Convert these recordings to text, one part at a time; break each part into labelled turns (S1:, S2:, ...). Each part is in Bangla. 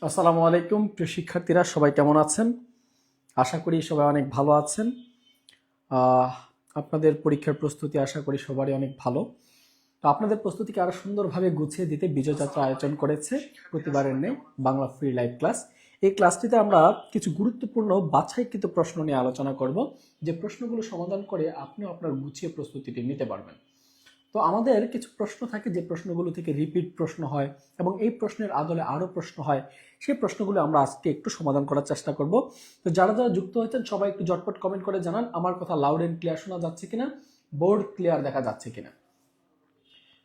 S1: আসসালামু আলাইকুম প্রিয় শিক্ষার্থীরা, সবাই কেমন আছেন? আশা করি সবাই অনেক ভালো আছেন। আহ, আপনাদের পরীক্ষার প্রস্তুতি আশা করি সবারই অনেক ভালো। তো আপনাদের প্রস্তুতিকে আরো সুন্দরভাবে গুছিয়ে দিতে বিজয় যাত্রা আয়োজন করেছে প্রতিবারের নেই বাংলা ফ্রি লাইভ ক্লাস। এই ক্লাসটিতে আমরা কিছু গুরুত্বপূর্ণ বাছাইকৃত প্রশ্ন নিয়ে আলোচনা করব, যে প্রশ্নগুলো সমাধান করে আপনিও আপনার গুছিয়ে প্রস্তুতিটি নিতে পারবেন। তো আমাদের কিছু প্রশ্ন থাকে যে প্রশ্নগুলো থেকে রিপিট প্রশ্ন হয় এবং এই প্রশ্নের আদলে আরো প্রশ্ন হয়। সেই প্রশ্নগুলো আমরা আজকে একটু সমাধান করার চেষ্টা করব। তো যারা যারা যুক্ত হয়েছেন সবাই একটু ঝটপট কমেন্ট করে জানান আমার কথা লাউড এন্ড ক্লিয়ার শোনা যাচ্ছে কিনা, বোর্ড ক্লিয়ার দেখা যাচ্ছে কিনা।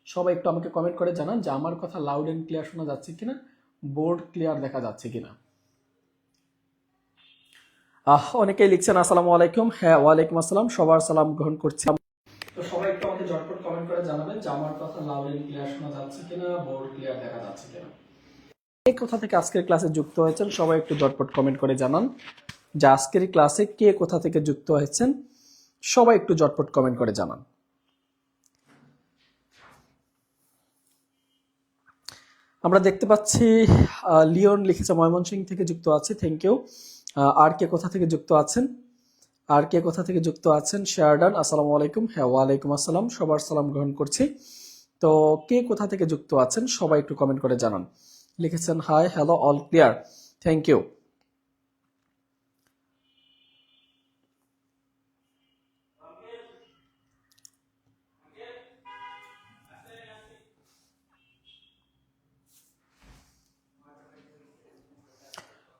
S1: সবাই একটু আমাকে কমেন্ট করে জানান যে আমার কথা লাউড এন্ড ক্লিয়ার শোনা যাচ্ছে কিনা, বোর্ড ক্লিয়ার দেখা যাচ্ছে কিনা। অনেকেই লিখছেন আসসালামু আলাইকুম। হ্যাঁ, ওয়ালাইকুম আসসালাম, সবার সালাম গ্রহণ করছি। তো সবাই একটু আমাকে ঝটপট কমেন্ট করে জানাবেন যে আমার কথা লাউড এন্ড ক্লিয়ার শোনা যাচ্ছে কিনা, বোর্ড ক্লিয়ার দেখা যাচ্ছে কিনা। কে কোথা থেকে আজকের ক্লাসে যুক্ত হয়েছেন সবাই একটু ঝটপট কমেন্ট করে জানান যে আজকের ক্লাসে কে কোথা থেকে যুক্ত হয়েছেন। সবাই একটু ঝটপট কমেন্ট করে জানান। আমরা দেখতে পাচ্ছি লিওন লিখেছে ময়মনসিংহ থেকে যুক্ত আছে, থ্যাংক ইউ। আর কে কোথা থেকে যুক্ত আছেন, আর কে কোথা থেকে যুক্ত আছেন? শেয়ারডান আসসালামু আলাইকুম। হ্যাঁ, ওয়ালাইকুম আসসালাম, সবার সালাম গ্রহণ করছি। তো কে কোথা থেকে যুক্ত আছেন সবাই একটু কমেন্ট করে জানান। লিখেছেন hi, hello, all clear, thank you.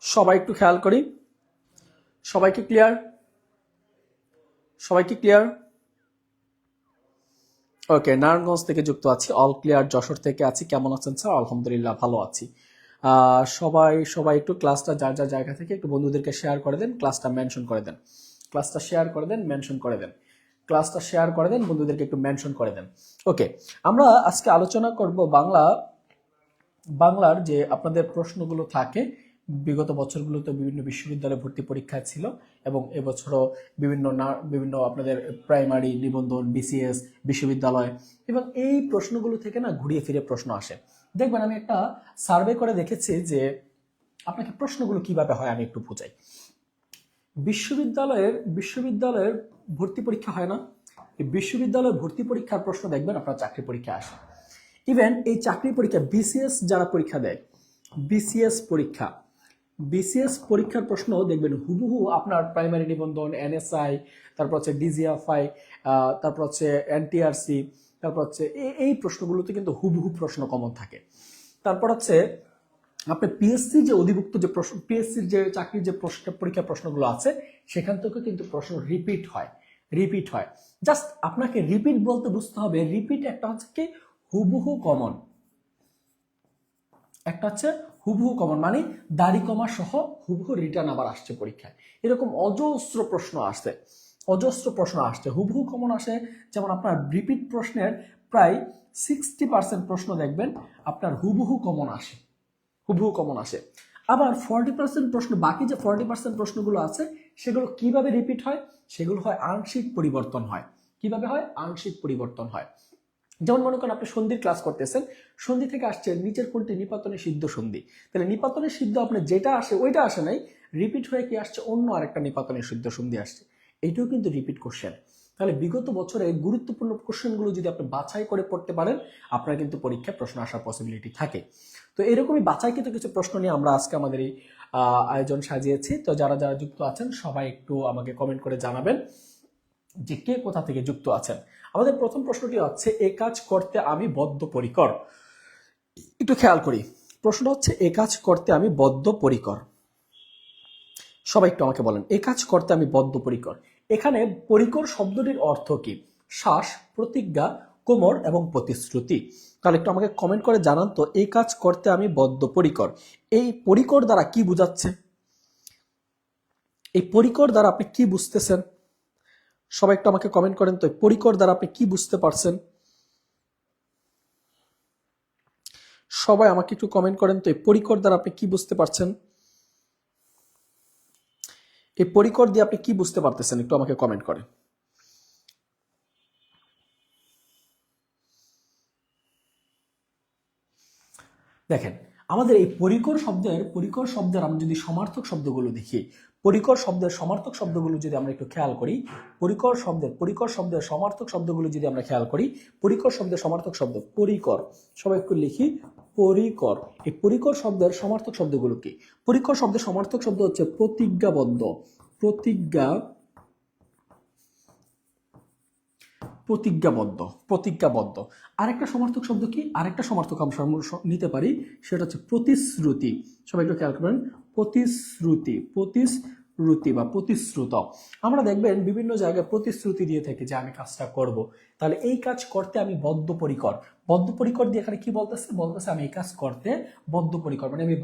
S1: সবাই একটু খেয়াল করি, সবাইকে ক্লিয়ার, সবাইকে ক্লিয়ার। ওকে, নারায়ণগঞ্জ থেকে যুক্ত আছি, অল ক্লিয়ার। যশোর থেকে আছি, কেমন আছেন স্যার? আলহামদুলিল্লাহ ভালো আছি। সবাই সবাই একটু ক্লাসটা যার যার জায়গা থেকে একটু বন্ধুদেরকে শেয়ার করে দেন, ক্লাসটা মেনশন করে দেন, ক্লাসটা শেয়ার করে দেন, মেনশন করে দেন, ক্লাসটা শেয়ার করে দেন, বন্ধুদেরকে একটু মেনশন করে দেন। ওকে, আমরা আজকে আলোচনা করব বাংলার যে আপনাদের প্রশ্নগুলো থাকে বিগত বছরগুলোতে বিভিন্ন বিশ্ববিদ্যালয়ে ভর্তি পরীক্ষা ছিল এবং এবছরও বিভিন্ন আপনাদের প্রাইমারি, নিবন্ধন, বিসিএস, বিশ্ববিদ্যালয় এবং এই প্রশ্নগুলো থেকে না ঘুরিয়ে ফিরে প্রশ্ন আসে। দেখবেন আমি একটা সার্ভে করে দেখেছি যে আপনাকে প্রশ্নগুলো কিভাবে হয় আমি একটু বুঝাই। বিশ্ববিদ্যালয়ের ভর্তি পরীক্ষা হয় না, বিশ্ববিদ্যালয়ের ভর্তি পরীক্ষার প্রশ্ন দেখবেন আপনার চাকরি পরীক্ষা আসে। ইভেন এই চাকরি পরীক্ষা বিসিএস যারা পরীক্ষা দেয়, বিসিএস পরীক্ষার প্রশ্ন দেখবেন হুবহু আপনার প্রাইমারি নিবন্ধন, এনএসআই, তারপর হচ্ছে ডিজিএফআই, তারপর হচ্ছে এনটিআরসি, তারপর হচ্ছে এই প্রশ্নগুলোতে কিন্তু হুবহু প্রশ্ন কমন থাকে। তারপর হচ্ছে আপনি পিএসসি যে অধিভুক্ত যে প্রশ্ন, পিএসসির যে চাকরির যে পরীক্ষার প্রশ্নগুলো আছে সেখান থেকে কিন্তু প্রশ্ন রিপিট হয়। জাস্ট আপনাকে রিপিট বলতে বুঝতে হবে, রিপিট একটা হচ্ছে কি হুবহু কমন, একটা হচ্ছে হুবহু কমন মানে দাড়ি কমা সহ হুবহু রিটার্ন আবার আসছে পরীক্ষায়। এরকম অজস্র প্রশ্ন আসছে, হুবহু কমন আসে। যেমন আপনার রিপিট প্রশ্নের প্রায় 60% প্রশ্ন দেখবেন আপনার হুবহু কমন আসে। আবার 40% প্রশ্ন, বাকি যে 40% প্রশ্নগুলো আছে সেগুলো কিভাবে রিপিট হয়? সেগুলো হয় আংশিক পরিবর্তন হয়। কিভাবে হয়? আংশিক পরিবর্তন হয়। যেমন মনে করেন আপনি সন্ধির ক্লাস করতেছেন, সন্ধি থেকে আসছে নিচের কোনটি নিপাতনের সিদ্ধ সন্ধি, তাহলে নিপাতনের সিদ্ধ আপনি যেটা আসে ওইটা আসে নাই, রিপিট হয়ে কি আসছে? অন্য আরেকটা নিপাতনের সিদ্ধ সন্ধি আসছে। এইটাও কিন্তু রিপিট কোশ্চেন। তাহলে বিগত বছরে গুরুত্বপূর্ণ কোশ্চেনগুলো যদি আপনি বাছাই করে পড়তে পারেন আপনার কিন্তু পরীক্ষায় প্রশ্ন আসার পসিবিলিটি থাকে। তো এরকমই বাছাইকৃত কিছু প্রশ্ন নিয়ে আমরা আজকে আমাদের এই আয়োজন সাজিয়েছি। তো যারা যারা যুক্ত আছেন সবাই একটু আমাকে কমেন্ট করে জানাবেন যে কে কোথা থেকে যুক্ত আছেন। আমাদের প্রথম প্রশ্নটি হচ্ছে এ কাজ করতে আমি বদ্ধপরিকর। একটু খেয়াল করি, প্রশ্নটা হচ্ছে এ কাজ করতে আমি বদ্ধপরিকর। সবাই একটু আমাকে বলেন এ কাজ করতে আমি বদ্ধপরিকর। এখানে পরিকর শব্দটির অর্থ কি? শ্বাস, প্রতিজ্ঞা, কোমর এবং প্রতিশ্রুতি। তাহলে একটু আমাকে কমেন্ট করে জানান তো এই কাজ করতে আমি বদ্ধপরিকর, এই পরিকর দ্বারা কি বুঝাচ্ছে? এই পরিকর দ্বারা আপনি কি বুঝতেছেন? সবাই একটু আমাকে কমেন্ট করেন তো পরিকর দ্বারা আপনি কি বুঝতে পারছেন? সবাই আমাকে একটু কমেন্ট করেন তো এই পরিকর দ্বারা আপনি কি বুঝতে পারছেন? এই পরিকর দিয়ে আপনি কি বুঝতে পারতেছেন একটু আমাকে কমেন্ট করেন। দেখেন আমাদের এই পরিকর শব্দের আমরা যদি সমার্থক শব্দগুলো দেখি, পরিকর শব্দের সমার্থক শব্দগুলো যদি আমরা একটু খেয়াল করি, পরিকর শব্দের সমার্থক শব্দগুলো যদি আমরা খেয়াল করি, পরিকর শব্দের সমার্থক শব্দ পরিকর, সবাই একটু লিখি পরিকর। এই পরিকর শব্দের সমার্থক শব্দগুলো কি? পরিকর শব্দের সমার্থক শব্দ হচ্ছে প্রতিজ্ঞাবদ্ধ, প্রতিজ্ঞাবদ্ধ। আরেকটা সমার্থক শব্দ কি? আরেকটা সমার্থক আমরা নিতে পারি, সেটা হচ্ছে প্রতিশ্রুতি। সবাই একটু খেয়াল করবেন, প্রতিশ্রুতি বা প্রতিশ্রুত। আমরা দেখবেন বিভিন্ন জায়গায় প্রতিশ্রুতি দিয়ে থাকি যে আমি কাজটা করব, তাহলে এই কাজ করতে আমি বদ্ধপরিকর দিয়ে এখানে কি বলতেছে আমি এই কাজ করতে বদ্ধপরিকর, মানে আমি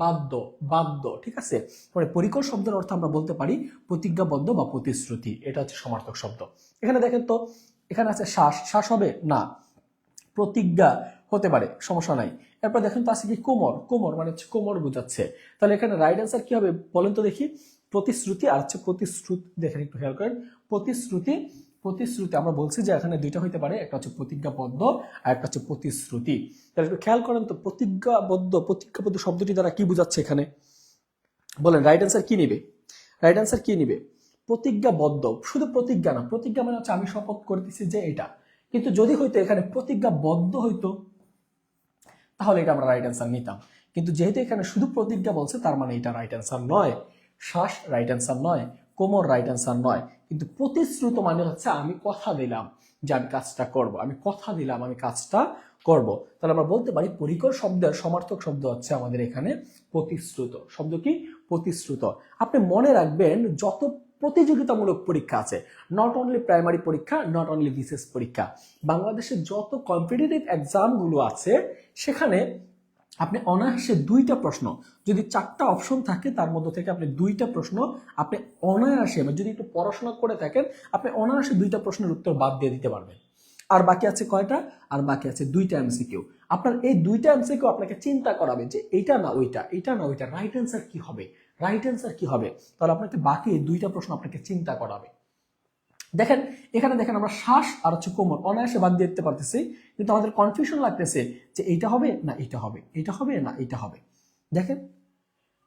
S1: বাধ্য, ঠিক আছে। মানে পরিকর শব্দের অর্থ আমরা বলতে পারি প্রতিজ্ঞাবদ্ধ বা প্রতিশ্রুতি, এটা হচ্ছে সমার্থক শব্দ। এখানে দেখেন তো, এখানে আছে শ্বাস হবে না, প্রতিজ্ঞা হতে পারে, সমস্যা নাই। এরপর দেখেন তো আছে কি কোমর মানে হচ্ছে কোমর বোঝাচ্ছে, তাহলে এখানে রাইট অ্যান্সার কি হবে বলেন তো দেখি? প্রতিশ্রুতি আর হচ্ছে প্রতিশ্রুতি। দেখেন একটু খেয়াল করেন, প্রতিশ্রুতি আমরা বলছি যে এখানে দুইটা হইতে পারে, একটা হচ্ছে প্রতিজ্ঞাবদ্ধ আর একটা হচ্ছে প্রতিশ্রুতি। তাহলে একটু খেয়াল করেন তো, প্রতিজ্ঞাবদ্ধ শব্দটি দ্বারা কি বোঝাচ্ছে এখানে বলেন? রাইট অ্যান্সার কি নিবে? প্রতিজ্ঞাবদ্ধ, শুধু প্রতিজ্ঞা না, প্রতিজ্ঞা মানে হচ্ছে আমি শপথ করতেছি যে এটা, কিন্তু যদি হইতো এখানে প্রতিজ্ঞাবদ্ধ হইতো তাহলে এটা আমরা রাইট অ্যান্সার নিতাম, কিন্তু যেহেতু এখানে শুধু প্রতিজ্ঞা বলছে তার মানে এটা রাইট অ্যান্সার নয়। শ্বাস রাইট অ্যান্সার নয়, কোমর রাইট অ্যান্সার নয়, কিন্তু প্রতিশ্রুত মানে হচ্ছে আমি কথা দিলাম যে আমি কাজটা করব, আমি কথা দিলাম আমি কাজটা করব। তাহলে আমরা বলতে পারি পরিকর শব্দের সমার্থক শব্দ হচ্ছে আমাদের এখানে প্রতিশ্রুত। শব্দ কি? প্রতিশ্রুত। আপনি মনে রাখবেন যত প্রতিযোগিতামূলক পরীক্ষা আছে, নট অনলি প্রাইমারি পরীক্ষা, নট অনলি বিসিএস পরীক্ষা, বাংলাদেশের যত কম্পিটিটিভ এক্সামগুলো আছে সেখানে আপনি অনায়াসে দুইটা প্রশ্ন, যদি চারটা অপশন থাকে তার মধ্যে থেকে আপনি দুইটা প্রশ্ন আপনি অনায়াসে, যদি একটু পড়াশোনা করে থাকেন আপনি অনায়াসে দুইটা প্রশ্নের উত্তর বাদ দিয়ে দিতে পারবেন। আর বাকি আছে কয়টা? আর বাকি আছে দুইটা এমসিকিউ। আপনার এই দুইটা এমসিকিউ আপনাকে চিন্তা করাবে যে এইটা না ওইটা, রাইট অ্যান্সার কি হবে, তাহলে আপনাকে বাকি দুইটা প্রশ্ন আপনাকে চিন্তা করাবে। দেখেন এখানে দেখেন আমরা শ্বাস আর হচ্ছে কোমর অনায়াসে বাদ দিয়ে দিতে পারতেছি, কিন্তু আমাদের কনফিউশন লাগতেছে যে এইটা হবে না এটা হবে, এটা হবে না এটা হবে। দেখেন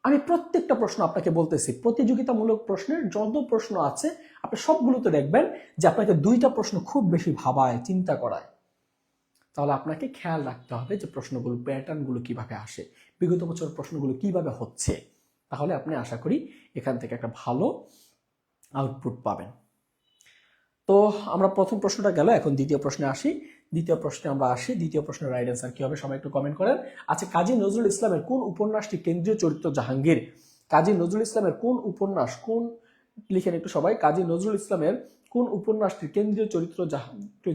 S1: আমি প্রত্যেকটা প্রশ্ন আপনাকে বলতেছি, প্রতিযোগিতামূলক প্রশ্নের যত প্রশ্ন আছে আপনি সবগুলোতে দেখবেন যে আপনাকে দুইটা প্রশ্ন খুব বেশি ভাবায়, চিন্তা করায়। তাহলে আপনাকে খেয়াল রাখতে হবে যে প্রশ্নগুলো প্যাটার্নগুলো কিভাবে আসে, বিগত বছর প্রশ্নগুলো কিভাবে হচ্ছে, তাহলে আপনি আশা করি এখান থেকে একটা ভালো আউটপুট পাবেন। তো আমরা প্রথম প্রশ্নটা গেল, এখন দ্বিতীয় প্রশ্নে আসি। দ্বিতীয় প্রশ্নের রাইট অ্যান্সার কি হবে সবাই একটু কমেন্ট করেন। আচ্ছা, কাজী নজরুল ইসলামের কোন উপন্যাসটি কেন্দ্রীয় চরিত্র জাহাঙ্গীর? কাজী নজরুল ইসলামের কোন উপন্যাস, লিখেন একটু সবাই, কাজী নজরুল ইসলামের কোন উপন্যাসটি কেন্দ্রীয় চরিত্র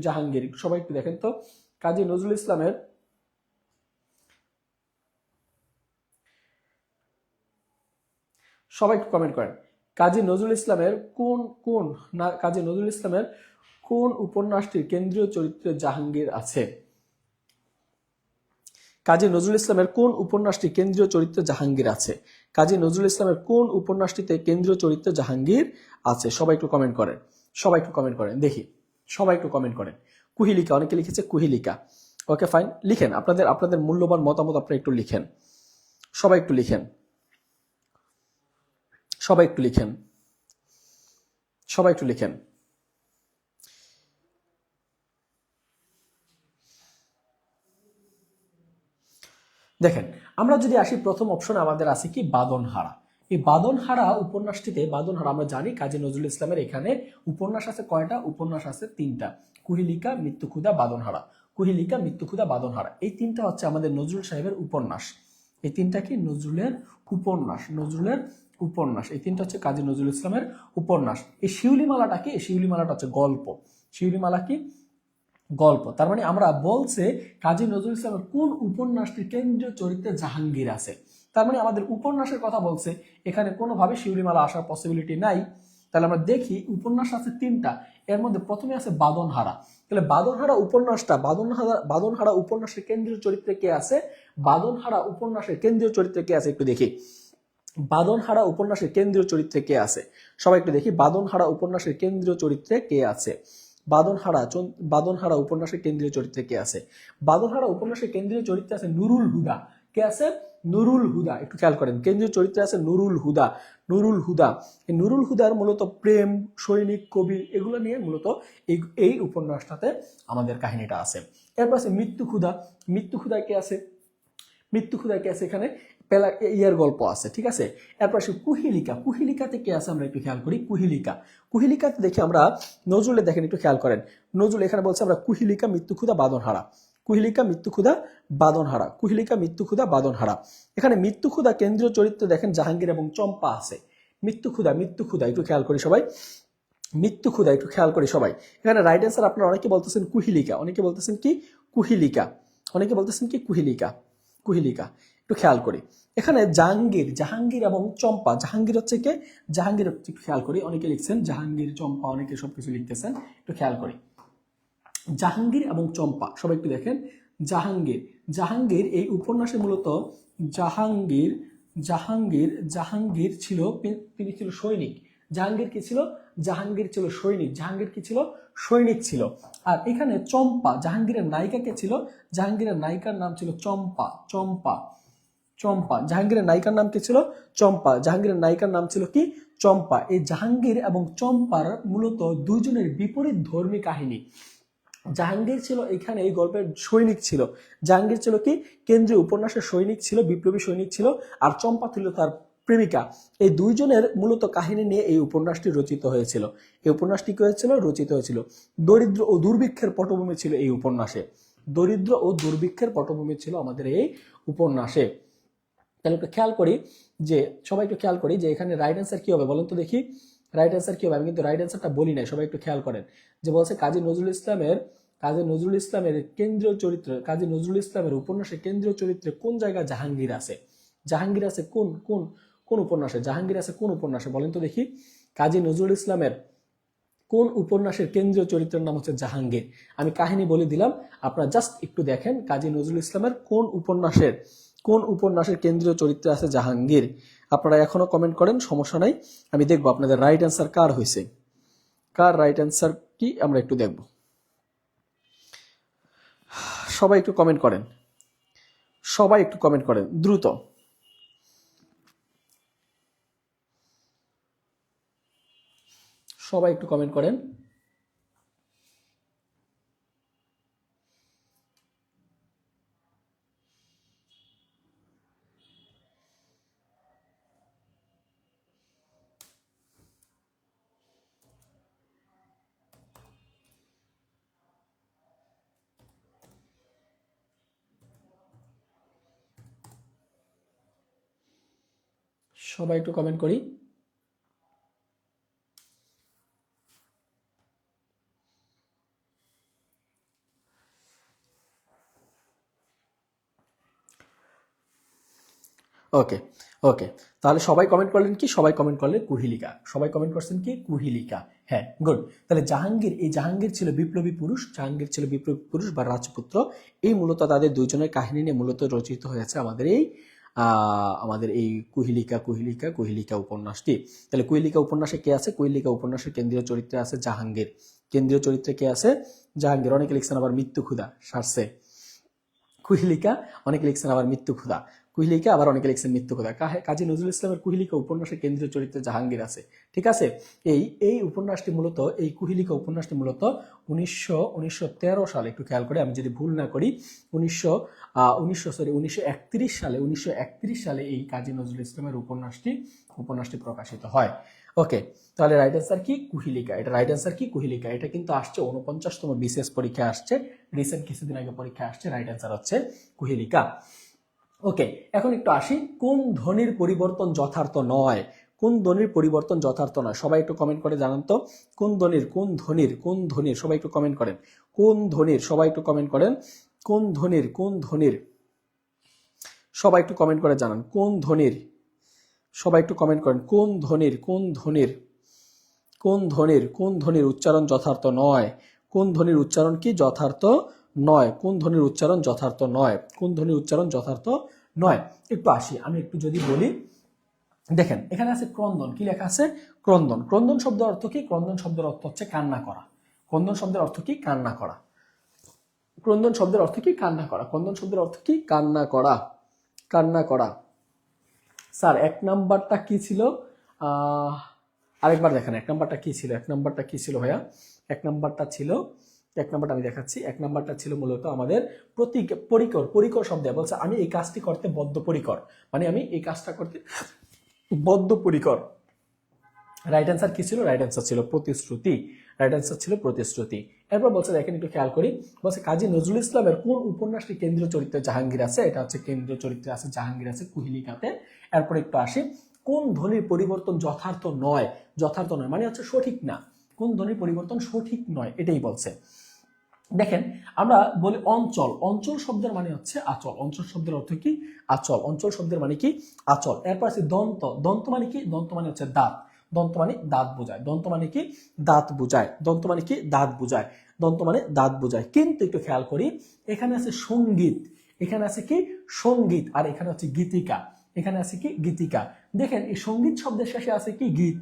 S1: জাহাঙ্গীর? একটু সবাই একটু দেখেন তো, কাজী নজরুল ইসলামের, সবাই একটু কমেন্ট করেন, কাজী নজরুল ইসলামের কাজী নজরুল ইসলামের কোন উপন্যাসটির কেন্দ্রীয় চরিত্রে জাহাঙ্গীর আছে? কাজী নজরুল ইসলামের কোন উপন্যাসটি কেন্দ্রীয় চরিত্রে জাহাঙ্গীর আছে? কাজী নজরুল ইসলামের কোন উপন্যাসটিতে কেন্দ্রীয় চরিত্রে জাহাঙ্গীর আছে? সবাই একটু কমেন্ট করেন দেখি, সবাই একটু কমেন্ট করেন। কুহিলিকা, অনেকে লিখেছে কুহিলিকা। ওকে ফাইন, লিখেন আপনাদের মূল্যবান মতামত আপনারা একটু লিখেন, সবাই একটু লিখেন। দেখেন আমরা যদি আসি প্রথম অপশনে, আমাদের আছে কি বাদনহারা। এই বাদনহারা উপন্যাসটিতে, আমরা জানি কাজী নজরুল ইসলামের এখানে উপন্যাস আছে কয়টা? উপন্যাস আছে তিনটা, কুহিলিকা, মৃত্যুক্ষুধা, বাদনহারা। কুহিলিকা, মৃত্যুক্ষুধা, বাদনহারা, এই তিনটা হচ্ছে আমাদের নজরুল সাহেবের উপন্যাস। এই তিনটা কি? নজরুলের উপন্যাস। এই তিনটা হচ্ছে কাজী নজরুল ইসলামের উপন্যাস। এই শিউলিমালাটা কি? শিউলিমালাটা হচ্ছে গল্প। শিউলিমালা কি? গল্প। তার মানে আমরা বলছে কাজী নজরুল ইসলামের কোন উপন্যাসটির কেন্দ্রীয় চরিত্রে জাহাঙ্গীর আছে, তার মানে আমাদের উপন্যাসের কথা বলছে, এখানে কোনোভাবে শিউলিমালা আসার পসিবিলিটি নাই। তাহলে আমরা দেখি উপন্যাস আছে তিনটা, এর মধ্যে প্রথমে আছে বাদনহারা। তাহলে বাদনহারা উপন্যাসের কেন্দ্রীয় চরিত্রে কে আছে? বাদনহারা উপন্যাসের কেন্দ্রীয় চরিত্রে কে আছে একটু দেখি। বাদনহারা উপন্যাসের কেন্দ্রীয় চরিত্রে কে আছে? সবাই একটু দেখি, বাদনহারা উপন্যাসের কেন্দ্রীয় চরিত্রে কে আছে? বাদনহারা উপন্যাসের কেন্দ্রীয় চরিত্রে কে আছে? বাদনহারা উপন্যাসের কেন্দ্রীয় চরিত্রে আছে নুরুল হুদা। কে আছে? নুরুল হুদা, একটু খেয়াল করেন, কেন্দ্রীয় চরিত্রে আছে নুরুল হুদা। নুরুল হুদা, এই নুরুল হুদার মূলত প্রেম, সৈনিক, কবি এগুলো নিয়ে মূলত এই উপন্যাসটাতে আমাদের কাহিনীটা আছে। এরপর আছে মৃত্যু ক্ষুধা। মৃত্যু ক্ষুধা কে আছে? মৃত্যু ক্ষুধা কে আছে? এখানে ইয়ার গল্প আছে, ঠিক আছে। এরপর আসে কুহিলিকা। কুহিলিকাতে কে আছে আমরা একটু খেয়াল করি। কুহিলিকা, কুহিলিকাতে দেখি আমরা নজরুলে, দেখেন একটু খেয়াল করেন, নজরুল এখানে বলছে আমরা কুহিলিকা মৃত্যু ক্ষুধা বাদনহারা, কুহিলিকা মৃত্যু ক্ষুধা বাদনহারা, কুহিলিকা মৃত্যু ক্ষুধা বাদনহারা। এখানে মৃত্যু ক্ষুধা কেন্দ্রীয় চরিত্র দেখেন জাহাঙ্গীর এবং চম্পা আছে। মৃত্যু ক্ষুধা, মৃত্যু ক্ষুধা একটু খেয়াল করি সবাই, মৃত্যু ক্ষুধা একটু খেয়াল করি সবাই। এখানে রাইট অ্যান্সার আপনারা অনেকে বলতেছেন কুহিলিকা, অনেকে বলতেছেন কি কুহিলিকা, অনেকে বলতেছেন কি কুহিলিকা, কুহিলিকা একটু খেয়াল করি। এখানে জাহাঙ্গীর, জাহাঙ্গীর এবং চম্পা, জাহাঙ্গীর হচ্ছে কে? জাহাঙ্গীর একটু খেয়াল করি, অনেকে লিখছেন জাহাঙ্গীর, চম্পা, অনেকে সবকিছু লিখতেছেন, একটু খেয়াল করি। জাহাঙ্গীর এবং চম্পা সবাই একটু দেখেন। জাহাঙ্গীর, জাহাঙ্গীর এই উপন্যাসে মূলত জাহাঙ্গীর, জাহাঙ্গীর, জাহাঙ্গীর ছিল, তিনি ছিল সৈনিক। জাহাঙ্গীর কি ছিল? জাহাঙ্গীর ছিল সৈনিক। জাহাঙ্গীর কি ছিল? সৈনিক ছিল। আর এখানে চম্পা, জাহাঙ্গীরের নায়িকা কে ছিল? জাহাঙ্গীরের নায়িকার নাম ছিল চম্পা। চম্পা, চম্পা, জাহাঙ্গীরের নায়িকার নাম কি ছিল? চম্পা। জাহাঙ্গীরের নায়িকার নাম ছিল কি? চম্পা। এই জাহাঙ্গীর এবং চম্পার মূলত দুইজনের বিপরীত ধর্মী কাহিনী। জাহাঙ্গীর ছিল এখানে এই গল্পের সৈনিক ছিল। জাহাঙ্গীর ছিল কি? কেন্দ্রীয় উপন্যাসের সৈনিক ছিল, বিপ্লবী সৈনিক ছিল। আর চম্পা ছিল তার প্রেমিকা। এই দুইজনের মূলত কাহিনী নিয়ে এই উপন্যাসটি রচিত হয়েছিল। এই উপন্যাসটি কি হয়েছিল? রচিত হয়েছিল। দরিদ্র ও দুর্ভিক্ষের পটভূমি ছিল এই উপন্যাসে। দরিদ্র ও দুর্ভিক্ষের পটভূমি ছিল আমাদের এই উপন্যাসে। তাহলে একটু খেয়াল করি যে, সবাই একটু খেয়াল করি যে এখানে রাইট অ্যান্সার কি হবে বলেন তো দেখি। রাইট অ্যান্সার কি হবে? আমি কিন্তু রাইট অ্যান্সারটা বলি নাই, সবাই একটু খেয়াল করেন। যে বলছে কাজী নজরুল ইসলামের, কাজী নজরুল ইসলামের কেন্দ্রীয় চরিত্র, কাজী নজরুল ইসলামের উপন্যাসে কেন্দ্রীয় চরিত্রে কোন জায়গায় জাহাঙ্গীর আছে? জাহাঙ্গীর আছে কোন কোন কোন উপন্যাসে? জাহাঙ্গীর আছে কোন উপন্যাসে বলেন তো দেখি। কাজী নজরুল ইসলামের কোন উপন্যাসের কেন্দ্রীয় চরিত্রের নাম হচ্ছে জাহাঙ্গীর? আমি কাহিনী বলে দিলাম, আপনারা জাস্ট একটু দেখেন কাজী নজরুল ইসলামের কোন উপন্যাসের কেন্দ্রীয় চরিত্রে আছে জাহাঙ্গীর। আপনারা এখনো কমেন্ট করেন, সমস্যা নাই, আমি দেখবো আপনাদের রাইট অ্যান্সার কার হয়েছে, কার রাইট অ্যান্সার কি আমরা একটু দেখব। সবাই একটু কমেন্ট করেন, সবাই একটু কমেন্ট করেন দ্রুত। সবাই একটু কমেন্ট করেন। সবাই একটু কমেন্ট করি। ওকে, ওকে, তাহলে সবাই কমেন্ট করলেন কি? সবাই কমেন্ট করলেন কুহিলিকা। সবাই কমেন্ট করছেন কি? কুহিলিকা। হ্যাঁ, গুড। তাহলে জাহাঙ্গীর, এই জাহাঙ্গীর ছিল বিপ্লবী পুরুষ, জাহাঙ্গীর ছিল বিপ্লবী পুরুষ বা রাজপুত্র। এই মূলত তাদের দুইজনের কাহিনী নিয়ে মূলত রচিত হয়েছে আমাদের এই কুহিলিকা, কুহিলিকা, কুহিলিকা উপন্যাসটি। তাহলে কুহিলিকা উপন্যাসে কে আছে? কুহিলিকা উপন্যাসের কেন্দ্রীয় চরিত্রে আছে জাহাঙ্গীর। কেন্দ্রীয় চরিত্রে কে আছে? জাহাঙ্গীর। অনেকে লিখছেন আবার মৃত্যু ক্ষুধা, সারছে কুহিলিকা, অনেকে লিখছেন আবার মৃত্যু ক্ষুধা। কুহিলিকা, আবার অনেকে লিখছেন মৃত্যু ক্ষুধা। কাজী নজরুল ইসলামের কুহিলিকা উপন্যাসের কেন্দ্রীয় চরিত্রে জাহাঙ্গীর আছে, ঠিক আছে। এই উপন্যাসটি মূলত, এই কুহিলিকা উপন্যাসটি মূলত 1913 সালে, একটু খেয়াল করে, আমি যদি ভুল না করি, 1931 সালে এই কাজী নজরুল ইসলামের উপন্যাসটি প্রকাশিত হয়। ওকে, তাহলে রাইট অ্যান্সার কি? কুহিলিকা। এটা রাইট অ্যান্সার কি? কুহিলিকা। এটা কিন্তু আসছে 49তম বিসিএস পরীক্ষায় আসছে, রিসেন্ট কিছুদিন আগে পরীক্ষায় আসছে। রাইট অ্যান্সার হচ্ছে কুহিলিকা। ওকে, এখন একটু আসি, কোন ধ্বনির পরিবর্তন যথার্থ নয়? কোন ধ্বনির পরিবর্তন যথার্থ নয়? সবাই একটু কমেন্ট করে জানান তো, কোন ধ্বনির সবাই একটু কমেন্ট করেন। কোন ধ্বনির? সবাই একটু কমেন্ট করেন। কোন ধ্বনির সবাই একটু কমেন্ট করে জানান। কোন ধ্বনির? সবাই একটু কমেন্ট করেন। কোন ধ্বনির উচ্চারণ যথার্থ নয়? কোন ধ্বনির উচ্চারণ কি যথার্থ নয়? কোন ধ্বনির উচ্চারণ যথার্থ নয়? কোন ধ্বনির উচ্চারণ যথার্থ নয়? একটু আসি, আমি একটু যদি বলি, দেখেন এখানে আছে ক্রন্দন। কি লেখা আছে? ক্রন্দন। ক্রন্দন শব্দের অর্থ কি? ক্রন্দন শব্দের অর্থ হচ্ছে কান্না করা। ক্রন্দন শব্দের অর্থ কি? কান্না করা। ক্রন্দন শব্দের অর্থ কি? কান্না করা। ক্রন্দন শব্দের অর্থ কি? কান্না করা। কান্না করা। স্যার 1 নাম্বারটা কি ছিল? আরেকবার দেখেন 1 নাম্বারটা কি ছিল? 1 নাম্বারটা কি ছিল ভাইয়া? 1 নাম্বারটা ছিল, 1 নাম্বারটা আমি দেখাচ্ছি। 1 নাম্বারটা ছিল মূলত আমাদের পরিকর। পরিকর শব্দে বলছে আমি এই কাজটি করতে বদ্ধপরিকর, মানে আমি এই কাজটা করতে বদ্ধপরিকর। রাইট অ্যান্সার কি ছিল? রাইট অ্যান্সার ছিল প্রতিশ্রুতি। রাইট অ্যান্সার ছিল প্রতিশ্রুতি। এরপর বলছে দেখেন একটু খেয়াল করি, বলছে কাজী নজরুল ইসলামের কোন উপন্যাসটি কেন্দ্রীয় চরিত্রে জাহাঙ্গীর আছে? এটা হচ্ছে কেন্দ্রীয় চরিত্রে আছে জাহাঙ্গীর আছে কুহিলিকাতে। এরপর একটু আসি, কোন ধ্বনির পরিবর্তন যথার্থ নয়? যথার্থ নয় মানে হচ্ছে সঠিক না। কোন ধ্বনির পরিবর্তন সঠিক নয় এটাই বলছে। দেখেন আমরা বলি অঞ্চল। অঞ্চল শব্দের মানে হচ্ছে আচল। অঞ্চল শব্দের অর্থ কি? আচল। অঞ্চল শব্দের মানে কি? আচল। এরপর আছে দন্ত। দন্ত মানে কি? দন্ত মানে হচ্ছে দাঁত। দন্ত মানে দাঁত বোঝায়। দন্ত মানে কি? দাঁত বোঝায়। দন্ত মানে কি? দাঁত বোঝায়। দন্ত মানে দাঁত বোঝায়। কিন্তু একটু খেয়াল করি, এখানে আছে সঙ্গীত, এখানে আছে কি? সঙ্গীত, আর এখানে হচ্ছে গীতিকা। এখানে আছে কি? গীতিকা। দেখেন এই সঙ্গীত শব্দের শেষে আছে কি? গীত।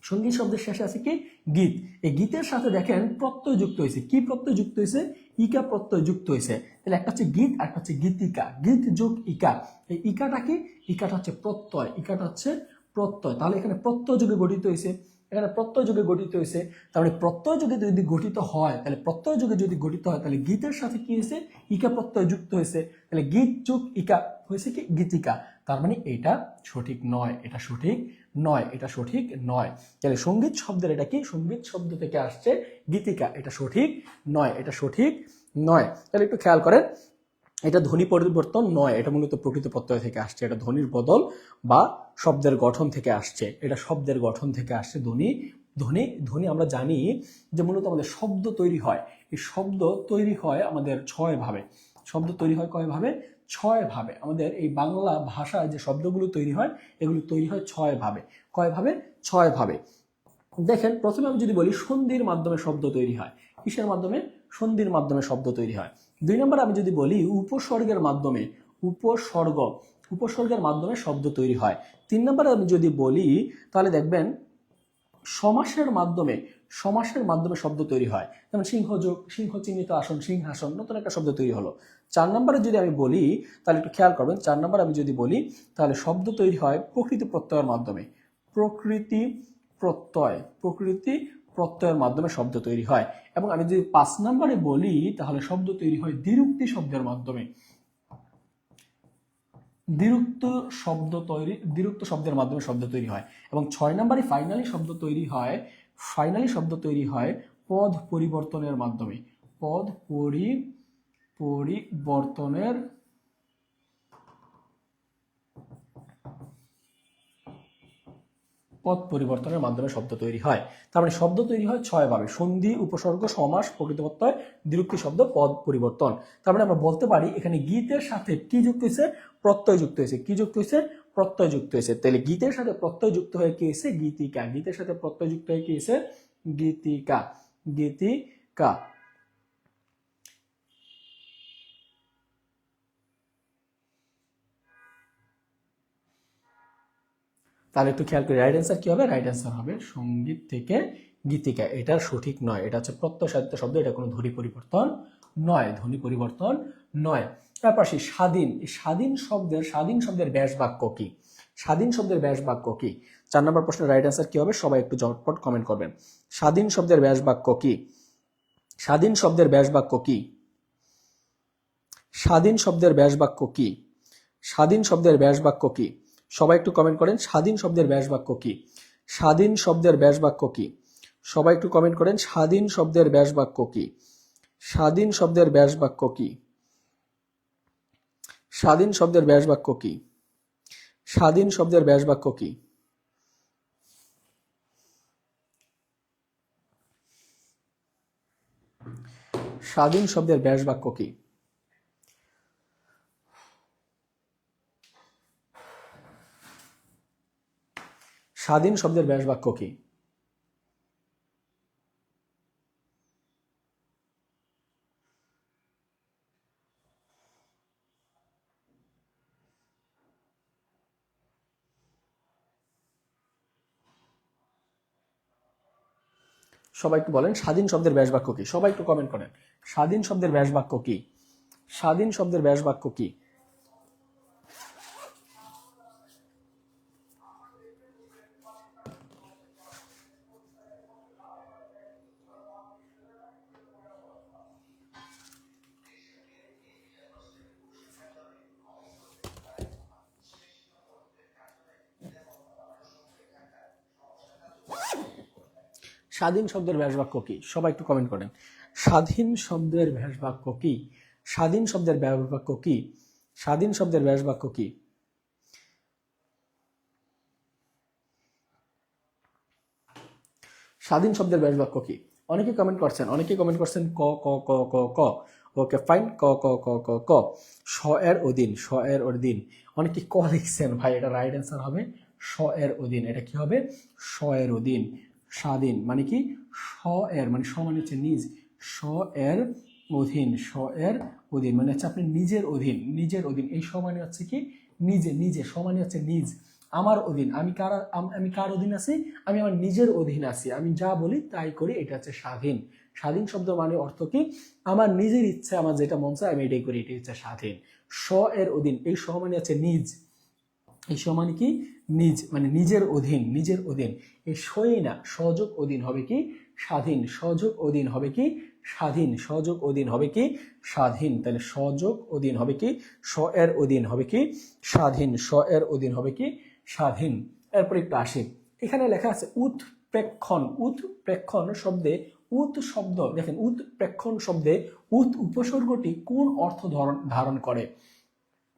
S1: সঙ্গীত শব্দের শেষে আছে কি? গীত। এই গীতের সাথে দেখেন প্রত্যয় যুক্ত হয়েছে। কি প্রত্যয় যুক্ত হয়েছে? ইকা প্রত্যয় যুক্ত হয়েছে। তাহলে একটা হচ্ছে গীত আর একটা হচ্ছে গীতিকা। গীত যোগ ইকা। এই ইকাটা কি? ইকাটা হচ্ছে প্রত্যয়। ইকাটা হচ্ছে প্রত্যয়। তাহলে এখানে প্রত্যয় যুগে গঠিত হয়েছে। এখানে প্রত্যয় যুগে গঠিত হয়েছে। তাহলে প্রত্যয় যুগে যদি গঠিত হয়, তাহলে প্রত্যয় যুগে যদি গঠিত হয়, তাহলে গীতের সাথে কি হয়েছে? ইকা প্রত্যয় যুক্ত হয়েছে। তাহলে গীত যোগ ইকা হয়েছে কি? গীতিকা। তার মানে এটা সঠিক নয়। এটা সঠিক নয়। এটা সঠিক নয়। তাহলে সঙ্গীত শব্দের এটা কি? সঙ্গীত শব্দ থেকে আসছে গীতিকা। এটা সঠিক নয়। এটা সঠিক নয়। তাহলে একটু খেয়াল করেন, এটা ধ্বনি পরিবর্তন নয়, এটা মূলত প্রকৃত প্রত্যয় থেকে আসছে। এটা ধ্বনির বদল বা শব্দের গঠন থেকে আসছে। এটা শব্দের গঠন থেকে আসছে। ধ্বনি ধ্বনি ধ্বনি আমরা জানি যে মূলত আমাদের শব্দ তৈরি হয়। এই শব্দ তৈরি হয় আমাদের 6 ভাবে। শব্দ তৈরি হয় কয় ভাবে? 6 ভাবে। আমাদের এই বাংলা ভাষায় যে শব্দগুলো তৈরি হয়, এগুলো তৈরি হয় 6 ভাবে। কয় ভাবে? 6 ভাবে। দেখেন প্রথমে আমি যদি বলি সন্ধির মাধ্যমে শব্দ তৈরি হয়। কিসের মাধ্যমে? সন্ধির মাধ্যমে শব্দ তৈরি হয়। 2 নম্বর আমি যদি বলি উপসর্গের মাধ্যমে, উপসর্গের মাধ্যমে শব্দ তৈরি হয়। 3 নম্বরে আমি যদি বলি তাহলে দেখবেন সমাসের মাধ্যমে শব্দ তৈরি হয়। যেমন সিংহযোগ, সিংহ চিহ্নিত আসন, সিংহাসন, নতুন একটা শব্দ তৈরি হলো। 4 নম্বরে যদি আমি বলি তাহলে একটু খেয়াল করবেন, 4 নম্বরে আমি যদি বলি তাহলে শব্দ তৈরি হয় প্রকৃতি প্রত্যয়ের মাধ্যমে। প্রকৃতি প্রত্যয়ের মাধ্যমে শব্দ তৈরি হয়। এবং আমি যদি 5 নম্বরে বলি তাহলে শব্দ তৈরি হয় দ্বিরুক্তি শব্দের মাধ্যমে। দ্বিরুক্ত শব্দের মাধ্যমে শব্দ তৈরি হয়। এবং 6 নম্বরে ফাইনালি শব্দ তৈরি হয় পদ পরিবর্তনের মাধ্যমে। পদ পরিবর্তনের মাধ্যমে শব্দ তৈরি হয়। তার মানে শব্দ তৈরি হয় 6 ভাবে: সন্ধি, উপসর্গ, সমাস, প্রকৃত প্রত্যয়, দ্বিরুক্তি শব্দ, পদ পরিবর্তন। তার মানে আমরা বলতে পারি এখানে গীতের সাথে কি যুক্ত হয়েছে? প্রত্যয় যুক্ত হয়েছে। কি যুক্ত হয়েছে? প্রত্যয় যুক্ত হয়েছে। তাহলে গীতের সাথে প্রত্যয় যুক্ত হয়ে কি হয়েছে? গীতিকা। গীতের সাথে প্রত্যয় যুক্ত হয়ে কি হয়েছে? গীতিকা। গীতিকা। তাহলে একটু খেয়াল করি রাইট অ্যান্সার কি হবে? রাইট অ্যান্সার হবে সঙ্গীত থেকে গীতিকা। এটা সঠিক নয়। এটা হচ্ছে প্রত্যয় সাহিত্য শব্দ। এটা কোনো ধ্বনি পরিবর্তন নয়। ধ্বনি পরিবর্তন নয়। তারপর আসি স্বাধীন। স্বাধীন শব্দের ব্যাস বাক্য কি? স্বাধীন শব্দের ব্যাস বাক্য কি? 4 নম্বর প্রশ্নের রাইট অ্যান্সার কি হবে? সবাই একটু ঝটপট কমেন্ট করবেন। স্বাধীন শব্দের ব্যাস বাক্য কি? স্বাধীন শব্দের ব্যাস বাক্য কি? স্বাধীন শব্দের ব্যাস বাক্য কি? স্বাধীন শব্দের ব্যাস বাক্য কি? সবাই একটু কমেন্ট করেন। স্বাধীন শব্দের ব্যাস বাক্য কি? স্বাধীন শব্দের ব্যাস বাক্য কি? সবাই একটু কমেন্ট করেন। স্বাধীন শব্দের ব্যাস বাক্য কি? স্বাধীন শব্দের ব্যাস বাক্য কি? স্বাধীন শব্দের ব্যাস বাক্য কি? স্বাধীন শব্দের ব্যাস বাক্য কি? স্বাধীন শব্দের ব্যাস বাক্য কি? স্বাধীন শব্দের ব্যাস বাক্য কি? সবাই একটু বলেন স্বাধীন শব্দের ব্যাস বাক্য কি? সবাই একটু কমেন্ট করেন। স্বাধীন শব্দের ব্যাস বাক্য কি? স্বাধীন শব্দের ব্যাস বাক্য কি? স্বাধীন শব্দের ব্যাস বাক্য কি? সবাই একটু কমেন্ট করেন। স্বাধীন শব্দের ব্যাস বাক্য কি? স্বাধীন শব্দের ব্যাস বাক্য কি? স্বাধীন শব্দের ব্যাস বাক্য কি? স্বাধীন শব্দের ব্যাস বাক্য কি? অনেকে কমেন্ট করছেন, ক ক ক ক ক। ওকে ফাইন, ক ক ক ক ক। স এর অধীন, স এর অধীন। অনেকে ক লিখছেন ভাই, এটা রাইট অ্যান্সার হবে স এর অধীন। এটা কি হবে? স এর অধীন। স্বাধীন মানে কি? স এর মানে স মানে হচ্ছে নিজ, স এর অধীন, স এর অধীন মানে হচ্ছে আপনি নিজের অধীন, নিজের অধীন। এই স মানে হচ্ছে কি? নিজে, নিজে। স মানে হচ্ছে নিজ, আমার অধীন। আমি কার অধীন আছি? আমি আমার নিজের অধীন আছি, আমি যা বলি তাই করি, এটা হচ্ছে স্বাধীন। স্বাধীন শব্দ মানে অর্থ কি? আমার নিজের ইচ্ছা, আমার যেটা মন চায় আমি এটাই করি, এটাই হচ্ছে স্বাধীন। স এর অধীন, এই স মানে হচ্ছে নিজ, এই স মানে কি? নিজ মানে নিজের অধীন, নিজের অধীন। এই সই না, সহযোগ অধীন হবে কি? স্বাধীন। সহযোগ অধীন হবে কি? স্বাধীন। সহযোগ অধীন হবে কি? স্বাধীন। তাহলে সহযোগ অধীন হবে কি? স এর অধীন হবে কি? স্বাধীন। স এর অধীন হবে কি? স্বাধীন। এরপর একটু আসি, এখানে লেখা আছে উৎপ্রেক্ষণ। উৎপ্রেক্ষণ শব্দে, উৎ শব্দ দেখেন, উৎপ্রেক্ষণ শব্দে উৎ উপসর্গটি কোন অর্থ ধারণ করে?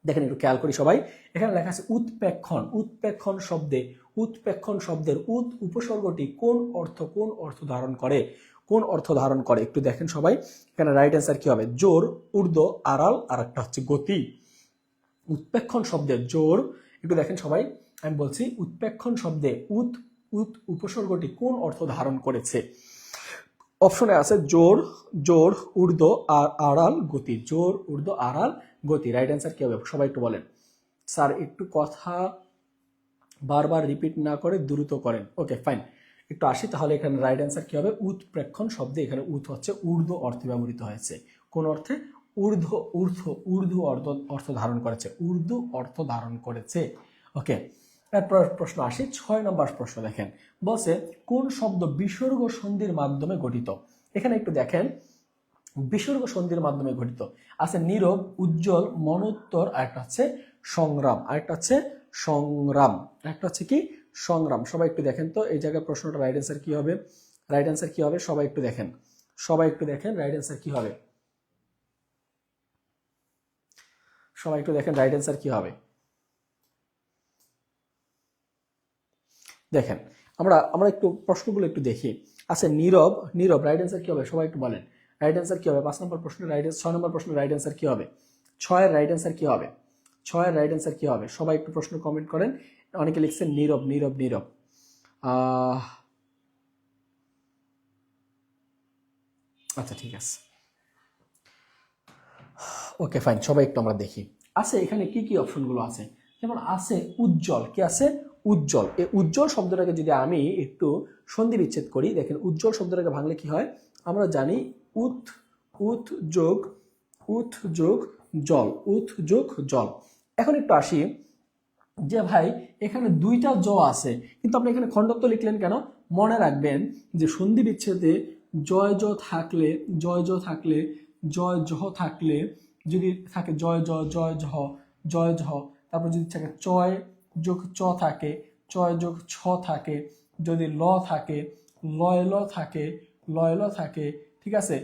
S1: দেখেন একটু খেয়াল করি সবাই, এখানে লেখা আছে উৎপ্রেক্ষণ। উৎপ্রেক্ষণ শব্দে, উৎপ্রেক্ষণ শব্দের উৎ উপসর্গটি কোন অর্থ ধারণ করে? কোন অর্থ ধারণ করে একটু দেখেন সবাই। এখানে রাইট অ্যান্সার কি হবে? জোর, ঊর্ধ্ব, আড়াল, আর একটা হচ্ছে গতি। উৎপ্রেক্ষণ শব্দের জোর, একটু দেখেন সবাই, আমি বলছি উৎপ্রেক্ষণ শব্দে উৎ উপসর্গটি কোন অর্থ ধারণ করেছে? অপশনে আছে জোর, জোর, ঊর্ধ্ব, আর আড়াল, গতি। জোর, ঊর্ধ্ব, আড়াল, গতি। রাইট অ্যান্সার কি হবে সবাই একটু বলেন। স্যার একটু কথা বারবার রিপিট না করে দ্রুত করেন। ওকে ফাইন, একটু আসি তাহলে। এখানে রাইট অ্যান্সার কি হবে? উৎপ্রেক্ষণ শব্দে এখানে উৎ হচ্ছে ঊর্ধ্ব অর্থে ব্যবহৃত হয়েছে। কোন অর্থে? ঊর্ধ্ব, ঊর্ধ্ব অর্থ ধারণ করেছে, ঊর্ধ্ব অর্থ ধারণ করেছে। ওকে, এরপর প্রশ্ন আসি, 6 নম্বর প্রশ্ন দেখেন, বলছে কোন শব্দ বিসর্গ সন্ধির মাধ্যমে গঠিত? এখানে একটু দেখেন, বিসর্গ সন্ধির মাধ্যমে গঠিত আছে নীরব, উজ্জ্বল, মনোত্তর, আরেকটা হচ্ছে সংগ্রাম, আরেকটা হচ্ছে সংগ্রাম, একটা হচ্ছে কি? সংগ্রাম। সবাই একটু দেখেন তো এই জায়গায় প্রশ্নটা রাইট অ্যান্সার কি হবে? রাইট অ্যান্সার কি হবে সবাই একটু দেখেন, সবাই একটু দেখেন রাইট অ্যান্সার কি হবে? সবাই একটু দেখেন রাইট অ্যান্সার কি হবে? দেখেন, আমরা একটু প্রশ্নগুলো একটু দেখি। আচ্ছা নীরব, নীরব রাইট অ্যান্সার কি হবে সবাই একটু বলেন। রাইট অ্যান্সার কি হবে? 5 নম্বর প্রশ্নের রাইট, 6 নম্বর প্রশ্নের রাইট অ্যান্সার কি হবে? 6 এর রাইট অ্যান্সার কি হবে? 6 এর রাইট অ্যান্সার কি হবে? সবাই একটু প্রশ্ন কমেন্ট করেন। অনেকে লিখছেন নীরব, নীরব, নীরব। আচ্ছা ঠিক আছে, ওকে ফাইন, সবাই একটু আমরা দেখি। আছে এখানে কি কি অপশনগুলো আছে, যেমন আছে উজ্জ্বল। কি আছে? উজ্জ্বল। এই উজ্জ্বল শব্দটাকে যদি আমি একটু সন্ধি বিচ্ছেদ করি, দেখেন উজ্জ্বল শব্দটাকে ভাঙলে কি হয়? আমরা জানি উৎ, উৎ যোগ, উৎ যোগ জল, উৎ যোগ জল। এখন একটু আসি যে ভাই এখানে দুইটা জ আছে, কিন্তু আপনি এখানে খণ্ডত্ব লিখলেন কেন? মনে রাখবেন যে সন্ধি বিচ্ছেদে জয় জ থাকলে, জয় জ থাকলে, জয় জহ থাকলে, যদি থাকে জয় জ, জয় জহ, জয় জহ, তারপর যদি থাকে চয় যোগ চ থাকে, চয় যোগ ছ থাকে, যদি ল থাকে, লয় ল থাকে, লয় ল থাকে, ঠিক আছে,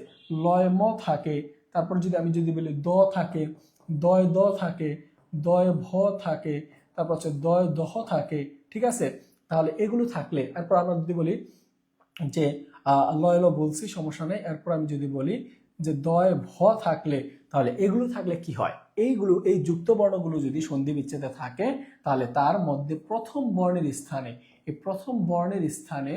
S1: লয় ম থাকে, তারপর যদি বলি দ থাকে, দয় দ থাকে, দয় ভ থাকে, তারপর হচ্ছে দয় দহ থাকে, ঠিক আছে। তাহলে এগুলো থাকলে, এরপর আমরা যদি বলি যে লয় ল বলছি সমস্যা নেই, এরপর আমি যদি বলি যে দয় ভ থাকলে, তাহলে এগুলো থাকলে কি হয়? এইগুলো, এই যুক্ত বর্ণগুলো যদি সন্ধি বিচ্ছেদে থাকে, তাহলে তার মধ্যে প্রথম বর্ণের স্থানে, এই প্রথম বর্ণের স্থানে,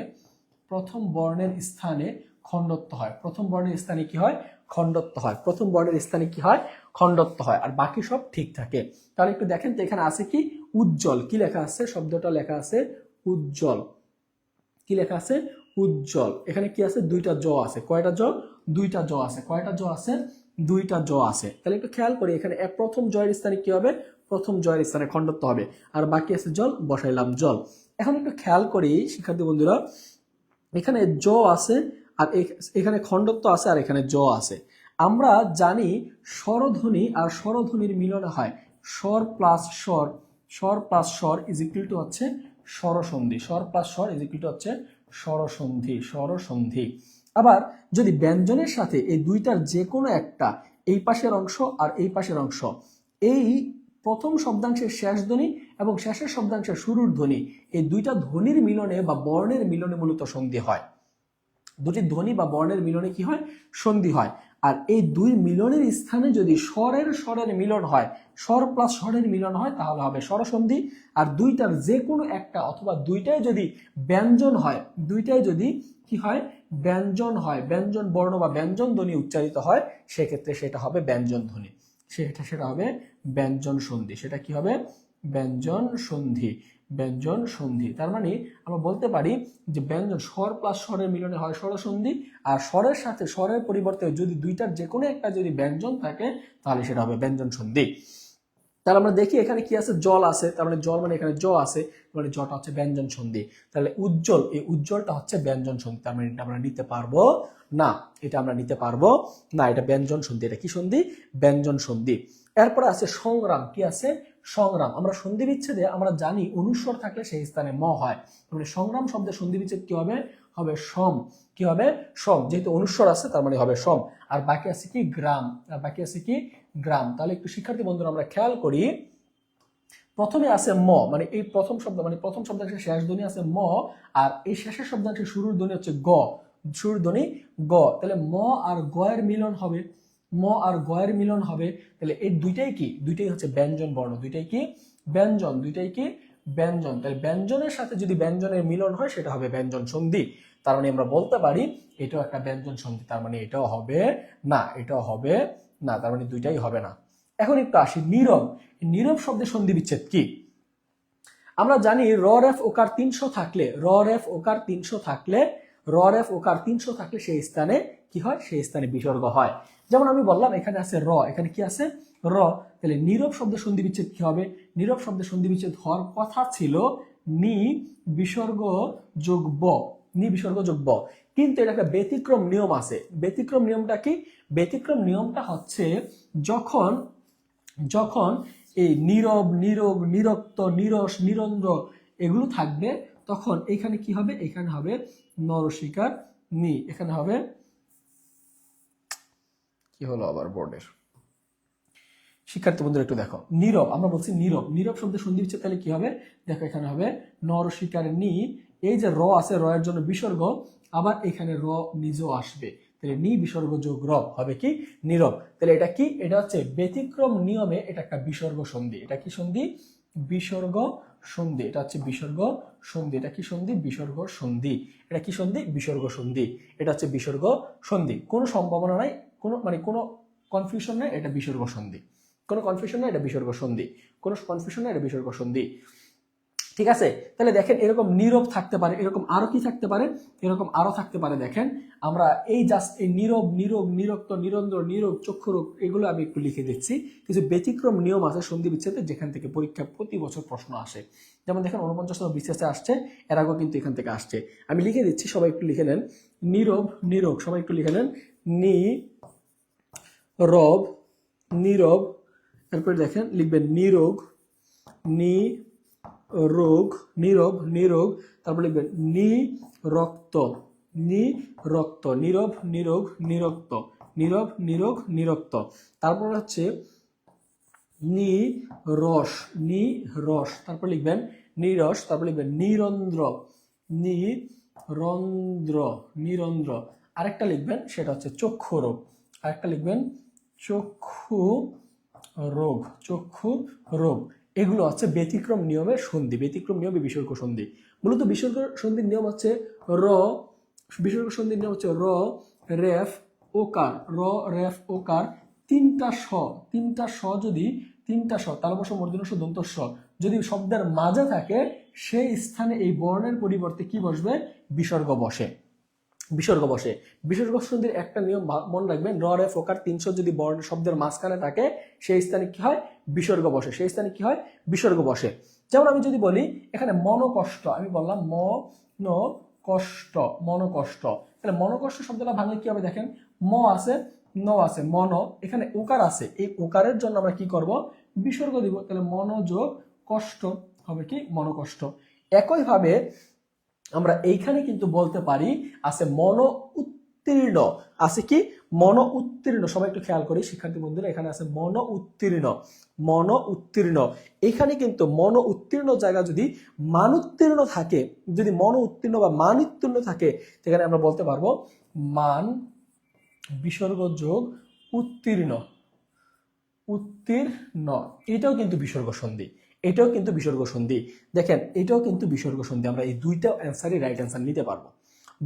S1: প্রথম বর্ণের স্থানে খণ্ডত্ব হয়। প্রথম বর্ণের স্থানে কি হয়? খণ্ডত্ব হয়। প্রথম বর্ণের স্থানে কি হয়? খণ্ডত্ব হয়, আর বাকি সব ঠিক থাকে। তাহলে একটু দেখেন তো এখানে আছে কি? উজ্জ্বল। কি লেখা আছে? শব্দটা লেখা আছে উজ্জ্বল। কি লেখা আছে? উজ্জ্বল। এখানে কি আছে? দুইটা জ আছে। কয়টা জ? দুইটা জ আছে। কয়টা জ আছে? দুইটা জ আছে। তাহলে একটু খেয়াল করি, এখানে প্রথম জয়ের স্থানে কি হবে? প্রথম জয়ের স্থানে খণ্ডত্ব হবে, আর বাকি আছে জল, বসাইলাম জল। এখন একটু খেয়াল করি শিক্ষার্থী বন্ধুরা, এখানে জ আছে, আর এখানে খণ্ডত্ব আছে, আর এখানে জ আছে। আমরা জানি স্বরধ্বনি আর স্বরধ্বনির মিলনে হয় স্বর প্লাস স্বর, স্বর প্লাস স্বর ইজ ইকুয়াল টু হচ্ছে স্বরসন্ধি, স্বর প্লাস স্বর ইজ ইকুয়াল টু হচ্ছে স্বরসন্ধি, স্বরসন্ধি। আবার যদি ব্যঞ্জনের সাথে এই দুইটার যে কোনো একটা, এই পাশের অংশ আর এই পাশের অংশ, এই প্রথম শব্দাংশের শেষ ধ্বনি এবং শেষের শব্দাংশের শুরুর ধ্বনি, এই দুইটা ধ্বনির মিলনে বা বর্ণের মিলনে মূলত সন্ধি হয়। দুটি ধ্বনি বা বর্ণের মিলনে কি হয়? সন্ধি হয়। আর এই দুই মিলনের স্থানে যদি স্বরের মিলন হয়, স্বর প্লাস স্বরের মিলন হয়, তাহলে হবে স্বরসন্ধি। আর দুইটার যে কোনো একটা অথবা দুইটাই যদি ব্যঞ্জন হয়, দুইটাই যদি কি হয়? ব্যঞ্জন হয়, ব্যঞ্জন বর্ণ বা ব্যঞ্জন ধ্বনি উচ্চারিত হয়, সেক্ষেত্রে সেটা হবে ব্যঞ্জন ধ্বনি, সেটা হবে ব্যঞ্জন সন্ধি। সেটা কি হবে? ব্যঞ্জন সন্ধি, ব্যঞ্জন সন্ধি। তার মানে আমরা বলতে পারি যে ব্যঞ্জন স্বর প্লাস স্বরের মিলনে হয় স্বরসন্ধি, আর স্বরের সাথে স্বরের পরিবর্তে যদি দুইটার যে কোনো একটা যদি ব্যঞ্জন থাকে, তাহলে সেটা হবে ব্যঞ্জন সন্ধি। তাহলে আমরা দেখি এখানে কি আছে? জল আছে, তার মানে জল মানে এখানে জ আছে, মানে জটা হচ্ছে ব্যঞ্জন সন্ধি। তাহলে উজ্জ্বল, এই উজ্জ্বলটা হচ্ছে ব্যঞ্জন সন্ধি। তার মানে এটা আমরা নিতে পারবো না, এটা আমরা নিতে পারবো না, এটা ব্যঞ্জন সন্ধি। এটা কি সন্ধি? ব্যঞ্জন সন্ধি। এরপরে আছে সংগ্রাম। কি আছে? সংগ্রাম। আমরা সন্ধি বিচ্ছেদে আমরা জানি অনুস্বর থাকলে সেই স্থানে ম হয়, মানে সংগ্রাম শব্দের সন্ধি বিচ্ছেদ কি হবে? হবে সম। কি হবে? সম। যেহেতু অনুস্বর আছে তার মানে হবে সম। আর বাকি আছে কি? গ্রাম। আর বাকি আছে কি? গ্রাম। তাহলে একটু শিক্ষার্থী বন্ধুরা আমরা খেয়াল করি, প্রথমে আছে ম, মানে এই প্রথম শব্দ, মানে প্রথম শব্দাংশের শেষ ধ্বনি আছে ম, আর এই শেষের শব্দাংশের শুরুর ধ্বনি হচ্ছে গ, শুরুর ধ্বনি গ। তাহলে ম আর গ এর মিলন হবে, ম আর গ এর মিলন হবে। তাহলে এই দুইটাই কি? দুইটাই হচ্ছে ব্যঞ্জন বর্ণ, দুইটাই কি? ব্যঞ্জন, দুইটাই কি? ব্যঞ্জন। তাহলে ব্যঞ্জনের সাথে যদি ব্যঞ্জনের মিলন হয়, সেটা হবে ব্যঞ্জন সন্ধি। তার মানে আমরা বলতে পারি এটাও একটা ব্যঞ্জন সন্ধি। তার মানে এটাও হবে না, এটাও হবে না, তার মানে দুইটাই হবে না। এখন একটু আসি নীরব। নীরব শব্দের সন্ধি বিচ্ছেদ কি? আমরা জানি র রেফ ওকার 300 থাকলে, র রেফ ওকার 300 থাকলে, র রেফ ওকার 300 থাকলে সেই স্থানে কি হয়? সেই স্থানে বিসর্গ হয়। যেমন আমি বললাম এখানে আছে র, এখানে কি আছে? র। তাহলে নীরব শব্দের সন্ধি বিচ্ছেদ কি হবে? নীরব শব্দের সন্ধি বিচ্ছেদ হওয়ার কথা ছিল নি বিসর্গ যোগ ব, নি বিসর্গ যোগ ব। কিন্তু এটা একটা ব্যতিক্রম নিয়ম আছে। ব্যতিক্রম নিয়মটা কি? ব্যতিক্রম নিয়মটা হচ্ছে যখন যখন এই নীরব, নিরোগ, নিরক্ত, নিরস, নিরন্দ্র এগুলো থাকবে, তখন এখানে কি হবে? এখানে হবে নরসিকার নি। এখানে হবে কি হলো আবার বোর্ডের শিক্ষার্থী বন্ধুরা একটু দেখো, নীরব, আমরা বলছি নীরব, নীরব শব্দের সন্ধি বিচ্ছেদ তাহলে কি হবে? দেখো এখানে হবে নরসিকার নি, এই যে র আছে, র এর জন্য বিসর্গ, আবার এখানে র নিজেও আসবে, তাহলে নি বিসর্গ যোগ র হবে কি? নীরব। তাহলে এটা কি? এটা হচ্ছে ব্যতিক্রম নিয়মে এটা একটা বিসর্গ সন্ধি। এটা কি সন্ধি? বিসর্গ সন্ধি। এটা হচ্ছে বিসর্গ সন্ধি। এটা কি সন্ধি? বিসর্গ সন্ধি। এটা কি সন্ধি? বিসর্গ সন্ধি। এটা হচ্ছে বিসর্গ সন্ধি। কোনো সম্ভাবনা নাই, কোনো মানে কোনো কনফিউশন নাই, এটা বিসর্গ সন্ধি। কোনো কনফিউশন নাই, এটা বিসর্গ সন্ধি। কোনো কনফিউশন নাই, এটা বিসর্গ সন্ধি। ঠিক আছে? তাহলে দেখেন এরকম নীরব থাকতে পারে, এরকম আরো কি থাকতে পারে? এরকম আরো থাকতে পারে। দেখেন আমরা এই জাস্ট এই নীরব, নিরোগ, নিরক্ত, নিরন্দ্র, নিরোগ, চক্ষুরোগ এগুলো আমি একটু লিখে দিচ্ছি। কিছু ব্যতিক্রম নিয়ম আছে সন্ধি বিচ্ছেদে, যেখান থেকে পরীক্ষা প্রতি বছর প্রশ্ন আসে। যেমন দেখেন 49তম বিসিএসে আসছে, এর আগেও কিন্তু এখান থেকে আসছে। আমি লিখে দিচ্ছি, সবাই একটু লিখে নেন। নীরব, নিরোগ, সবাই একটু লিখে নেন। নি রব, নীরব, এরপরে দেখেন লিখবেন নিরোগ, নি রোগ, নীরব, নিরোগ, তারপর লিখবেন নি রক্ত, নি রক্ত, নীরব, নিরোগ, নিরক্ত, নীরব, নিরোগ, নিরক্ত। তারপর হচ্ছে নি রস, নি রস, তারপর লিখবেন নিরস, তারপর লিখবেন নিরন্দ্র, নিরন্দ্র, নিরন্দ্র। আরেকটা লিখবেন সেটা হচ্ছে চক্ষু রোগ, আরেকটা লিখবেন চক্ষু রোগ, চক্ষু রোগ। এগুলো হচ্ছে ব্যতিক্রম নিয়মের সন্ধি, ব্যতিক্রম নিয়মে বিসর্গ সন্ধি। মূলত বিসর্গ সন্ধির নিয়ম হচ্ছে র, বিসর্গ সন্ধির নিয়ম হচ্ছে র রেফ ওকার, র রেফ ওকার, তিনটা স, তিনটা স যদি, তিনটা স তালবশ মূর্ধন্য স দন্ত স যদি শব্দের মাঝে থাকে, সেই স্থানে এই বর্ণের পরিবর্তে কি বসবে? বিসর্গ বসে, বিসর্গ বসে। বিসর্গ সন্ধির একটা নিয়ম মনে রাখবেন, র রেফ ওকার 300 যদি বর্ণ শব্দের মাঝখানে থাকে, সেই স্থানে কি হয়? বিসর্গ বসে, সেই স্থানে কি হয়? বিসর্গ বসে। যেমন আমি যদি বলি এখানে মনোকষ্ট, আমি বললাম কষ্ট, মনোকষ্ট, তাহলে মনোকষ্ট শব্দটা ভাঙলে কি হবে? দেখেন ম আছে, ন আছে, মন, এখানে ওকার আছে, এই ওকারের জন্য আমরা কি করব? বিসর্গ দিব, তাহলে মনোযোগ কষ্ট হবে কি? মনোকষ্ট। একইভাবে আমরা এইখানে কিন্তু বলতে পারি আছে মন উত্তীর্ণ, আছে কি মন উত্তীর্ণ। সবাই একটু খেয়াল করি শিক্ষার্থী বন্ধুরা, এখানে আছে মন উত্তীর্ণ, মন উত্তীর্ণ। এখানে কিন্তু মন উত্তীর্ণ জায়গা যদি মান উত্তীর্ণ থাকে, যদি মন উত্তীর্ণ বা মান উত্তীর্ণ থাকে, সেখানে আমরা বলতে পারবো মান বিসর্গ যোগ উত্তীর্ণ, উত্তীর্ণ। এটাও কিন্তু বিসর্গ সন্ধি, এটাও কিন্তু বিসর্গ সন্ধি। দেখেন এটাও কিন্তু বিসর্গ সন্ধি। আমরা এই দুইটা অ্যান্সারই রাইট অ্যান্সার নিতে পারবো,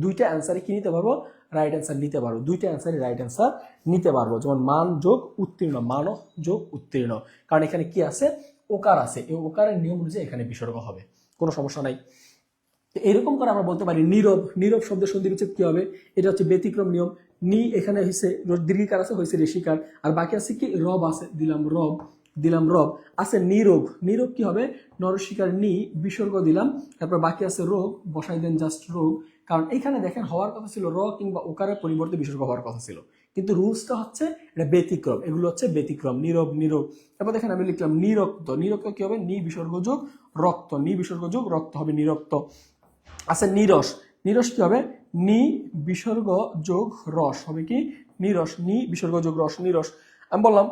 S1: দুইটা অ্যান্সারে কি নিতে পারবো, রাইট অ্যান্সার নিতে পারবো, দুইটা অ্যান্সারই রাইট অ্যান্সার নিতে পারবো। যেমন মান যোগ উত্তীর্ণ, মান যোগ উত্তীর্ণ, কারণ এখানে কি আছে, ওকার আছে, এই ওকারের নিয়ম অনুযায়ী এখানে বিসর্গ হবে, কোনো সমস্যা নাই। এরকম করে আমরা বলতে পারি নীরব, নীরব শব্দের সন্ধি বিচ্ছেদ কি হবে, এটা হচ্ছে ব্যতিক্রম নিয়ম। নি এখানে হয়েছে দীর্ঘিকার আছে, হয়েছে রেশিকার, আর বাকি আছে কি রব আছে, দিলাম রব, দিলাম রব। আছে নীরব, নীরব কি হবে, নরসিকার নি বিসর্গ দিলাম, তারপর বাকি আছে রোগ, বসাই দেন জাস্ট রোগ। কারণ এখানে দেখেন হওয়ার কথা ছিল র কিংবা ওকারের পরিবর্তে বিসর্গ হওয়ার কথা ছিল, কিন্তু রুলসটা হচ্ছে এটা ব্যতিক্রম, এগুলো হচ্ছে ব্যতিক্রম। নীরব, নীরব। তারপর দেখেন আমি লিখলাম নিরক্ত, নিরক্ত কি হবে, নি বিসর্গ যোগ রক্ত, নি বিসর্গ যোগ রক্ত হবে নিরক্ত। আচ্ছা নিরস, নিরস কি হবে, নি বিসর্গ যোগ রস হবে কি নিরস, নি বিসর্গ যোগ রস নিরস। আমি বললাম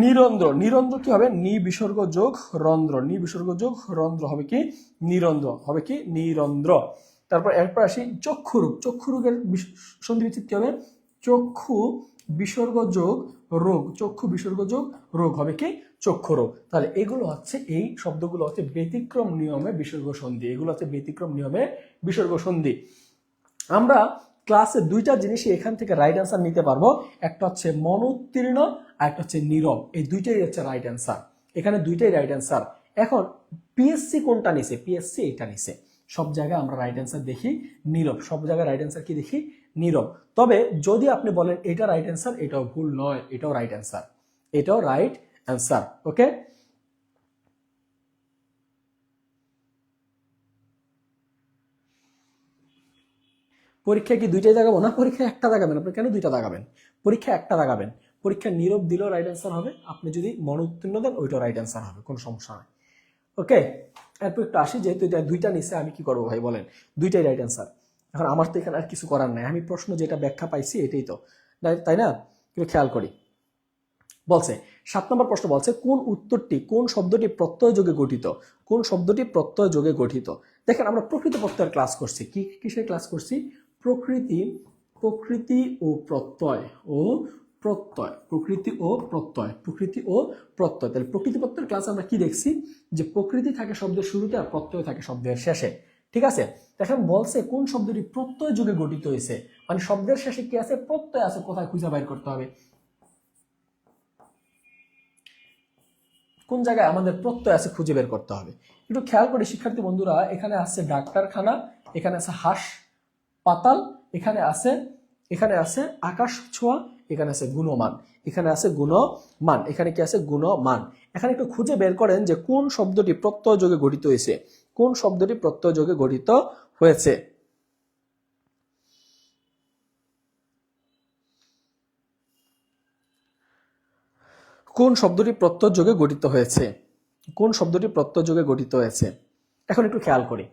S1: নিরন্ধ্র, নিরন্ধ্র কি হবে, নি বিসর্গ যোগ রন্ধ্র, নি বিসর্গ যোগ রন্ধ্র হবে কি নিরন্ধ্র, হবে কি নিরন্ধ্র। তারপর এরপর আসি চক্ষুরোগ, চক্ষুরোগের সন্ধি বিচ্ছেদ কি হবে, চক্ষু বিসর্গ যোগ রোগ, চক্ষু বিসর্গ যোগ রোগ হবে কি চক্ষুরোগ। তাহলে এগুলো হচ্ছে, এই শব্দগুলো হচ্ছে ব্যতিক্রম নিয়মে বিসর্গ সন্ধি, এগুলো হচ্ছে ব্যতিক্রম নিয়মে বিসর্গ সন্ধি। আমরা ক্লাসে দুইটা জিনিসই এখান থেকে রাইট অ্যান্সার নিতে পারবো, একটা হচ্ছে মন উত্তীর্ণ আর একটা হচ্ছে নীরব, এই দুইটাই হচ্ছে রাইট অ্যান্সার, এখানে দুইটাই রাইট অ্যান্সার। এখন পিএসসি কোনটা নিছে, পিএসসি এটা নিছে, সব জায়গায় আমরা রাইট অ্যান্সার দেখি নীরব, সব জায়গায় রাইট অ্যান্সার কি দেখি নীরব। তবে যদি আপনি বলেন এটা রাইট অ্যান্সার, এটাও ভুল নয়, এটাও রাইট অ্যান্সার, এটাও রাইট অ্যান্সার। ওকে, পরীক্ষা কি দুইটাই দাগাবো না, পরীক্ষা একটা দাগাবেন, আপনি কেন দুইটা দাগাবেন, পরীক্ষা একটা দাগাবেন। পরীক্ষা নীরব দিলেও রাইট অ্যান্সার হবে, আপনি যদি মন উত্তীর্ণ দেন ওইটাও রাইট অ্যান্সার হবে, কোনো সমস্যা নাই। ওকে, এরপর একটু আসি, যেহেতু এটা দুইটা নিচে আমি কি করবো ভাই বলেন, দুইটাই রাইট অ্যান্সার। এখন আমার তো এখানে আর কিছু করার নাই, আমি প্রশ্ন যেটা ব্যাখ্যা পাইছি এটাই তো, তাই না, একটু খেয়াল করি। বলছে 7 নম্বর প্রশ্ন বলছে কোন উত্তরটি, কোন শব্দটি প্রত্যয় যোগে গঠিত, কোন শব্দটি প্রত্যয় যোগে গঠিত। দেখেন আমরা প্রকৃত প্রত্যয়ের ক্লাস করছি, কি কিসের ক্লাস করছি, প্রকৃতি, প্রকৃতি ও প্রত্যয়, ও প্রত্যয়, প্রকৃতি ও প্রত্যয়, প্রকৃতি ও প্রত্যয়। তাহলে প্রকৃতি প্রত্যয়ের ক্লাস আমরা কি দেখছি, যে প্রকৃতি থাকে শব্দের শুরুতে আর প্রত্যয় থাকে শব্দের শেষে, ঠিক আছে। এখন বলছে কোন শব্দটি প্রত্যয় যোগে গঠিত হয়েছে, মানে শব্দের শেষে কি আছে, প্রত্যয় আছে, কোথায় খুঁজে বাইর করতে হবে, কোন জায়গায় আমাদের প্রত্যয় আছে খুঁজে বের করতে হবে। একটু খেয়াল করে শিক্ষার্থী বন্ধুরা, এখানে আছে ডাক্তারখানা, এখানে আছে হাসপাতাল, এখানে আছে, এখানে আছে আকাশ ছোঁয়া, এখানে আছে গুণমান, এখানে আছে গুণমান, এখানে কি আছে গুণমান। এখানে একটু খুঁজে বের করেন যে কোন শব্দটি প্রত্যয় যোগে গঠিত হয়েছে, কোন শব্দটি প্রত্যয় যোগে গঠিত হয়েছে। কোন শব্দটি প্রত্যয় যোগে গঠিত হয়েছে, কোন শব্দটি প্রত্যয় যোগে গঠিত হয়েছে। এখন একটু খেয়াল করি,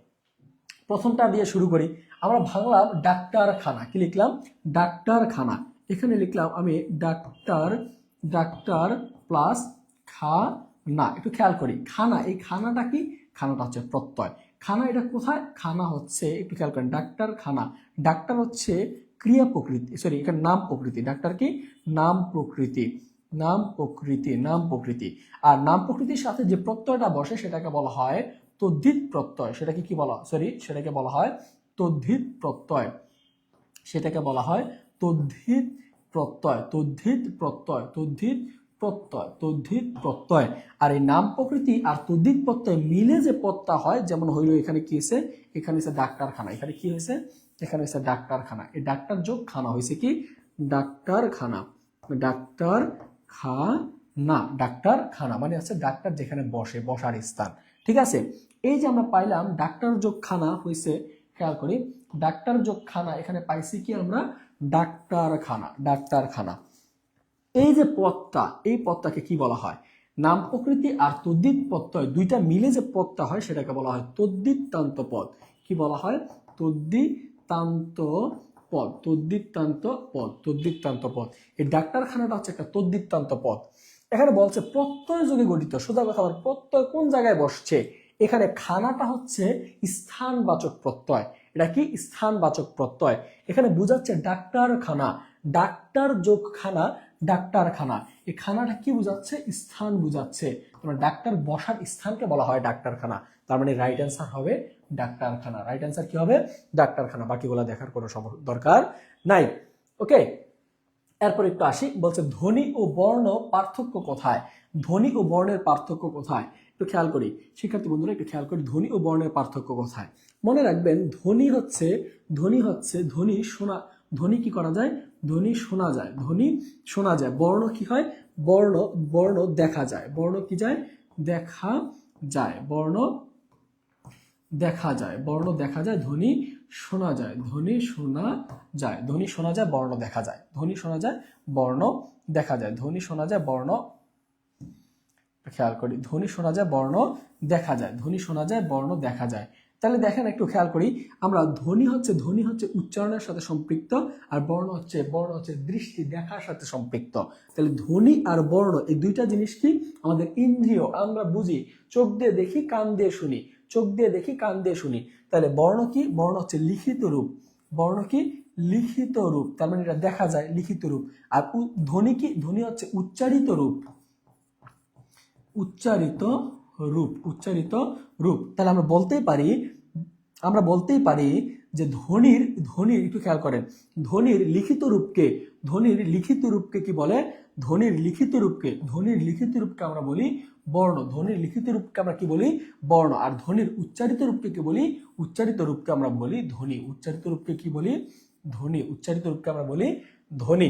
S1: প্রথমটা দিয়ে শুরু করি। আমরা ভাঙলাম ডাক্তারখানা, কি লিখলাম, ডাক্তারখানা, এখানে লিখলাম আমি ডাক্তার, ডাক্তার প্লাস খানা। একটু খেয়াল করি, খানা, এই খানাটা কি, খানাটা হচ্ছে প্রত্যয়, খানা এটা কোথায়, খানা হচ্ছে, একটু খেয়াল করেন ডাক্তারখানা, ডাক্তার হচ্ছে ক্রিয়া প্রকৃতি, সরি এখানে নাম প্রকৃতি, ডাক্তার কি নাম প্রকৃতি, নাম প্রকৃতি, নাম প্রকৃতি। আর নাম প্রকৃতির সাথে যে প্রত্যয়টা বসে সেটাকে বলা হয় তদ্ধিত প্রত্যয়, সেটাকে কি বলা, সরি সেটাকে বলা হয় তদ্ধিত প্রত্যয়, সেটাকে বলা হয় তদ্ধিত প্রত্যয়, তদ্ধিত প্রত্যয়, তদ্ধিত প্রত্যয়, তদ্ধিত প্রত্যয়। আর এই নাম প্রকৃতি আর তদ্ধিত প্রত্যয় মিলে যে পদটা হয়, যেমন হইল এখানে কি হয়েছে, এখানে হচ্ছে ডাক্তারখানা, এখানে কি হয়েছে, এখানে হচ্ছে ডাক্তারখানা, এই ডাক্তার যোগ খানা হয়েছে কি ডাক্তারখানা, ডাক্তার খানা, ডাক্তারখানা মানে হচ্ছে ডাক্তার যেখানে বসে, বসার স্থান, ঠিক আছে। এই যে আমরা পাইলাম ডাক্তার যোগ খানা হয়েছে, খেয়াল করি ডাক্তার যোগ খানা, এখানে পাইছি কি আমরা ডাক্তারখানা, ডাক্তারখানা। এই যে পদটা, এই পদটাকে কি বলা হয়, নাম প্রকৃতি আর তদ্ধিত প্রত্যয় দুইটা মিলে যে পদটা হয় সেটাকে বলা হয় তদ্ধিতান্ত পদ, কি বলা হয়? তদ্ধিতান্ত পদ। তদ্ধিতান্ত পদ, তদ্ধিতান্ত পদ। এই ডাক্তারখানাটা হচ্ছে একটা তদ্ধিতান্ত পদ। এখানে বলছে প্রত্যয় যোগে গঠিত। সোজা কথা বল, প্রত্যয় কোন জায়গায় বসছে? এখানে খানাটা হচ্ছে স্থানবাচক প্রত্যয়। এটা কি? স্থানবাচক প্রত্যয়। এখানে বোঝাচ্ছে ডাক্তারখানা, ডাক্তার যোগ খানা, ডাক্তারখানা। এই খানাটা কি বোঝাচ্ছে? স্থান বোঝাচ্ছে। তোমার ডাক্তার বসার স্থানকে বলা হয় ডাক্তারখানা। তার মানে রাইট অ্যান্সার হবে ডাক্তারখানা। রাইট অ্যান্সার কি হবে? ডাক্তারখানা। বাকিগুলো দেখার কোনো দরকার নাই। ওকে, এরপর একটু আসি। বলছে ধ্বনি ও বর্ণ পার্থক্য কোথায়? ধ্বনি ও বর্ণের পার্থক্য কোথায়? একটু খেয়াল করি শিক্ষার্থী বন্ধুরা, একটু খেয়াল করি ধ্বনি ও বর্ণের পার্থক্য কোথায়। মনে রাখবেন ধ্বনি হচ্ছে ধ্বনি শোনা। ধ্বনি কি করা যায়? ধ্বনি শোনা যায়, ধ্বনি শোনা যায়। বর্ণ কি হয়? বর্ণ দেখা যায়। বর্ণ কি যায়? দেখা যায়। বর্ণ দেখা যায়, বর্ণ দেখা যায়, ধ্বনি শোনা যায়, ধ্বনি শোনা যায়, ধ্বনি শোনা যায়, বর্ণ দেখা যায়, ধ্বনি শোনা যায়, বর্ণ দেখা যায়, ধ্বনি শোনা যায়, বর্ণ, খেয়াল করি, ধ্বনি শোনা যায়, বর্ণ দেখা যায়, ধ্বনি শোনা যায়, বর্ণ দেখা যায়। তাহলে দেখেন একটু খেয়াল করি, আমরা ধ্বনি হচ্ছে উচ্চারণের সাথে সম্পৃক্ত, আর বর্ণ হচ্ছে দৃষ্টি দেখার সাথে সম্পৃক্ত। তাহলে ধ্বনি আর বর্ণ এই দুইটা জিনিস কি? আমাদের ইন্দ্রিয়, আমরা বুঝি, চোখ দিয়ে দেখি, কান দিয়ে শুনি, চোখ দিয়ে দেখি, কান দিয়ে শুনি। তাহলে বর্ণ কি? বর্ণ হচ্ছে লিখিত রূপ। বর্ণ কি? লিখিত রূপ, তার মানে এটা দেখা যায়, লিখিত রূপ। আর ধ্বনি কি? ধ্বনি হচ্ছে উচ্চারিত রূপ। উচ্চারিত রূপ, উচ্চারিত রূপ। তাহলে আমরা বলতেই পারি যে ধ্বনির একটু খেয়াল করেন, ধ্বনির লিখিত রূপকে কি বলে? ধ্বনির লিখিত রূপকে আমরা বলি বর্ণ। ধ্বনির লিখিত রূপকে আমরা কি বলি? বর্ণ। আর ধ্বনির উচ্চারিত রূপকে কি বলি? উচ্চারিত রূপকে আমরা বলি ধ্বনি। উচ্চারিত রূপকে কি বলি? ধ্বনি। উচ্চারিত রূপকে আমরা বলি ধ্বনি।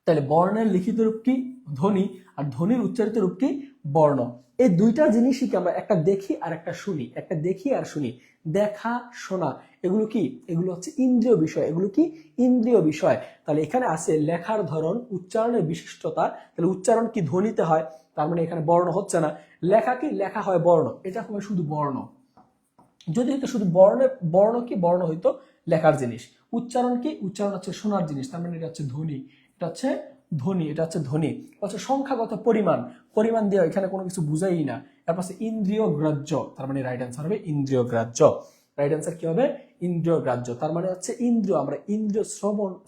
S1: তাহলে বর্ণের লিখিত রূপ কি? ধ্বনি। আর ধ্বনির উচ্চারিত রূপ কি? বর্ণ। এই দুইটা জিনিসই কি আমরা একটা দেখি আর একটা শুনি, একটা দেখি আর শুনি। দেখা, শোনা, এগুলো কি? এগুলো হচ্ছে ইন্দ্রিয় বিষয়। এগুলো কি? ইন্দ্রিয় বিষয়। তাহলে এখানে আছে লেখার ধরন, উচ্চারণের বিশিষ্টতা। তাহলে উচ্চারণ কি? ধ্বনিতে হয়, তার মানে এখানে বর্ণ হচ্ছে না। লেখা কি? লেখা হয় বর্ণ, এটা হবে শুধু বর্ণ। যদি হয়তো শুধু বর্ণ কি? বর্ণ হইতো লেখার জিনিস। উচ্চারণ কি? উচ্চারণ হচ্ছে শোনার জিনিস, তার মানে এটা হচ্ছে ধ্বনি। এটা হচ্ছে ধ্বনি, এটা হচ্ছে ধ্বনি। হচ্ছে সংখ্যাগত পরিমাণ দিয়ে এখানে কোনো কিছু বুঝাই না। তারপর হচ্ছে ইন্দ্রিয় গ্রাহ্য, তার মানে রাইট অ্যান্সার হবে ইন্দ্রিয় গ্রাহ্য। রাইট অ্যান্সার কি হবে? ইন্দ্রিয় গ্রাহ্য। তার মানে হচ্ছে ইন্দ্রিয়, আমরা ইন্দ্রিয়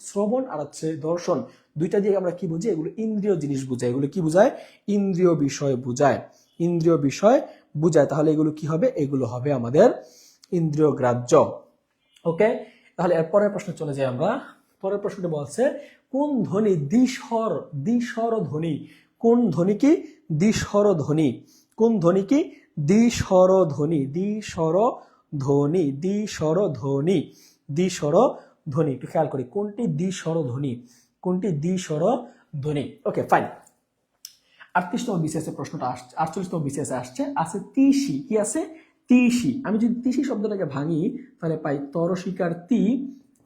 S1: শ্রবণ আর হচ্ছে দর্শন, দুইটা দিয়ে আমরা কি বুঝি? এগুলো ইন্দ্রিয় জিনিস বুঝায়। এগুলো কি বুঝায়? ইন্দ্রিয় বিষয় বুঝায়, ইন্দ্রিয় বিষয় বুঝায়। তাহলে এগুলো কি হবে? এগুলো হবে আমাদের ইন্দ্রিয় গ্রাহ্য। ওকে, তাহলে এর পরের প্রশ্নে চলে যাই আমরা। পরের প্রশ্নটি বলছে কোন ধ্বনি দ্বিস্বর ধ্বনি? কোন ধ্বনি কি? দ্বিস্বর ধ্বনি। কোন ধ্বনি কি? দ্বিস্বর ধ্বনি। দ্বিস্বর ধ্বনি, দ্বিস্বর ধ্বনি, দ্বিস্বর ধ্বনি। একটু খেয়াল করি কোনটি দ্বিস্বর ধ্বনি, কোনটি দ্বিস্বর ধ্বনি। ওকে, ফাইন। 38তম বিসিএস এর প্রশ্নটা আসছে, 48তম বিসিএস এ আছে তিসি। কি আছে? তিসি। আমি যদি তিসি শব্দটাকে ভাঙি তাহলে পাই তরসিকার তি,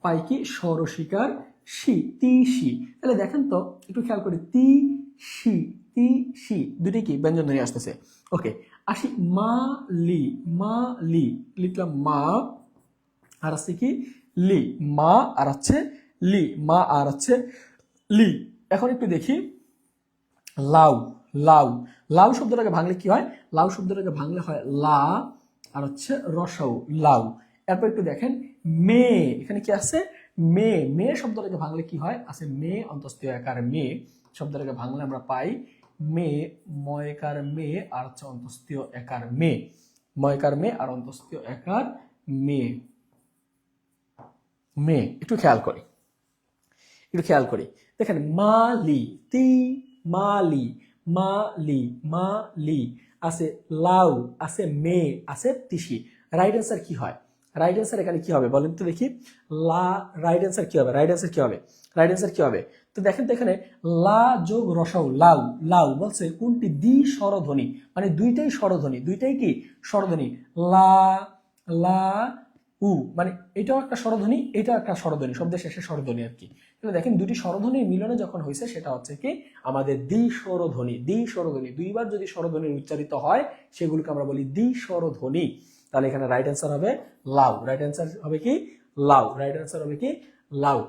S1: পাই কি? স্বরসিকার সি, তিসি। তাহলে দেখেন তো, একটু খেয়াল করি, তিসি, তিসি দুটি কি? ব্যঞ্জন ধ্বনি আসতেছে। ওকে, আসি মা লি, লিখলাম মা, আর আছে কি? লি। মা আর আছে লি, মা আর আছে লি। এখন একটু দেখি লাউ, লাউ শব্দটাকে ভাঙলে কি হয়? লাউ শব্দটাকে ভাঙলে হয় লা আর হচ্ছে রসাউ, লাউ। এরপর একটু দেখেন মে, এখানে কি আছে? মে শব্দটাকে ভাঙলে কি হয়? আছে মে অন্তস্থীয় একার মে, শব্দটাকে ভাঙলে আমরা পাই মে, ময়কার মে আর হচ্ছে অন্তস্থীয় একার মে, ময়কার মে আর অন্তস্থীয় একার মে, মে। একটু খেয়াল করি, দেখেন মালি, মালি আছে লাউ, আছে মে, আছে তিসি। রাইট অ্যান্সার কি হয়? রাইট অ্যান্সার এখানে কি হবে বলেন তো দেখি? রাইট অ্যান্সার কি হবে? তো দেখেন তো এখানে লা যোগ রসাউ, লাউ বলছে কোনটি? দ্বিস্বরধ্বনি, মানে দুইটাই স্বরধ্বনি, দুইটাই কি? স্বরধ্বনি। লা উ, মানে এটাও একটা স্বরধ্বনি, এটাও একটা স্বরধ্বনি, শব্দের শেষে স্বরধ্বনি আর কি। তাহলে দেখেন দুটি স্বরধ্বনির মিলনে যখন হয়েছে সেটা হচ্ছে কি? আমাদের দ্বিস্বরধ্বনি। দুইবার যদি স্বরধ্বনি উচ্চারিত হয় সেগুলোকে আমরা বলি দ্বিস্বরধ্বনি। তাহলে এখানে রাইট অ্যান্সার হবে লাউ। রাইট অ্যান্সার হবে কি লাউ। রাইট অ্যান্সার হবে কি লাউ।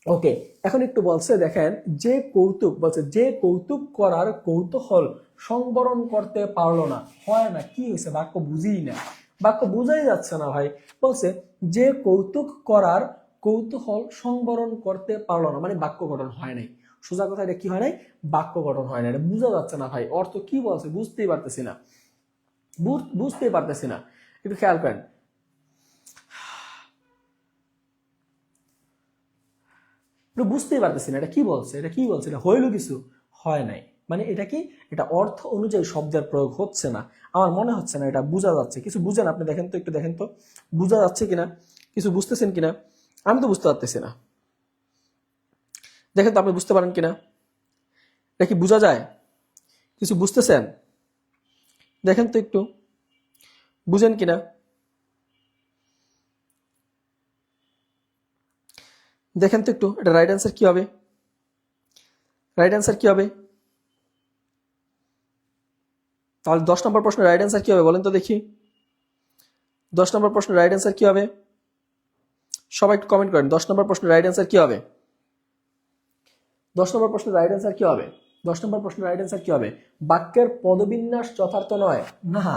S1: ওকে, এখন একটু বলছে দেখেন, যে কৌতুক বলছে, যে কৌতুক করার কৌতূহল সংবরণ করতে পারলো না। হয় না, কি হয়েছে? বাক্য বুঝিই না, বাক্য বুঝাই যাচ্ছে না ভাই। বলছে যে কৌতুক করার কৌতূহল সংবরণ করতে পারলো না, মানে বাক্য গঠন হয় নাই। সোজা কথা, এটা কি হয় নাই? বাক্য গঠন হয় না। এটা বোঝা যাচ্ছে না ভাই, অর্থ কি বলছে বুঝতেই পারতেছি না, বুঝতেই পারতেছি না। একটু খেয়াল করেন, বুঝতেই পারতেছি না এটা কি বলছে, এটা কি বলছে, এটা হইলো কিছু হয় নাই, মানে এটা কি? এটা অর্থ অনুযায়ী শব্দের প্রয়োগ হচ্ছে না। আমার মনে হচ্ছে না এটা বোঝা যাচ্ছে। কিছু বুঝেন আপনি? দেখেন তো, একটু দেখেন তো বোঝা যাচ্ছে কিনা, কিছু বুঝতেছেন কিনা। আমি তো বুঝতে পারতেছি না, দেখেন তো আপনি বুঝতে পারেন কিনা। এটা কি বোঝা যায়? কিছু বুঝতেছেন? দেখেন তো একটু, বুঝেন কিনা। দেখেন তো একটু, এটা রাইট অ্যান্সার কি হবে? রাইট অ্যান্সার কি হবে? তাহলে 10 নম্বর প্রশ্নের রাইট অ্যান্সার কি হবে বলেন তো দেখি। 10 নম্বর প্রশ্নের রাইট অ্যান্সার কি হবে? সবাই একটু কমেন্ট করেন, 10 নম্বর প্রশ্নের রাইট অ্যান্সার কি হবে? 10 নম্বর প্রশ্নের রাইট অ্যান্সার কি হবে? 10 নম্বর প্রশ্নের রাইট অ্যান্সার কি হবে? বাক্যের পদবিন্যাস যথার্থ নয়। না,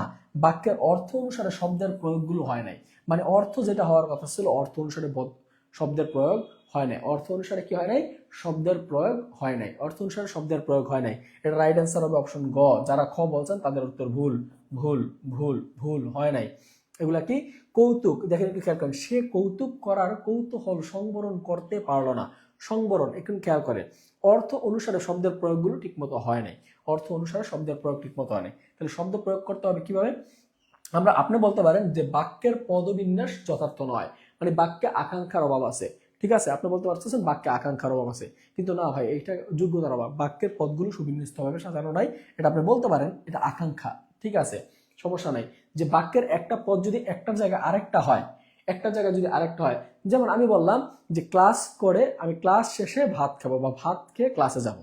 S1: বাক্যের অর্থ অনুসারে শব্দের প্রয়োগগুলো হয় নাই, মানে অর্থ যেটা হওয়ার কথা ছিল অর্থ অনুসারে শব্দের প্রয়োগ হয় নাই। অর্থ অনুসারে কি হয় নাই? শব্দের প্রয়োগ হয় নাই। অর্থ অনুসারে শব্দের প্রয়োগ হয় নাই। এটা রাইট অ্যান্সার হবে অপশন গ। যারা খ বলছেন তাদের উত্তর ভুল, ভুল, ভুল, ভুল, হয় নাই। এগুলা কি? কৌতুক। দেখেন একটু খেয়াল করেন, সে কৌতুক করার কৌতূহল সংবরণ করতে পারলো না। সংবরণ একটু খেয়াল করেন, অর্থ অনুসারে শব্দের প্রয়োগগুলো ঠিকমতো হয় নাই। অর্থ অনুসারে শব্দের প্রয়োগ ঠিকমতো হয় নাই। তাহলে শব্দ প্রয়োগ করতে হবে কিভাবে? আপনি বলতে পারেন যে বাক্যের পদবিন্যাস যথার্থ নয়, মানে বাক্যে আকাঙ্ক্ষার অভাব আছে। ঠিক আছে, আপনি বলতে পারতেছেন বাক্যে আকাঙ্ক্ষার অভাব আছে, কিন্তু না ভাই, এটা যোগ্যতার অভাব। বাক্যের পদগুলো সুবিন্যস্তভাবে সাজানো নাই, এটা আপনি বলতে পারেন এটা আকাঙ্ক্ষা। ঠিক আছে, সমস্যা নাই। যে বাক্যের একটা পদ যদি একটা জায়গায় আরেকটা হয়, একটা জায়গায় যদি আরেকটা হয়, যেমন আমি বললাম যে ক্লাস করে আমি ক্লাস শেষে ভাত খাবো, বা ভাত খেয়ে ক্লাসে যাব,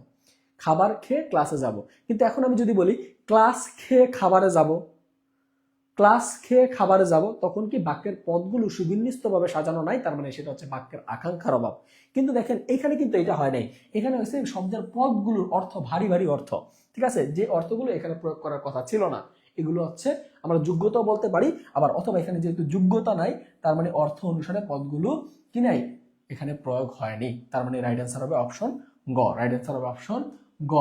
S1: খাবার খেয়ে ক্লাসে যাব। কিন্তু এখন আমি যদি বলি ক্লাস খেয়ে খাবারে যাব, ক্লাস খেয়ে খাবারে যাব, তখন কি বাক্যের পদগুলো সুবিন্যস্তভাবে সাজানো নাই, তার মানে সেটা হচ্ছে বাক্যের আকাঙ্ক্ষার অভাব। কিন্তু দেখেন এখানে কিন্তু এটা হয় নাই, এখানে হচ্ছে শব্দের পদগুলোর অর্থ ভারী ভারী অর্থ। ঠিক আছে, যে অর্থগুলো এখানে প্রয়োগ করার কথা ছিল না, এগুলো হচ্ছে আমরা যোগ্যতা বলতে পারি। আবার অথবা এখানে যেহেতু যোগ্যতা নাই, তার মানে অর্থ অনুসারে পদগুলো কি নাই, এখানে প্রয়োগ হয়নি। তার মানে রাইট অ্যান্সার হবে অপশন গ। রাইট অ্যান্সার হবে অপশন গ।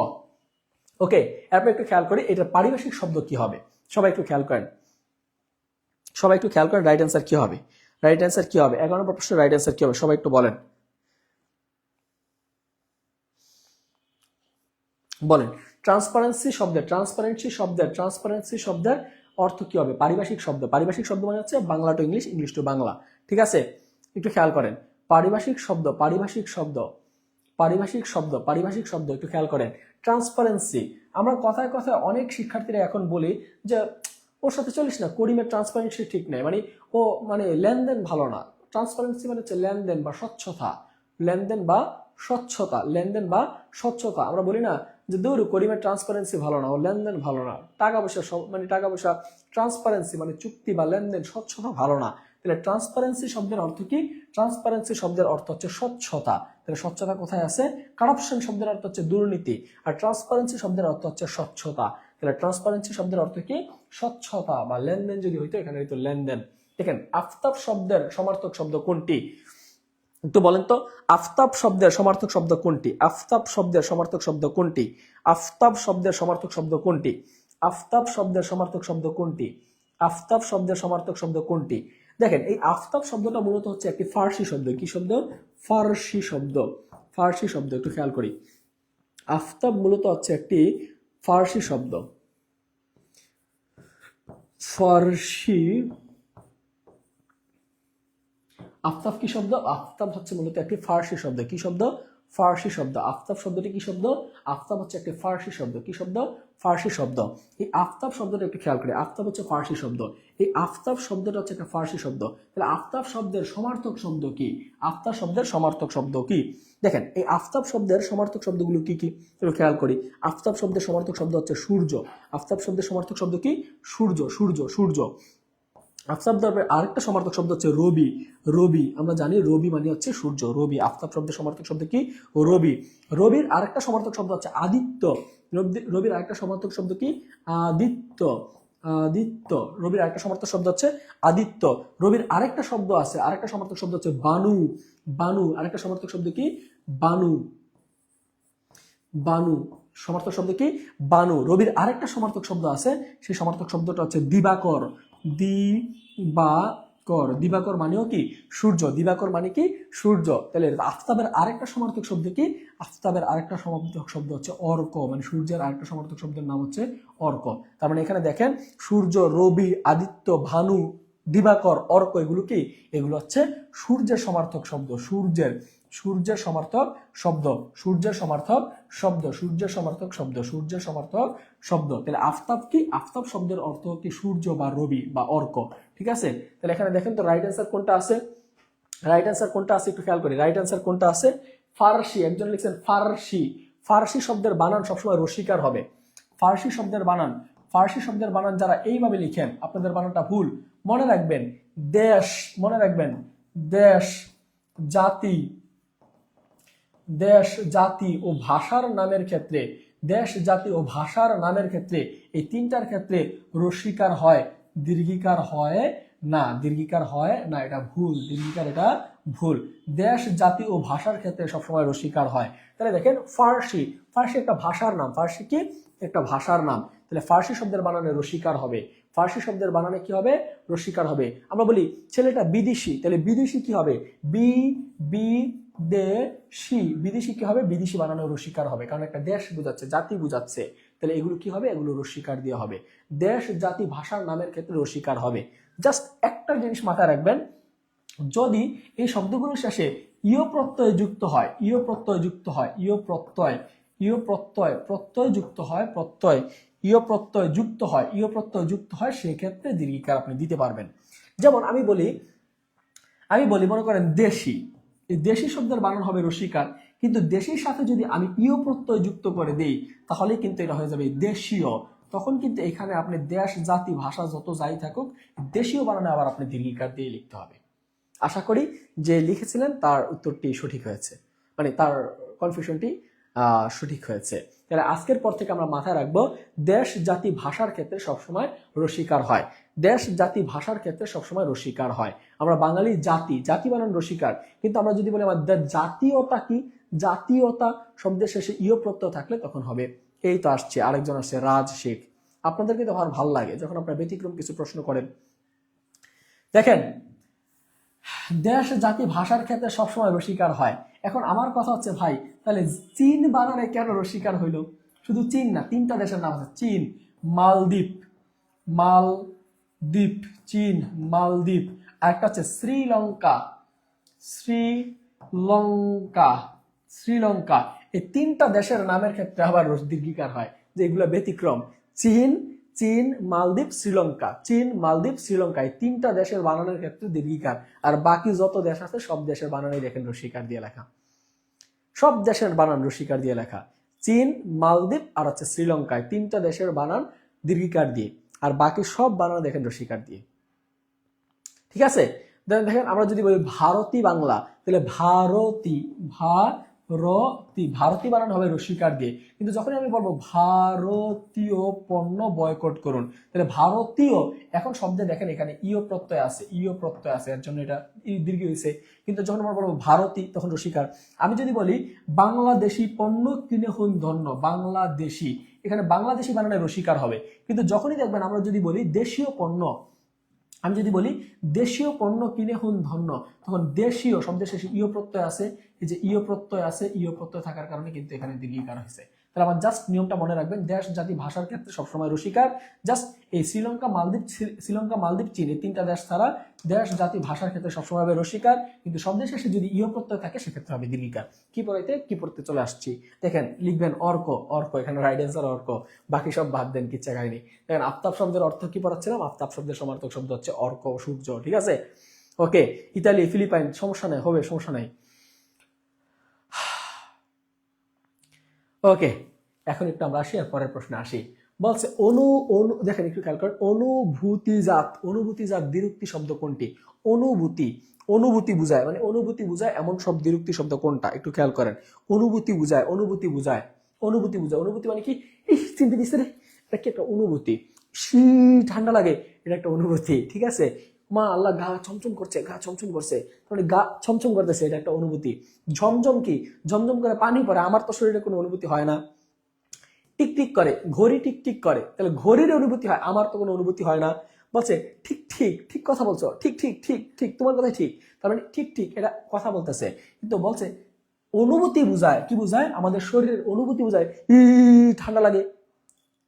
S1: ওকে, এরপর একটু খেয়াল করি এটার পারিভাষিক শব্দ কি হবে। সবাই একটু খেয়াল করেন, সবাই একটু খেয়াল করেন রাইট অ্যান্সার কি হবে। রাইট অ্যান্সার কি হবে? 11 নম্বর প্রশ্নের রাইট অ্যান্সার কি হবে? সবাই একটু বলেন, বলেন। ট্রান্সপারেন্সি শব্দের, ট্রান্সপারেন্সি শব্দের অর্থ কি হবে? পারিভাষিক শব্দ। পারিভাষিক শব্দ মানে হচ্ছে Bangla to English, English to Bangla. ঠিক আছে, একটু খেয়াল করেন, পারিভাষিক শব্দ, পারিভাষিক শব্দ, পারিভাষিক শব্দ, পারিভাষিক শব্দ, একটু খেয়াল করেন। ট্রান্সপারেন্সি, আমরা কথায় কথায় অনেক শিক্ষার্থীরা এখন বলি যে ওর সাথে চলিস না, করিমের ট্রান্সপারেন্সি ঠিক নেই, মানে ও মানে লেনদেন ভালো না। ট্রান্সপারেন্সি মানে হচ্ছে লেনদেন বা স্বচ্ছতা, লেনদেন বা স্বচ্ছতা, লেনদেন বা স্বচ্ছতা। আমরা বলি না যে দৌড় করিমের ট্রান্সপারেন্সি ভালো না, ও লেনদেন ভালো না। টাকা পয়সা মানে টাকা পয়সা, ট্রান্সপারেন্সি মানে চুক্তি বা লেনদেন, স্বচ্ছতা ভালো না। তাহলে ট্রান্সপারেন্সি শব্দের অর্থ কি? ট্রান্সপারেন্সি শব্দের অর্থ হচ্ছে স্বচ্ছতা। তাহলে স্বচ্ছতা কোথায় আছে? কারাপশন শব্দের অর্থ হচ্ছে দুর্নীতি, আর ট্রান্সপারেন্সি শব্দের অর্থ হচ্ছে স্বচ্ছতা। তাহলে ট্রান্সপারেন্সি শব্দের অর্থ কি? স্বচ্ছতা বা লেনদেন যদি হইতো, এখানে হইতো লেনদেন। দেখেন আফতাব শব্দের সমার্থক শব্দ কোনটি? একটু বলেন তো, আফতাব শব্দের সমার্থক শব্দ কোনটি? আফতাব শব্দের সমার্থক শব্দ কোনটি? আফতাব শব্দের সমার্থক শব্দ কোনটি? আফতাব শব্দের সমার্থক শব্দ কোনটি? আফতাব শব্দের সমার্থক শব্দ কোনটি? দেখেন এই আফতাব শব্দটা মূলত হচ্ছে একটি ফার্সি শব্দ। কি শব্দ? ফার্সি শব্দ, ফার্সি শব্দ। একটু খেয়াল করি, আফতাব মূলত হচ্ছে একটি ফার্সি শব্দ, ফার্সি। আফতাব কি শব্দ? আফতাব হচ্ছে মূলত একটি ফার্সি শব্দ। কি শব্দ? ফার্সি শব্দ। আফতাব শব্দটি কি শব্দ? আফতাব হচ্ছে একটি ফার্সি শব্দ। কি শব্দ? ফার্সি শব্দ। এই আফতাব শব্দটা একটু খেয়াল করে, আফতাব হচ্ছে ফার্সি শব্দ। এই আফতাব শব্দটা হচ্ছে একটা ফার্সি শব্দ। তাহলে আফতাব শব্দের সমার্থক শব্দ কি? আফতাব শব্দের সমার্থক শব্দ কি? দেখেন এই আফতাব শব্দের সমার্থক শব্দগুলো কি কি একটু খেয়াল করি। আফতাব শব্দের সমার্থক শব্দ হচ্ছে সূর্য। আফতাব শব্দের সমার্থক শব্দ কি? সূর্য, সূর্য, সূর্য। আফতাব শব্দের আরেকটা সমার্থক শব্দ হচ্ছে রবি। রবি আমরা জানি রবি মানে হচ্ছে সূর্য। রবি আফতাব শব্দের সমার্থক শব্দ কি? রবি। রবির আরেকটা সমার্থক শব্দ হচ্ছে আদিত্য। রবির আরেকটা সমার্থক শব্দ কি? আদিত্য। আদিত্য। রবির আরেকটা সমার্থক শব্দ হচ্ছে আদিত্য। রবির আরেকটা শব্দ আছে, আরেকটা সমার্থক শব্দ হচ্ছে বানু। বানু আরেকটা সমার্থক শব্দ কি? বানু। বানু সমার্থক শব্দ কি? বানু। রবির আরেকটা সমার্থক শব্দ আছে, সেই সমার্থক শব্দটা হচ্ছে দিবাকর। দিবাকর। দিবাকর মানেও কি? সূর্য। দিবাকর মানে কি? সূর্য। তাহলে আফতাবের আরেকটা সমার্থক শব্দ কি? আফতাবের আরেকটা সমার্থক শব্দ হচ্ছে অর্ক, মানে সূর্যের আরেকটা সমার্থক শব্দের নাম হচ্ছে অর্ক। তার মানে এখানে দেখেন সূর্য, রবি, আদিত্য, ভানু, দিবাকর, অর্ক এগুলো কি? এগুলো হচ্ছে সূর্যের সমার্থক শব্দ। সূর্যের সূর্যের সমার্থক শব্দ। সূর্যের সমার্থক শব্দ। সূর্যের সমার্থক শব্দ। সূর্যের সমার্থক শব্দ। তাহলে আফতাব কি? আফতাব শব্দের অর্থ কি? সূর্য বা রবি বা অর্ক। ঠিক আছে? তাহলে এখানে দেখেন তো রাইট অ্যান্সার কোনটা আছে? রাইট অ্যান্সার কোনটা আছে একটু খেয়াল করি। রাইট অ্যান্সার কোনটা আছে? ফার্সি। একজন লিখছেন ফার্সি। ফার্সি শব্দের বানান সবসময় রসিকার হবে। ফার্সি শব্দের বানান, ফার্সি শব্দের বানান যারা এইভাবে লিখেন আপনাদের বানানটা ভুল। মনে রাখবেন দেশ, মনে রাখবেন দেশ, জাতি, দেশ, জাতি ও ভাষার নামের ক্ষেত্রে, দেশ, জাতি ও ভাষার নামের ক্ষেত্রে এই তিনটার ক্ষেত্রে রস্বীকার হয়, দীর্ঘিকার হয় না। দীর্ঘিকার হয় না, এটা ভুল। দীর্ঘিকার এটা ভুল। দেশ, জাতি ও ভাষার ক্ষেত্রে সবসময় রস্বীকার হয়। তাহলে দেখেন ফার্সি, ফার্সি একটা ভাষার নাম। ফার্সি কি? একটা ভাষার নাম। তাহলে ফার্সি শব্দের বানানে রস্বীকার হবে। ফার্সি শব্দের বানানে কি হবে? রস্বীকার হবে। আমরা বলি ছেলেটা বিদেশি, তাহলে বিদেশি কি হবে? বি বি দেশি। বিদেশি কি হবে? বিদেশি বানানো রস্বীকার হবে, কারণ একটা দেশ বোঝাচ্ছে, জাতি বোঝাচ্ছে। তাহলে এগুলো কি হবে? এগুলো রস্বীকার দিয়ে হবে। দেশ, জাতি, ভাষার নামের ক্ষেত্রে রস্বীকার হবে। জাস্ট একটা জিনিস মাথায় রাখবেন, যদি এই শব্দগুলোর শেষে ইয় প্রত্যয় যুক্ত হয়, ইয় প্রত্যয় যুক্ত হয়, ইয় প্রত্যয়, ইয় প্রত্যয়, প্রত্যয় যুক্ত হয়, প্রত্যয়, ইয় প্রত্যয় যুক্ত হয়, ইয় প্রত্যয় যুক্ত হয়, সেক্ষেত্রে দীর্ঘিকার আপনি দিতে পারবেন। যেমন আমি বলি মনে করেন দেশি। এই দেশি শব্দের বানান হবে রসিকার, কিন্তু দেশির সাথে যদি আমি ইয় প্রত্যয় যুক্ত করে দেই তাহলে কিন্তু এটা হয়ে যাবে দেশীয়। তখন কিন্তু এখানে আপনি দেশ, জাতি, ভাষা যত যাই থাকুক দেশীয় বানানে আবার আপনি দীর্ঘিকার দিয়ে লিখতে হবে। আশা করি যে লিখেছিলেন তার উত্তরটি সঠিক হয়েছে, মানে তার কনফিউশনটি সঠিক হয়েছে। তাহলে আজকের পর থেকে আমরা মাথায় রাখবো দেশ, জাতি, ভাষার ক্ষেত্রে সবসময় রসিকার হয়। দেশ, জাতি, ভাষার ক্ষেত্রে সবসময় রসিকার হয়। আমরা বাঙালি জাতি, জাতি বানান রসিকার, কিন্তু আমরা যদি বলি আমাদের জাতীয়তা কি? জাতীয়তা শব্দের শেষে ইয় প্রত্যয় থাকলে তখন হবে। এই তো আসছে আরেকজন আসছে রাজ শেখ। আপনাদেরকে তো আমার ভালো লাগে যখন আপনারা ব্যতিক্রম কিছু প্রশ্ন করেন। দেখেন দেশ, জাতি, ভাষার ক্ষেত্রে সবসময় রসিকার হয়। এখন আমার কথা হচ্ছে ভাই, তাহলে চীন বানানে কেন রসিকার হইল? শুধু চীন না, তিনটা দেশের নাম আছে। চীন, মালদ্বীপ, মালদ্বীপ, চীন, মালদ্বীপ, আর একটা হচ্ছে শ্রীলঙ্কা, শ্রীলঙ্কা, শ্রীলঙ্কা। এই তিনটা দেশের নামের ক্ষেত্রে আবার দীর্ঘিকার হয়, যে এগুলো ব্যতিক্রম। চীন, চীন, মালদ্বীপ, শ্রীলঙ্কা, চীন, মালদ্বীপ, শ্রীলঙ্কা, এই তিনটা দেশের বানানের ক্ষেত্রে দীর্ঘিকার। আর বাকি যত দেশ আছে সব দেশের বানানেই দেখেন রসিকার দিয়ে লেখা। সব দেশের বানান রসিকার দিয়ে লেখা। চীন, মালদ্বীপ আর হচ্ছে শ্রীলঙ্কায় তিনটা দেশের বানান দীর্ঘিকার দিয়ে, আর বাকি সব বানান দেখেন রসিকার দিয়ে। ঠিক আছে? দেখেন আমরা যদি বলি ভারতী বাংলা, তাহলে ভারতী, ভারতী, ভারতী বানান হবে রসিকার দিয়ে। কিন্তু যখন আমি বলবো ভারতীয় পণ্য বয়কট করুন, তাহলে ভারতীয়, এখন শব্দে দেখেন এখানে ইয় প্রত্যয় আছে, ইয় প্রত্যয় আছে, এর জন্য এটা দীর্ঘ হয়েছে। কিন্তু যখন আমরা বলবো ভারতী তখন রসিকার। আমি যদি বলি বাংলাদেশি পণ্য কিনে হন ধন্য, বাংলাদেশি, এখানে বাংলাদেশি বানানে রসিকার হবে। কিন্তু যখনই দেখবেন আমরা যদি বলি দেশীয় পণ্য, আমি যদি বলি দেশীয় পণ্য কিনে হন ধন্য, তখন দেশীয় শব্দের শেষে ইয় প্রত্যয় আছে। এই যে ইয় প্রত্যয় আছে, ইয় প্রত্যয় থাকার কারণে কিন্তু এখানে দীর্ঘিকার হয়েছে। তাহলে আমার জাস্ট নিয়মটা মনে রাখবেন, দেশ, জাতি, ভাষার ক্ষেত্রে সবসময় রসিকার। জাস্ট এই শ্রীলঙ্কা, মালদ্বীপ, চীন এই তিনটা দেশ ছাড়া দেশ, জাতি, ভাষার ক্ষেত্রে সবসময় হবে রসিকার। কিন্তু শব্দের শেষে যদি ইয় প্রত্যয় থাকে সেক্ষেত্রে হবে দীর্ঘিকার। কি পড়তে চলে আসছি দেখেন, লিখবেন অর্ক, অর্ক, এখানে রাইট অ্যান্সার অর্ক, বাকি সব বাদ দেন, কিচ্ছা কাহিনী। দেখেন আফতাব শব্দের অর্থ কি পড়াচ্ছিলাম? আফতাব শব্দের সমার্থক শব্দ হচ্ছে অর্ক, সূর্য। ঠিক আছে? ওকে, ইতালি, ফিলিপাইন, সমস্যা নাই, হবে, সমস্যা নাই। ওকে, এখন একটু আমরা আসি আর পরের প্রশ্নে আসি। বলছে অনু অনু দেখেন একটু খেয়াল করেন, অনুভূতিজাত দ্বিরুক্তি শব্দ কোনটি? অনুভূতি, অনুভূতি বুঝায়, মানে অনুভূতি বুঝায় এমন সব দ্বিরুক্তি শব্দ কোনটা? একটু খেয়াল করেন। অনুভূতি বুঝায়, অনুভূতি বুঝায়, অনুভূতি বুঝায়। অনুভূতি মানে কি? চিন্তা দিচ্ছে রে, এটা কি একটা অনুভূতি। ঠান্ডা লাগে, এটা একটা অনুভূতি। ঠিক আছে, মা আল্লাহ গা ছমছম করছে, গা ছমছম করছে, তাহলে গা ছমছম করতেছে, এটা একটা অনুভূতি। ঝমঝম কি? ঝমঝম করে পানি পড়ে, আমার তো শরীরে কোনো অনুভূতি হয় না। টিকটিক করে, ঘড়ি টিকটিক করে, তাহলে ঘড়ির অনুভূতি হয়, আমার তো কোনো অনুভূতি হয় না। বলছে ঠিক ঠিক ঠিক কথা বলছো, ঠিক ঠিক ঠিক ঠিক, তোমার কথাই ঠিক। তার মানে ঠিক ঠিক এটা কথা বলতেছে, কিন্তু বলছে অনুভূতি বুঝায়। কি বুঝায়? আমাদের শরীরের অনুভূতি বুঝায়। ঠান্ডা লাগে,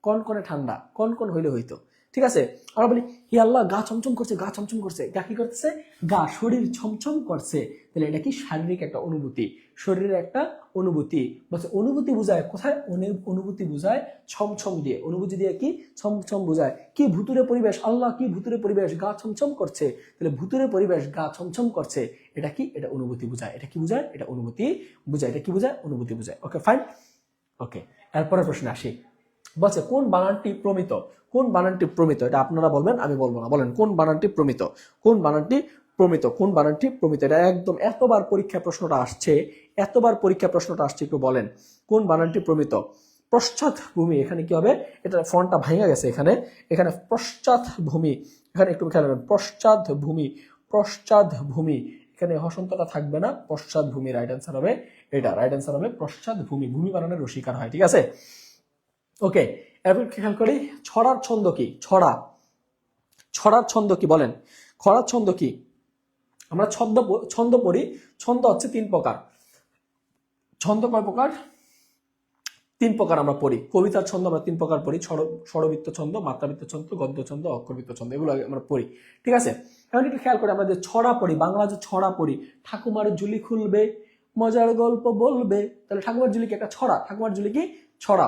S1: কনকনে ঠান্ডা, কনকন হইলে হইতো। ঠিক আছে, আমরা বলি হি আল্লাহ গা ছমছম করছে, গা ছমছম করছে, গা কি করতেছে? গা, শরীর ছমছম করছে। তাহলে এটা কি? শারীরিক একটা অনুভূতি, শরীরের একটা অনুভূতি। বলছে অনুভূতি বুঝায় কোথায়? অনুভূতি বুঝায় ছমছম দিয়ে। অনুভূতি দিয়ে কি? ছমছম বুঝায়। কি? ভুতুরে পরিবেশ, আল্লাহ কি ভুতুরে পরিবেশ, গা ছমছম করছে। তাহলে ভুতুরে পরিবেশ, গা ছমছম করছে, এটা কি? এটা অনুভূতি বুঝায়। এটা কি বুঝায়? এটা অনুভূতি বুঝায়। এটা কি বুঝায়? অনুভূতি বুঝায়। Okay fine. ওকে, এরপরের প্রশ্নে আসি। বলছে কোন বানানটি প্রমিত? কোন বানানটি প্রমিত? এটা আপনারা বলবেন, আমি বলবো না। বলেন কোন বানানটি প্রমিত? কোন বানানটি প্রমিত? কোন বানানটি প্রমিত? এটা একদম এতবার পরীক্ষা প্রশ্নটা আসছে, এতবার পরীক্ষা প্রশ্নটা আসছে, একটু বলেন কোন বানানটি প্রমিত? পশ্চাৎ ভূমি, এখানে কি হবে? এটা ফন্টটা ভাঙা গেছে, এখানে এখানে পশ্চাৎ ভূমি, এখানে একটু খেয়াল রাখবেন। পশ্চাৎ ভূমি, পশ্চাৎ ভূমি, এখানে হসন্তটা থাকবে না, পশ্চাৎ ভূমি রাইট অ্যান্সার হবে। এটা রাইট অ্যান্সার হবে পশ্চাৎ ভূমি। ভূমি বানানের রসিকার হয়। ঠিক আছে, ওকে। এরপর খেয়াল করি, ছড়ার ছন্দ কি? ছড়া, ছড়ার ছন্দ কি বলেন? খরার ছন্দ কি? আমরা ছন্দ পড়ি, ছন্দ হচ্ছে 3 প্রকার। ছন্দ কয় প্রকার? 3 প্রকার আমরা পড়ি। কবিতার ছন্দ আমরা 3 প্রকার পড়ি, স্বরবৃত্ত ছন্দ, মাত্রাবৃত্ত ছন্দ, গদ্য ছন্দ, অক্ষরবৃত্ত ছন্দ, এগুলো আমরা পড়ি। ঠিক আছে, এখন একটু খেয়াল করি, আমরা যে ছড়া পড়ি, বাংলা যে ছড়া পড়ি, ঠাকুমার ঝুলি খুলবে, মজার গল্প বলবে, তাহলে ঠাকুমার ঝুলি কি একটা ছড়া? ঠাকুমার ঝুলি কি ছড়া?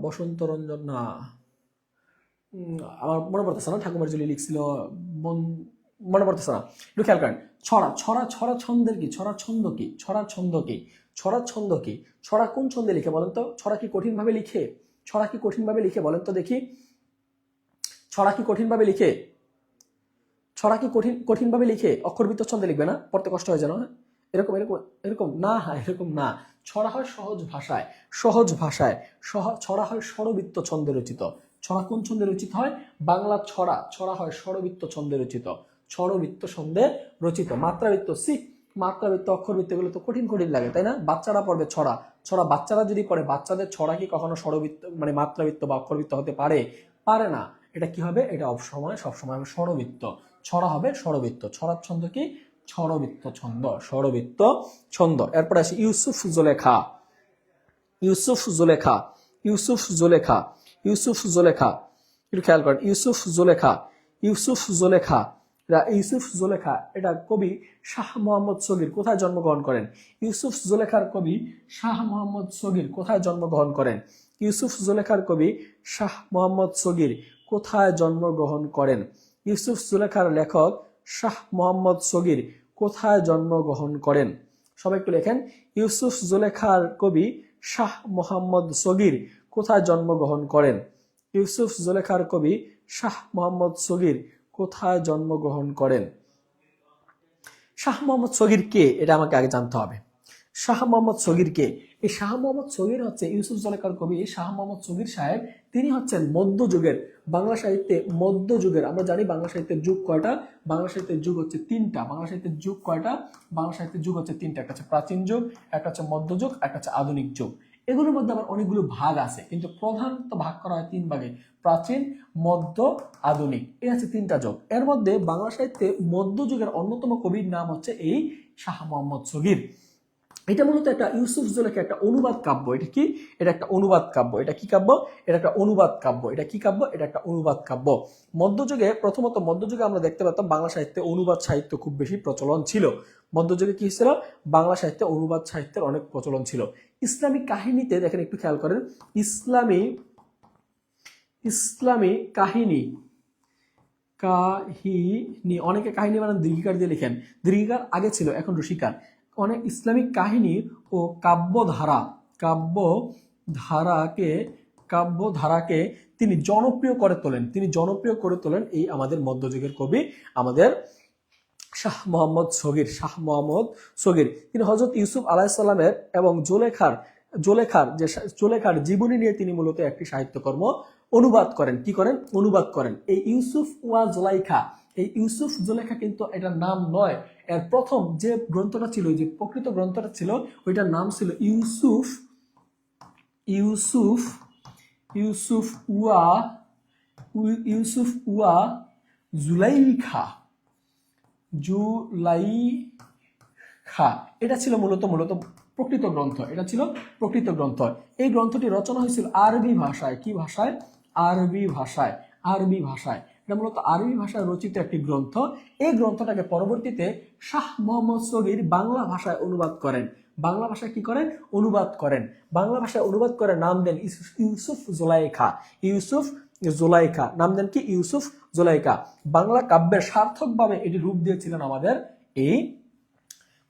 S1: বসন্ত রঞ্জন না, আমার মনে পড়তেছে না, ঠাকুমার ঝুলি লিখছিল, মনে পড়তেছে না, একটু খেয়াল করেন। ছড়া, ছড়া, ছড়া ছন্দের কি? ছড়া ছন্দ কি? ছড়া ছন্দ কি? ছড়া ছন্দ কি? ছড়া কোন ছন্দে লিখে বলেন তো? ছড়া কি কঠিন ভাবে লিখে? ছড়া কি কঠিন ভাবে লিখে বলেন তো দেখি? ছড়া কি কঠিন ভাবে লিখে? ছড়া কি কঠিন ভাবে লিখে? অক্ষরবৃত্ত ছন্দে লিখবে না, পড়তে কষ্ট হয় যেন, এরকম এরকম এরকম না, এরকম না। ছড়া হয় সহজ ভাষায়, সহজ ভাষায়। ছড়া হয় স্বরবৃত্ত ছন্দে রচিত। ছড়া কোন ছন্দে রচিত হয়? বাংলা ছড়া, ছড়া হয় স্বরবৃত্ত ছন্দে রচিত, স্বরবৃত্ত ছন্দে রচিত। মাত্রাবৃত্ত মাত্রাবৃত্ত, অক্ষরবৃত্ত, এগুলো তো কঠিন কঠিন লাগে, তাই না? বাচ্চারা পড়বে ছড়া, ছড়া বাচ্চারা যদি পড়ে, বাচ্চাদের ছড়া কি কখনো স্বরবৃত্ত মানে মাত্রাবৃত্ত বা অক্ষরবৃত্ত হতে পারে? পারে না। এটা কি হবে? এটা সবসময় হবে স্বরবৃত্ত। ছড়া হবে স্বরবৃত্ত। ছড়ার ছন্দ কি? স্বরবৃত্ত ছন্দ, স্বরবৃত্ত ছন্দ। এরপরে আসি ইউসুফ জুলেখা, ইউসুফ জুলেখা, ইউসুফ জুলেখা, ইউসুফ জুলেখা, একটু খেয়াল করেন। ইউসুফ জুলেখা, ইউসুফ জুলেখা, ইউসুফ জুলেখা, এটা কবি শাহ মোহাম্মদ সগীর কোথায় জন্মগ্রহণ করেন? ইউসুফ জুলেখার কবি শাহ মোহাম্মদ সগীর কোথায় জন্মগ্রহণ করেন? ইউসুফ জুলেখার কবি শাহ মোহাম্মদ সগীর কোথায় জন্মগ্রহণ করেন? ইউসুফ জুলেখার লেখক শাহ মোহাম্মদ সগীর কোথায় জন্মগ্রহণ করেন? সবাই একটু লেখেন, ইউসুফ জুলেখার কবি শাহ মোহাম্মদ সগীর কোথায় জন্মগ্রহণ করেন? ইউসুফ জুলেখার কবি শাহ মোহাম্মদ সগীর কোথায় জন্মগ্রহণ করেন? শাহ মোহাম্মদ সগীর কে? এটা আমাকে আগে জানতে হবে। শাহ মোহাম্মদ সগীর কে? এই শাহ মোহাম্মদ সগীর হচ্ছে ইউসুফ জুলেখার কবি শাহ মোহাম্মদ সগীর সাহেব। তিনি হচ্ছেন মধ্যযুগের, বাংলা সাহিত্যে মধ্যযুগের, আমরা জানি বাংলা সাহিত্যের যুগ কয়টা? বাংলা সাহিত্যের যুগ হচ্ছে 3টা। বাংলা সাহিত্যের যুগ কয়টা? বাংলা সাহিত্যের যুগ হচ্ছে 3টা। একটা হচ্ছে প্রাচীন যুগ, একটা হচ্ছে মধ্যযুগ, একটা হচ্ছে আধুনিক যুগ। এগুলোর মধ্যে আবার অনেকগুলো ভাগ আছে, কিন্তু প্রধানত ভাগ করা হয় 3 ভাগে: প্রাচীন, মধ্য, আধুনিক। এই হচ্ছে 3টা যুগ। এর মধ্যে বাংলা সাহিত্যে মধ্যযুগের অন্যতম কবির নাম হচ্ছে এই শাহ মোহাম্মদ সগীর। এটা মূলত একটা ইউসুফ জুলেখা একটা অনুবাদ কাব্য। এটা কি? এটা একটা অনুবাদ কাব্য। এটা কি কাব্য? এটা একটা অনুবাদ কাব্য। এটা কি কাব্য? এটা একটা অনুবাদ কাব্য। মধ্যযুগে, প্রথমত মধ্যযুগে আমরা দেখতে পেতাম বাংলা সাহিত্যে অনুবাদ সাহিত্য খুব বেশি প্রচলন ছিল। মধ্যযুগে কি ছিল? বাংলা সাহিত্যে অনুবাদ সাহিত্যের অনেক প্রচলন ছিল। ইসলামিক কাহিনীতে দেখেন, একটু খেয়াল করেন, ইসলামী কাহিনী, অনেকে কাহিনী মানে দীর্ঘিকার দিয়ে লিখেন, দীর্ঘিকার আগে ছিল, এখন রসিকার। অনেক ইসলামিক কাহিনী ও কাব্যধারা, কাব্যধারাকে তিনি জনপ্রিয় করে তোলেন এই আমাদের মধ্যযুগের কবি আমাদের শাহ মোহাম্মদ সগীর। তিনি হযরত ইউসুফ আলাইহিস সালামের এবং জুলেখার জীবনী নিয়ে তিনি মূলত একটি সাহিত্যকর্ম অনুবাদ করেন। এই ইউসুফ জুলেখা কিন্তু এটার নাম নয়, এর প্রথম যে গ্রন্থটা ছিল, যে প্রকৃত গ্রন্থটা ছিল, ওইটার নাম ছিল ইউসুফ ওয়া জুলাইখা। এটা ছিল মূলত প্রকৃত গ্রন্থ। এই গ্রন্থটি রচনা হয়েছিল আরবি ভাষায়। কি ভাষায়? আরবি ভাষায়। এটা মূলত আরবি ভাষায় রচিত একটি গ্রন্থ। এই গ্রন্থটাকে পরবর্তীতে শাহ মোহাম্মদ সগীর বাংলা ভাষায় অনুবাদ করেন। বাংলা ভাষায় কি করেন? অনুবাদ করেন। বাংলা ভাষায় অনুবাদ করে নাম দেন ইউসুফ জুলাইখা। নাম দেন কি? ইউসুফ জুলাইখা। বাংলা কাব্যের সার্থকভাবে এটি রূপ দিয়েছিলেন আমাদের এই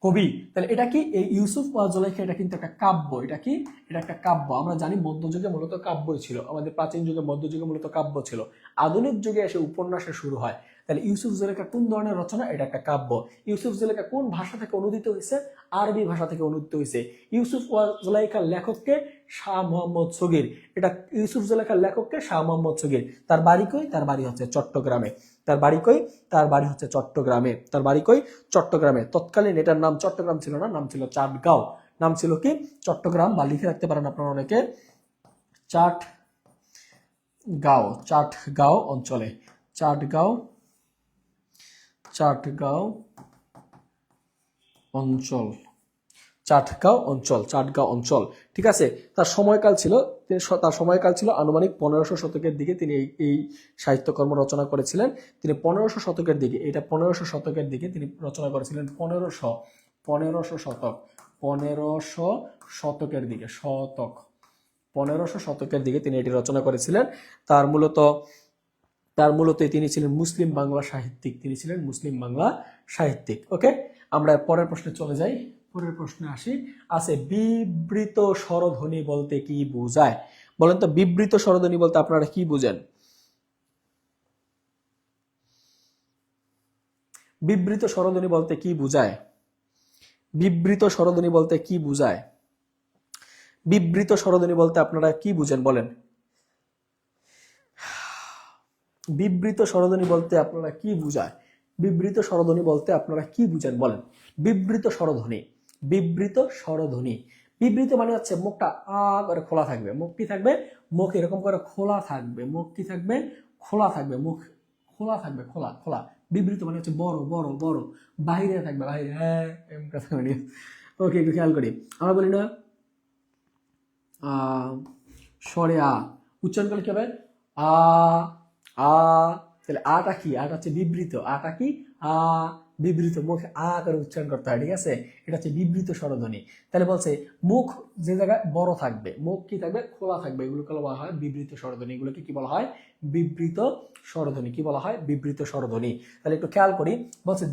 S1: কবি। তাহলে এটা কি? এই ইউসুফ ওয়া জুলাইখা এটা কিন্তু একটা কাব্য। এটা কি? এটা একটা কাব্য। আমরা জানি মধ্যযুগে মূলত কাব্যই ছিল, আমাদের প্রাচীন যুগে মধ্যযুগে মূলত কাব্য ছিল, আধুনিক যুগে এসে উপন্যাসে শুরু হয়। তাহলে ইউসুফ জুলেখা কোন ধরনের রচনা? এটা একটা কাব্য। ইউসুফ জুলেখা কোন ভাষা থেকে অনুদিত হয়েছে? আরবি ভাষা থেকে অনুদিত হয়েছে। ইউসুফ ওয়া জুলাইখার লেখককে শাহ মোহাম্মদ সগীর। এটা ইউসুফ জুলেখার লেখককে শাহ মোহাম্মদ সগীর। তার বাড়ি কই? তার বাড়ি হচ্ছে চট্টগ্রামে। চট্টগ্রামে। তৎকালীন এটার নাম চট্টগ্রাম ছিল না, নাম ছিল চাটগাঁও। নাম ছিল কি? চট্টগ্রাম, বা লিখে রাখতে পারেন আপনারা অনেকে চাটগাঁও অঞ্চলে। চাটগাঁও অঞ্চল। ঠিক আছে। তার সময়কাল ছিল আনুমানিক 1500 শতকের দিকে। তিনি এই সাহিত্যকর্ম রচনা করেছিলেন। তিনি 1500 শতকের দিকে তিনি রচনা করেছিলেন। 1500 শতকের দিকে তিনি এটি রচনা করেছিলেন। তার মূলত তিনি ছিলেন মুসলিম বাংলা সাহিত্যিক। ওকে, আমরা পরের প্রশ্নে চলে যাই। পরের প্রশ্নে আসি। বিবৃত স্বরধ্বনি বলতে কি বোঝায়? বলেন তো, বিবৃত স্বরধ্বনি বলতে আপনারা কি বুঝেন? বিবৃত স্বরধ্বনি বলতে কি বোঝায়? বিবৃত স্বরধ্বনি বলতে আপনারা কি বুঝেন বলেন? বিবৃত স্বরধ্বনি বলতে আপনারা কি বুঝেন বলেন? বিবৃত মানে হচ্ছে মুখটা আ করে খোলা থাকবে। মুখ এরকম করে খোলা থাকবে। খোলা। বিবৃত মানে হচ্ছে বড় বাহিরে থাকবে, ওকে, একটু খেয়াল করি। আমরা বলি না স্বরে আ উচ্চারণ করলে কি হবে? তাহলে আটা কি? আটা হচ্ছে বিবৃত। বিবৃত, মুখে আ করে উচ্চারণ করতে হয়। ঠিক আছে, এটা হচ্ছে বিবৃত স্বরধ্বনি। তাহলে বলছে মুখ যে জায়গায় বড় থাকবে, মুখ কি থাকবে? খোলা থাকবে, এগুলোকে বলা হয় বিবৃত স্বরধ্বনি। এগুলোকে কি বলা হয়? বিবৃত স্বরধ্বনি। তাহলে একটু খেয়াল করি। বলছে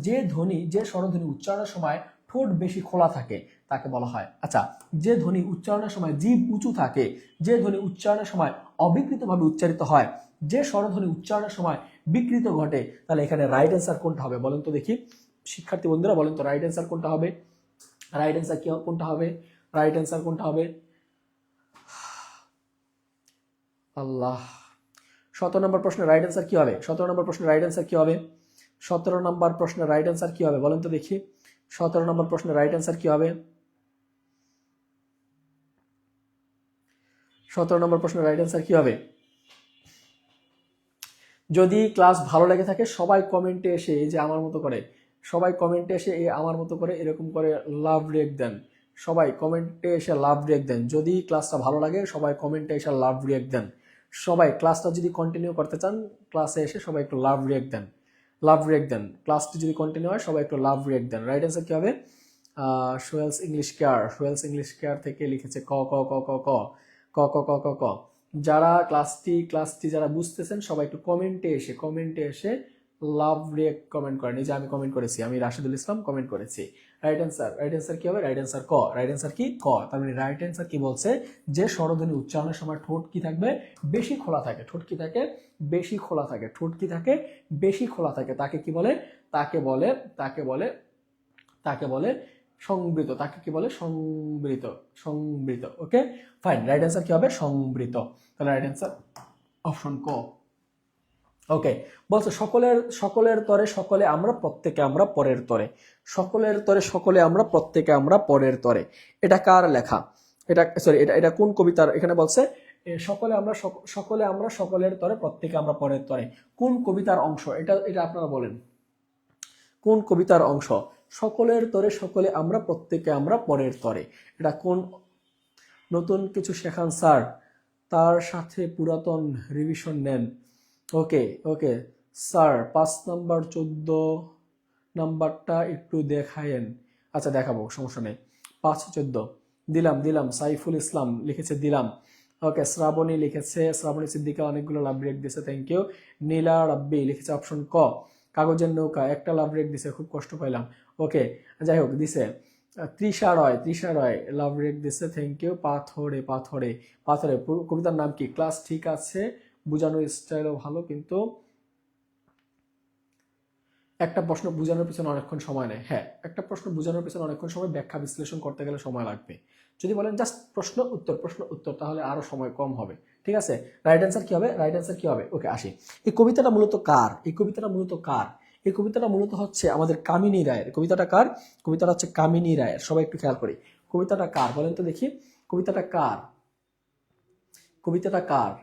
S1: যে স্বরধ্বনি উচ্চারণের সময় ঠোঁট বেশি খোলা থাকে তাকে বলা হয়। আচ্ছা, যে ধ্বনি উচ্চারণের সময় জিভ উঁচু থাকে, যে ধ্বনি উচ্চারণের সময় অবিকৃতভাবে উচ্চারিত হয়, যে স্বরধ্বনি উচ্চারণের সময় বিকৃত ঘটে, তাহলে এখানে রাইট অ্যান্সার কোনটা হবে বলেন তো দেখি? শিক্ষার্থী বন্ধুরা বলেন তো, রাইট অ্যান্সার কোনটা হবে? আল্লাহ, 17 নম্বর প্রশ্নের রাইট অ্যান্সার কি হবে? 17 নম্বর প্রশ্নের রাইট অ্যান্সার কি হবে বলেন তো দেখি? 17 নম্বর প্রশ্নের রাইট অ্যান্সার কি হবে? 17 নম্বর প্রশ্নের রাইট অ্যান্সার কি হবে? যদি ক্লাস ভালো লেগে থাকে সবাই কমেন্টে এসে আমার মতো করে এরকম করে লাভ রিয়েক্ট দেন। সবাই কমেন্টে এসে লাভ রিয়েক্ট দেন। যদি ক্লাসটা ভালো লাগে সবাই কমেন্টে এসে লাভ রিয়েক্ট দেন। সবাই ক্লাসটা যদি কন্টিনিউ করতে চান, ক্লাসে এসে সবাই একটু লাভ রিয়েক্ট দেন। ক্লাসটি যদি কন্টিনিউ হয় সবাই একটু লাভ রিয়েক্ট দেন। রাইট অ্যান্সার কি হবে? সোহেলস ইংলিশ কেয়ার থেকে লিখেছে ক ক ক ক ক ক ক ক ক ক। যারা ক্লাসটি যারা বুঝতেছেন সবাই একটু কমেন্টে এসে লাভ রিয়েক্ট কমেন্ট করেন। এই যে আমি কমেন্ট করেছি, আমি রাশিদুল ইসলাম কমেন্ট করেছি। রাইট অ্যান্সার কি হবে? রাইট অ্যান্সার ক। রাইট অ্যান্সার কি? ক। তার মানে রাইট অ্যান্সার কি বলছে যে স্বরধ্বনি উচ্চারণের সময় ঠোঁট কি থাকবে? বেশি খোলা থাকে। ঠোঁট কি থাকে? বেশি খোলা থাকে। ঠোঁট কি থাকে? বেশি খোলা থাকে। তাকে কি বলে? তাকে বলে তাকে বলে তাকে বলে সংবৃত। তাকে কি বলে? সংবৃত। সংবৃত। Okay fine. রাইট অ্যান্সার কি হবে? সংবৃত। তাহলে রাইট অ্যান্সার অপশন ক। ওকে বলছে সকলের তরে সকলে আমরা প্রত্যেকে আমরা পরের তরে। সকলের তরে সকলে আমরা প্রত্যেকে আমরা পরের তরে। এটা কার লেখা? এটা সরি এটা কোন কবিতার? এখানে বলছে সকলে আমরা সকলের তরে প্রত্যেকে আমরা পরের তরে। কোন কবিতার অংশ এটা? এটা আপনারা বলেন কোন কবিতার অংশ? সকলের তরে সকলে আমরা প্রত্যেকে আমরা পরের তরে। এটা কোন? নতুন কিছু শেখান স্যার, তার সাথে পুরাতন রিভিশন নেন। ওকে ওকে স্যার 5 নাম্বার 14 নাম্বারটা একটু দেখায়েন। আচ্ছা দেখাবো, সমস্যা নেই। 5 14 দিলাম। সাইফুল ইসলাম লিখেছে দিলাম। ওকে শ্রাবণী লিখেছে, শ্রাবণী সিদ্দিকা অনেকগুলো লাভ ব্রেক দিয়েছে, থ্যাংক ইউ। নীলা রাব্বি লিখেছে অপশন ক। কাগজের নৌকা একটা লাভ ব্রেক দিছে, খুব কষ্ট পাইলাম। ওকে যাই হোক দিছে। তৃষা রয় লাভ ব্রেক দিছে, থ্যাংক ইউ। পাথরে কবিতার নাম কি? ক্লাস ঠিক আছে, বোঝানোর স্টাইলও ভালো, কিন্তু একটা প্রশ্ন বোঝানোর পিছনে অনেকক্ষণ সময় নেয়। হ্যাঁ, একটা প্রশ্ন বোঝানোর পিছনে অনেকক্ষণ সময়, ব্যাখ্যা বিশ্লেষণ করতে গেলে সময় লাগবে। যদি বলেন জাস্ট প্রশ্ন উত্তর তাহলে আরো সময় কম হবে। ঠিক আছে, রাইট অ্যান্সার কি হবে? রাইট অ্যান্সার কি হবে? ওকে আসি। এই কবিতাটা মূলত কার? এই কবিতাটা মূলত হচ্ছে আমাদের কামিনী রায়ের। কবিতাটা কার? কবিতাটা হচ্ছে কামিনী রায়ের। সবাই একটু খেয়াল করি, কবিতাটা কার বলেন তো দেখি। কবিতাটা কার?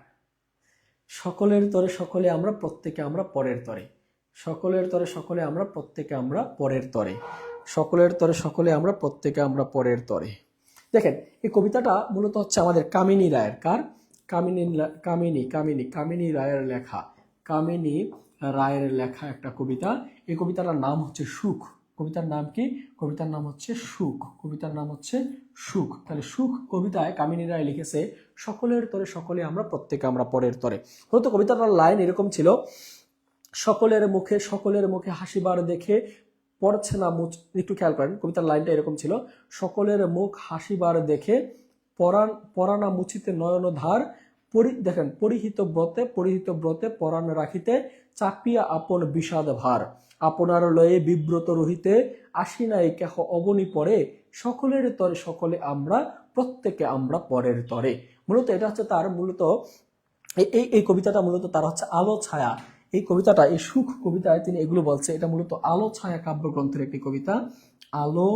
S1: সকলের তরে সকলে আমরা প্রত্যেকে আমরা পরের তরে। সকলের তরে সকলে আমরা প্রত্যেকে আমরা পরের তরে। সকলের তরে সকলে আমরা প্রত্যেকে আমরা পরের তরে। দেখেন এই কবিতাটা মূলত হচ্ছে আমাদের কামিনী রায়ের। কার? কামিনী রায়ের লেখা। কামিনী রায়ের লেখা একটা কবিতা। এই কবিতাটার নাম হচ্ছে সুখ। কবিতার নাম কি? কবিতার নাম হচ্ছে সুখ। তাহলে সুখ কবিতায় কামিনী রায় লিখেছে সকলের তরে সকলে আমরা প্রত্যেকে আমরা পরের তরে। হয়তো কবিতাটার লাইন এরকম ছিল, সকলের মুখে হাসিবার দেখে পড়ছে না মুছ। একটু খেয়াল করেন, কবিতার লাইনটা এরকম ছিল, সকলের মুখ হাসিবার দেখে পরানা মুছিতে নয়ন ধার। দেখেন পরিহিত ব্রতে পরাণ রাখিতে চাপিয়া আপন বিষাদ ভার। আপনার লয়ে বিব্রত রহিতে আসি নাই কেহ অবনী পরে। সকলের তরে সকলে আমরা প্রত্যেকে আমরা পরের তরে। মূলত এটা হচ্ছে তার এই কবিতাটা মূলত তার হচ্ছে আলো ছায়া। এই কবিতাটা, এই সুখ কবিতায় তিনি এগুলো বলছে, এটা মূলত আলো ছায়া কাব্যগ্রন্থের একটি কবিতা। আলো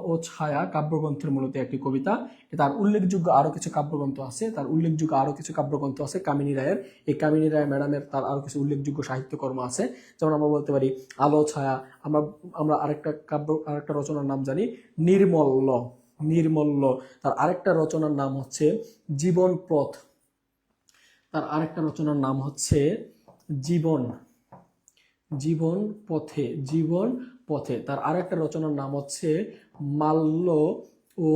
S1: ও ছায়া কাব্যগ্রন্থের মূলত একটি কবিতা। তার উল্লেখযোগ্য আরো কিছু কাব্যগ্রন্থ আছে কামিনী রায়ের। এই কামিনী রায় ম্যাডামের তার আরো কিছু উল্লেখযোগ্য সাহিত্যকর্ম আছে, যেমন আমরা বলতে পারি আলো ছায়া। আমরা আরেকটা রচনার নাম জানি নির্মল্য। তার আরেকটা রচনার নাম হচ্ছে জীবন পথে। তার আরেকটা রচনার নাম হচ্ছে মাল্য ও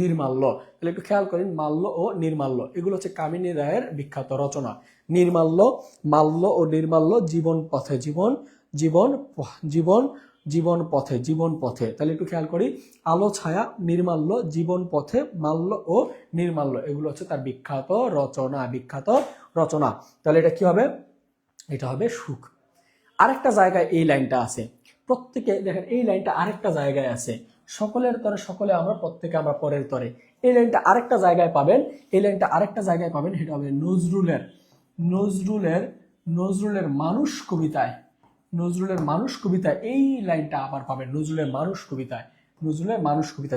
S1: নির্মাল্য। তাহলে একটু খেয়াল করেন, মাল্য ও নির্মাল্য এগুলো হচ্ছে কামিনী রায়ের বিখ্যাত রচনা। মাল্য ও নির্মাল্য, জীবন পথে। তাহলে একটু খেয়াল করি, আলো ছায়া, নির্মাল্য, জীবন পথে, মাল্য ও নির্মাল্য এগুলো হচ্ছে তার বিখ্যাত রচনা। তাহলে এটা কি হবে? এটা হবে সুখ। আরেকটা জায়গায় এই লাইনটা আছে, প্রত্যেকে দেখেন এই লাইনটা আরেকটা জায়গায় আছে, সকলের তরে সকলে আমরা প্রত্যেকে আমরা পরের তরে। এই লাইনটা আরেকটা জায়গায় পাবেন, সেটা হবে নজরুলের মানুষ কবিতায়। এই লাইনটা আবার পাবেন নজরুলের মানুষ কবিতায়।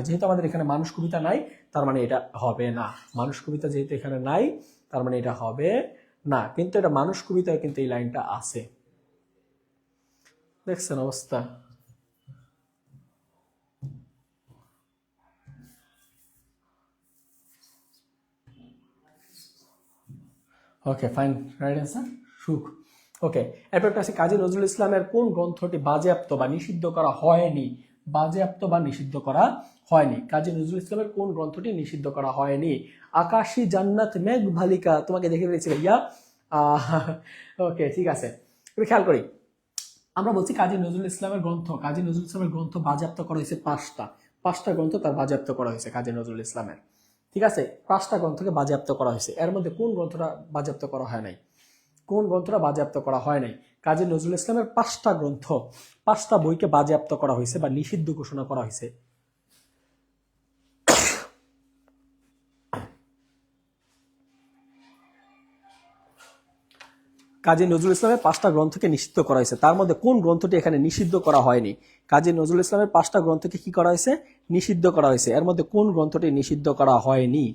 S1: যেহেতু আমাদের এখানে মানুষ কবিতা নাই, তার মানে এটা হবে না। মানুষ কবিতা যেহেতু এখানে নাই, তার মানে এটা হবে না। কিন্তু এটা মানুষ কবিতায় কিন্তু এই লাইনটা আছে। দেখছেন অবস্থা? ওকে ফাইন, রাইট অ্যান্সার সুখ। ওকে, এরপর একটা আছে কাজী নজরুল ইসলামের কোন গ্রন্থটি বাজেয়াপ্ত বা নিষিদ্ধ করা হয়নি? কাজী নজরুল ইসলামের কোন গ্রন্থটি নিষিদ্ধ করা হয়নি? আকাশী জান্নাত মেঘ ভালিকা, তোমাকে দেখে ফেলেছি ভাইয়া। ওকে, ঠিক আছে, একটু খেয়াল করি। আমরা বলছি কাজী নজরুল ইসলামের গ্রন্থ বাজেয়াপ্ত করা হয়েছে পাঁচটা গ্রন্থ তার বাজেয়াপ্ত করা হয়েছে কাজী নজরুল ইসলামের। ঠিক আছে, 5টা গ্রন্থকে বাজেয়াপ্ত করা হয়েছে, এর মধ্যে কোন গ্রন্থটা বাজেয়াপ্ত করা হয় নাই? কাজী নজরুল ইসলামের 5টা গ্রন্থ, 5টা বইকে বাজেয়াপ্ত করা হয়েছে বা নিষিদ্ধ ঘোষণা করা হয়েছে। কাজী নজরুল ইসলামের 5টা গ্রন্থকে নিষিদ্ধ করা হয়েছে, তার মধ্যে কোন গ্রন্থটি এখানে নিষিদ্ধ করা হয়নি? কাজী নজরুল ইসলামের 5টা গ্রন্থকে কি করা হয়েছে? নিষিদ্ধ করা হয়েছে, এর মধ্যে কোন গ্রন্থটি নিষিদ্ধ করা হয়নি?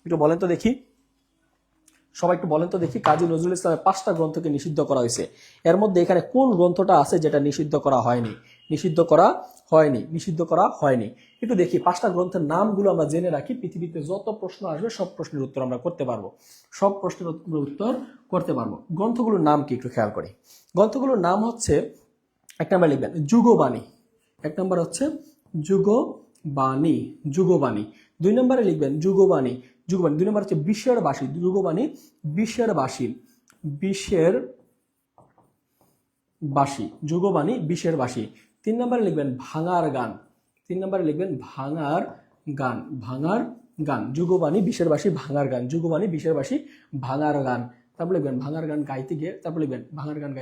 S1: একটু বলেন তো দেখি, সবাই একটু বলেন তো দেখি, কাজী নজরুল ইসলামের 5টা গ্রন্থকে নিষিদ্ধ করা হয়েছে, এর মধ্যে এখানে কোন গ্রন্থটা আছে যেটা নিষিদ্ধ করা হয়নি? নিষিদ্ধ করা হয়নি। একটু দেখি 5টা গ্রন্থের নামগুলো আমরা জেনে রাখি, পৃথিবীতে যত প্রশ্ন আসবে সব প্রশ্নের উত্তর আমরা করতে পারবো, গ্রন্থগুলোর নাম কি একটু খেয়াল করি। গ্রন্থগুলোর নাম হচ্ছে, 1 নম্বর লিখবেন যুগবাণী, 1 নম্বর হচ্ছে যুগবাণী, 2 নম্বরে লিখবেন যুগবাণী, 2 নম্বর হচ্ছে বিষের বাসী, যুগবাণী বিষের বাসী, 3 নম্বরে লিখবেন ভাঙার গান, ভাঙার গান, যুগবাণী বিষের বাসী ভাঙার গান, তারপর লিখবেন ভাঙার গান গাইতে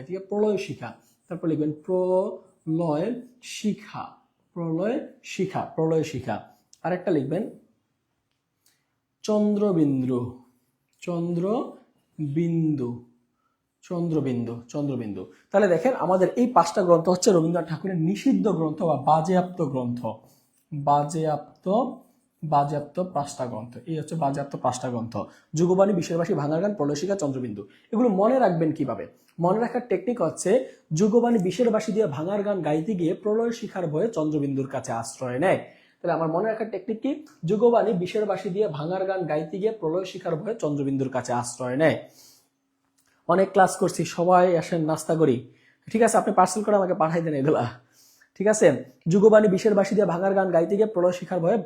S1: গিয়ে, প্রলয় শিখা, আরেকটা লিখবেন চন্দ্রবিন্দু, তাহলে দেখেন আমাদের এই 5টা গ্রন্থ হচ্ছে রবীন্দ্রনাথ ঠাকুরের নিষিদ্ধ গ্রন্থ বা বাজেয়াপ্ত গ্রন্থ, বাজেয়াপ্ত 5টা গ্রন্থ, এই হচ্ছে বাজেয়াপ্ত 5টা গ্রন্থ, যুগবাণী, বিষের বাসী, ভাঙার গান, প্রলয় শিখা, চন্দ্রবিন্দু। এগুলো মনে রাখবেন কিভাবে? মনে রাখার টেকনিক হচ্ছে যুগবাণী বিষের বাসী দিয়ে ভাঙার গান গাইতে গিয়ে প্রলয় শিখার ভয়ে চন্দ্রবিন্দুর কাছে আশ্রয় নেয়। তাহলে আমার মনে রাখার টেকনিক কি? যুগবাণী বিষের বাসী দিয়ে ভাঙার গান গাইতে গিয়ে প্রলয় শিখার ভয়ে চন্দ্রবিন্দুর কাছে আশ্রয় নেয়। অনেক ক্লাস করছি, সবাই আসেন নাস্তা করি, ঠিক আছে? আপনি পার্সেল করে আমাকে পাঠাই দেন এগুলা, ঠিক আছে? যুগবাণী বিষের বাসী দিয়ে ভাঙার গান গাইতে গিয়ে প্রলয় শিখার ভয়ে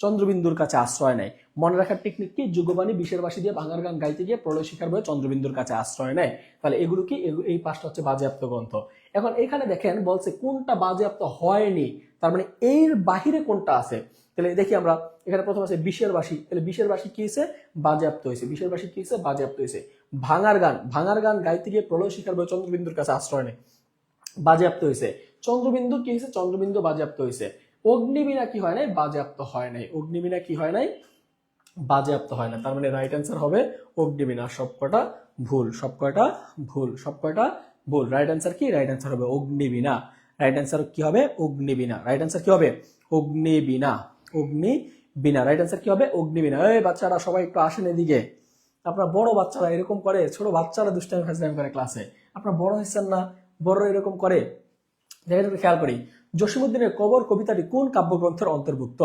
S1: চন্দ্রবিন্দুর কাছে আশ্রয় নেয়। মনে রাখার টেকনিক কি? যুগবাণী বিষের বাসী দিয়ে ভাঙার গান গাইতে গিয়ে প্রলয় শিখার ভয়ে চন্দ্রবিন্দুর কাছে আশ্রয় নেয়। তাহলে এগুলো কি? এই 5টা হচ্ছে বাজেয়াপ্ত গ্রন্থ। এখন এখানে দেখেন বলছে কোনটা বাজেয়াপ্ত হয়নি, তার মানে এর বাহিরে কোনটা আছে। তাহলে দেখি আমরা, এখানে প্রথম আছে বিষের বাসী, তাহলে বিষের বাসী কি হয়েছে? বাজেয়াপ্ত হয়েছে। ভাঙার গান গাইতে গিয়ে প্রলয় শিখার ভয়ে চন্দ্রবিন্দুর কাছে আশ্রয় নেয়, বাজেয়াপ্ত হয়েছে। চন্দ্রবিন্দু কি হয়েছে? চন্দ্রবিন্দু বাজেয়াপ্ত হয়েছে। অগ্নিবীণা কি হয় নাই? বাজেয়াপ্ত হয় নাই। বাজেয়াপ্ত হয় না, তার মানে রাইট অ্যান্সার হবে অগ্নিবীণা। সবকটা ভুল। রাইট অ্যান্সার কি? রাইট অ্যান্সার হবে অগ্নিবীণা। রাইট অ্যান্সার কি হবে? অগ্নিবীণা। রাইট অ্যান্সার কি হবে? অগ্নিবীণা। এই বাচ্চারা সবাই একটু আসেন এদিকে। আপনার বড় বাচ্চারা এরকম করে, ছোট বাচ্চারা দুষ্টামি ফাজলামি করে ক্লাসে, আপনার বড় হচ্ছেন না, বড় এরকম করে। খেয়াল করি, জসীমউদ্দীনের কবর কবিতাটি কোন কাব্যগ্রন্থের অন্তর্ভুক্ত?